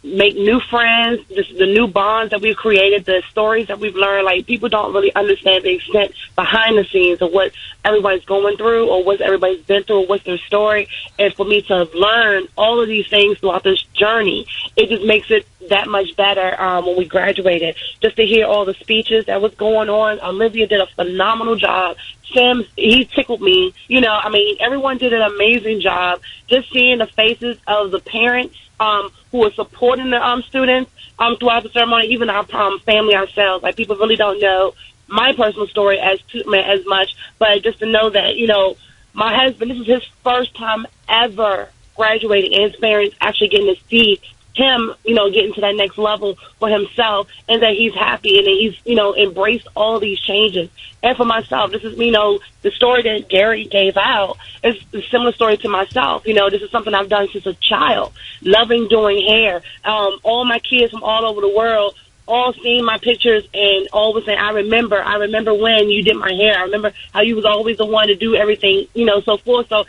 Speaker 4: make new friends, the new bonds that we've created, the stories that we've learned. Like, people don't really understand the extent behind the scenes of what everybody's going through or what everybody's been through or what's their story. And for me to have learned all of these things throughout this journey, it just makes it that much better when we graduated. Just to hear all the speeches that was going on. Olivia did a phenomenal job. Sam, he tickled me. Everyone did an amazing job. Just seeing the faces of the parents who are supporting the students throughout the ceremony, even our family ourselves. Like, people really don't know my personal story as much, but just to know that, my husband, this is his first time ever graduating, and his parents actually getting to see him, getting to that next level for himself, and that he's happy and that he's, embraced all these changes. And for myself, this is, the story that Gary gave out is a similar story to myself. This is something I've done since a child, loving doing hair. All my kids from all over the world all seeing my pictures and always saying, I remember when you did my hair. I remember how you was always the one to do everything, so forth. So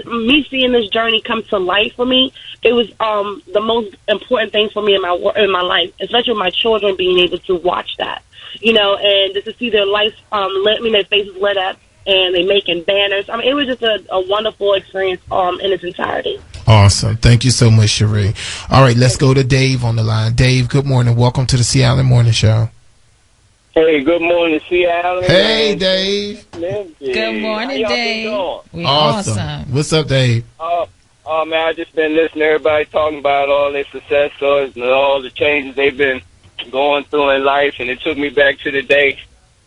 Speaker 4: me seeing this journey come to life for me, it was the most important thing for me in my life, especially with my children being able to watch that, and just to see their lives, their faces lit up, and they making banners. It was just a wonderful experience in its entirety.
Speaker 8: Awesome. Thank you so much, Cherie. All right, let's go to Dave on the line. Dave, good morning. Welcome to the Seattle Morning Show.
Speaker 11: Hey, good morning, Seattle.
Speaker 8: Hey, Dave.
Speaker 9: Good morning, Dave.
Speaker 8: Awesome. What's up, Dave?
Speaker 11: Man, I just been listening to everybody talking about all their success stories and all the changes they've been going through in life, and it took me back to the day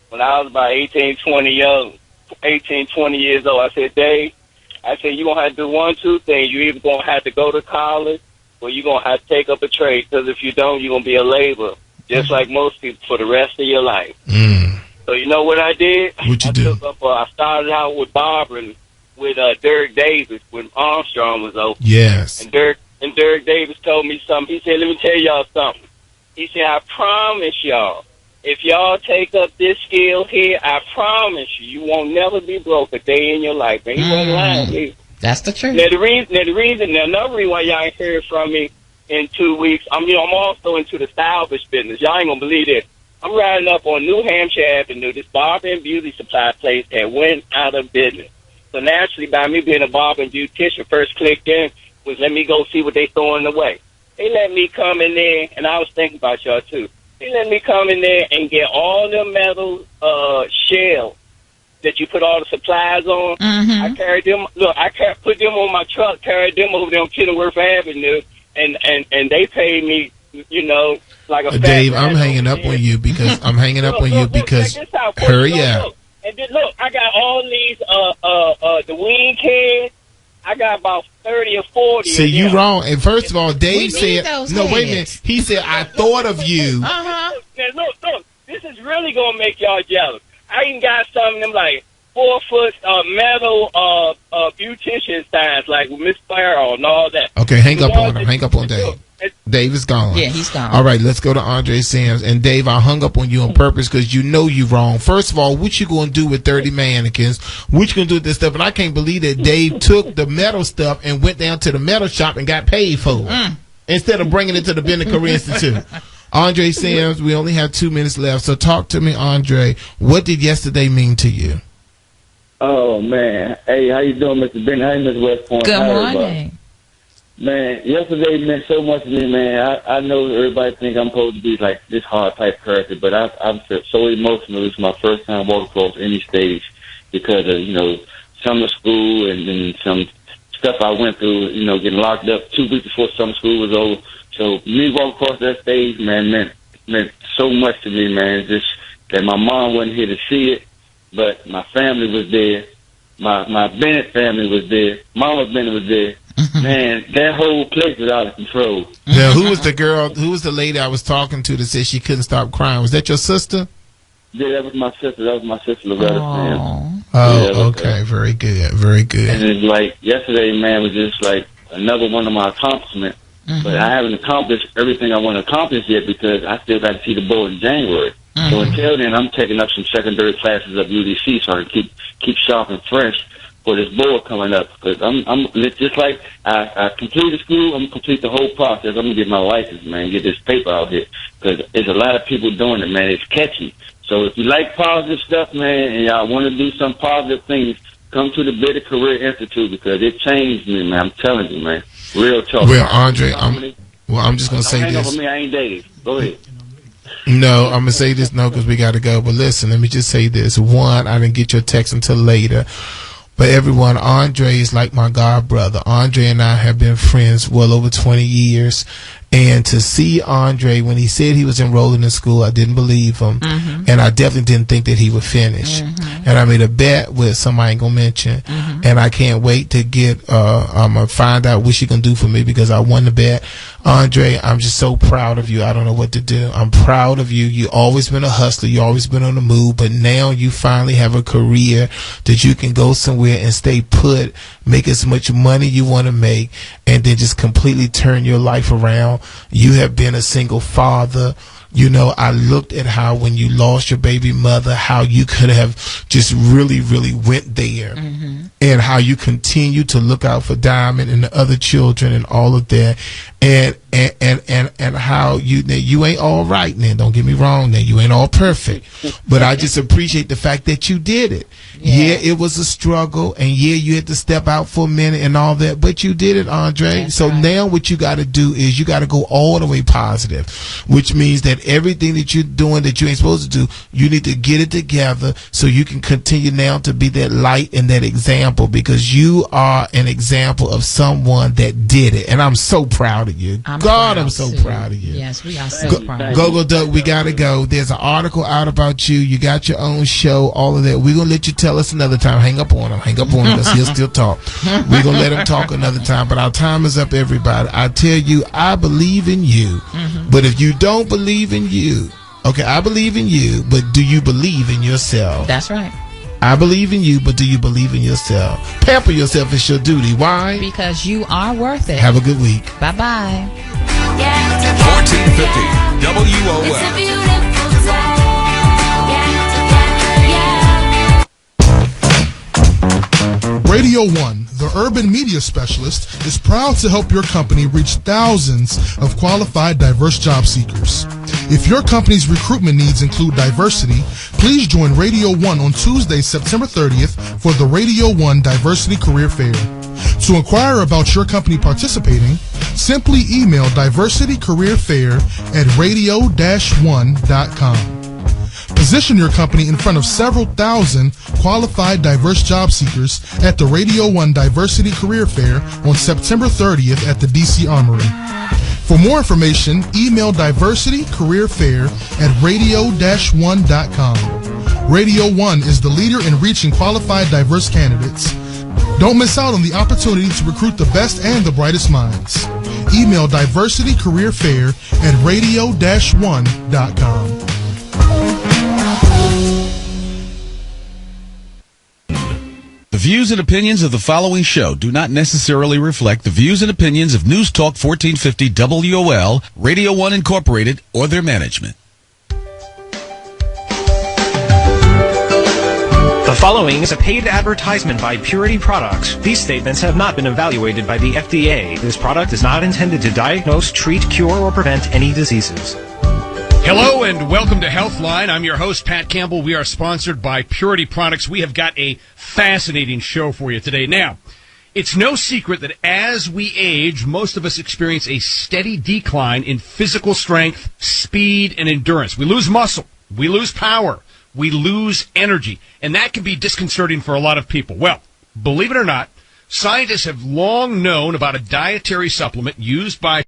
Speaker 11: when I was about 18, 20 years old. I said, Dave, you're going to have to do one, two things. You're either going to have to go to college or you're going to have to take up a trade, because if you don't, you're going to be a laborer, just like most people, for the rest of your life. So you know what I did? I started out with barbering with Dirk Davis when Armstrong was open.
Speaker 8: Yes.
Speaker 11: And Dirk Davis told me something. He said, let me tell y'all something. He said, I promise y'all, if y'all take up this skill here, I promise you won't never be broke a day in your life. And he wasn't lying to you.
Speaker 9: That's the truth.
Speaker 11: Another reason why y'all ain't heard from me in 2 weeks, I'm also into the salvage business. Y'all ain't gonna believe this. I'm riding up on New Hampshire Avenue. This barber and beauty supply place that went out of business. So naturally, by me being a barber and beautician, first clicked in was let me go see what they throwing away. They let me come in there, and I was thinking about y'all too. They let me come in there and get all the metal shells that you put all the supplies on. I carried them. Look, put them on my truck, carried them over there on Kenilworth Avenue, and they paid me, like a
Speaker 8: Dave, I'm hanging up on you because hurry up.
Speaker 11: And then look, I got all these the wing heads. I got about 30 or 40.
Speaker 8: See, you wrong. And first of all, Dave said,
Speaker 11: no,
Speaker 8: wait a minute. He said, I thought of you.
Speaker 11: Now, look, this is really going to make y'all jealous. I even got some of them, like, 4-foot metal beautician signs, like with Miss Farrell and all that.
Speaker 8: Okay, hang up on him. Hang up on Dave. Dave is gone.
Speaker 9: Yeah, he's gone.
Speaker 8: All right, let's go to Andre Sims. And Dave, I hung up on you on purpose because you know you wrong. First of all, what you going to do with 30 mannequins? What you going to do with this stuff? And I can't believe that Dave took the metal stuff and went down to the metal shop and got paid for it instead of bringing it to the Bennett Career Institute. Andre Sims, we only have 2 minutes left. So talk to me, Andre. What did yesterday mean to you?
Speaker 14: Oh, man. Hey, how you doing, Mr. Benny? How you, Mr. West Point?
Speaker 9: Good morning.
Speaker 14: Man, yesterday meant so much to me, man. I know everybody think I'm supposed to be like this hard type person, but I felt so emotional. It's my first time walking across any stage because of, you know, summer school and then some stuff I went through, you know, getting locked up 2 weeks before summer school was over. So me walking across that stage, man, meant so much to me, man. Just that my mom wasn't here to see it, but my family was there. My Bennett family was there. Mama Bennett was there. Man, that whole place was out of control.
Speaker 8: Now, who was the lady I was talking to that said she couldn't stop crying? Was that your sister?
Speaker 14: Yeah, that was my sister. That was my sister, Loretta.
Speaker 8: Oh,
Speaker 14: yeah,
Speaker 8: okay. Very good. Very good.
Speaker 14: And it's like, yesterday, man, was just like another one of my accomplishments. But I haven't accomplished everything I want to accomplish yet because I still got to see the board in January. So until then, I'm taking up some secondary classes at UDC so I can keep sharp and fresh for this board coming up. Because I'm just like I completed school, I'm gonna complete the whole process. I'm gonna get my license, man, get this paper out here. Because there's a lot of people doing it, man. It's catchy. So if you like positive stuff, man, and y'all want to do some positive things, come to the Better Career Institute because it changed me, man. I'm telling you, man. Real talk.
Speaker 8: Well, Andre, I'm just gonna say
Speaker 14: this. Hang
Speaker 8: this.
Speaker 14: over me, I ain't Dave. Go ahead.
Speaker 8: No, I'm gonna say this because we got to go. But listen, let me just say this. One, I didn't get your text until later. But everyone, Andre is like my god brother. Andre and I have been friends well over 20 years. And to see Andre, when he said he was enrolling in school, I didn't believe him. And I definitely didn't think that he would finish. And I made a bet with somebody I ain't going to mention. And I can't wait to I'm going to find out what she can do for me because I won the bet. Andre, I'm just so proud of you. I don't know what to do. I'm proud of you. You've always been a hustler. You've always been on the move. But now you finally have a career that you can go somewhere and stay put, make as much money you want to make, and then just completely turn your life around. You have been a single father. You know, I looked at how when you lost your baby mother, how you could have just really, really went there, and how you continue to look out for Diamond and the other children and all of that, and how you ain't all right now. Don't get me wrong, now you ain't all perfect, but I just appreciate the fact that you did it. Yeah, it was a struggle, and yeah, you had to step out for a minute and all that, but you did it, Andre. That's so right. Now what you got to do is you got to go all the way positive, which means that everything that you're doing that you ain't supposed to do, you need to get it together so you can continue now to be that light and that example, because you are an example of someone that did it, and I'm so proud of you. I'm so proud of you.
Speaker 9: Yes, we are so proud.
Speaker 8: Go, Doug. We gotta go. There's an article out about you. You got your own show. All of that. We're gonna let you tell us another time. Hang up on him. Because he'll still talk. We're gonna let him talk another time. But our time is up, everybody. I tell you, I believe in you. But if you don't believe in you, okay, I believe in you. But do you believe in yourself?
Speaker 9: That's right.
Speaker 8: I believe in you, but do you believe in yourself? Pamper yourself is your duty. Why?
Speaker 9: Because you are worth it.
Speaker 8: Have a good week.
Speaker 9: Bye-bye.
Speaker 5: 1450 WOL.
Speaker 15: Radio 1, the urban media specialist, is proud to help your company reach thousands of qualified diverse job seekers. If your company's recruitment needs include diversity, please join Radio 1 on Tuesday, September 30th for the Radio 1 Diversity Career Fair. To inquire about your company participating, simply email diversitycareerfair@radio-1.com. Position your company in front of several thousand qualified diverse job seekers at the Radio 1 Diversity Career Fair on September 30th at the DC Armory. For more information, email diversitycareerfair@radio-1.com. Radio 1 is the leader in reaching qualified diverse candidates. Don't miss out on the opportunity to recruit the best and the brightest minds. Email diversitycareerfair@radio-1.com.
Speaker 6: The views and opinions of the following show do not necessarily reflect the views and opinions of News Talk 1450 WOL, Radio 1 Incorporated, or their management.
Speaker 16: The following is a paid advertisement by Purity Products. These statements have not been evaluated by the FDA. This product is not intended to diagnose, treat, cure, or prevent any diseases.
Speaker 17: Hello and welcome to Healthline. I'm your host, Pat Campbell. We are sponsored by Purity Products. We have got a fascinating show for you today. Now, it's no secret that as we age, most of us experience a steady decline in physical strength, speed, and endurance. We lose muscle. We lose power. We lose energy. And that can be disconcerting for a lot of people. Well, believe it or not, scientists have long known about a dietary supplement used by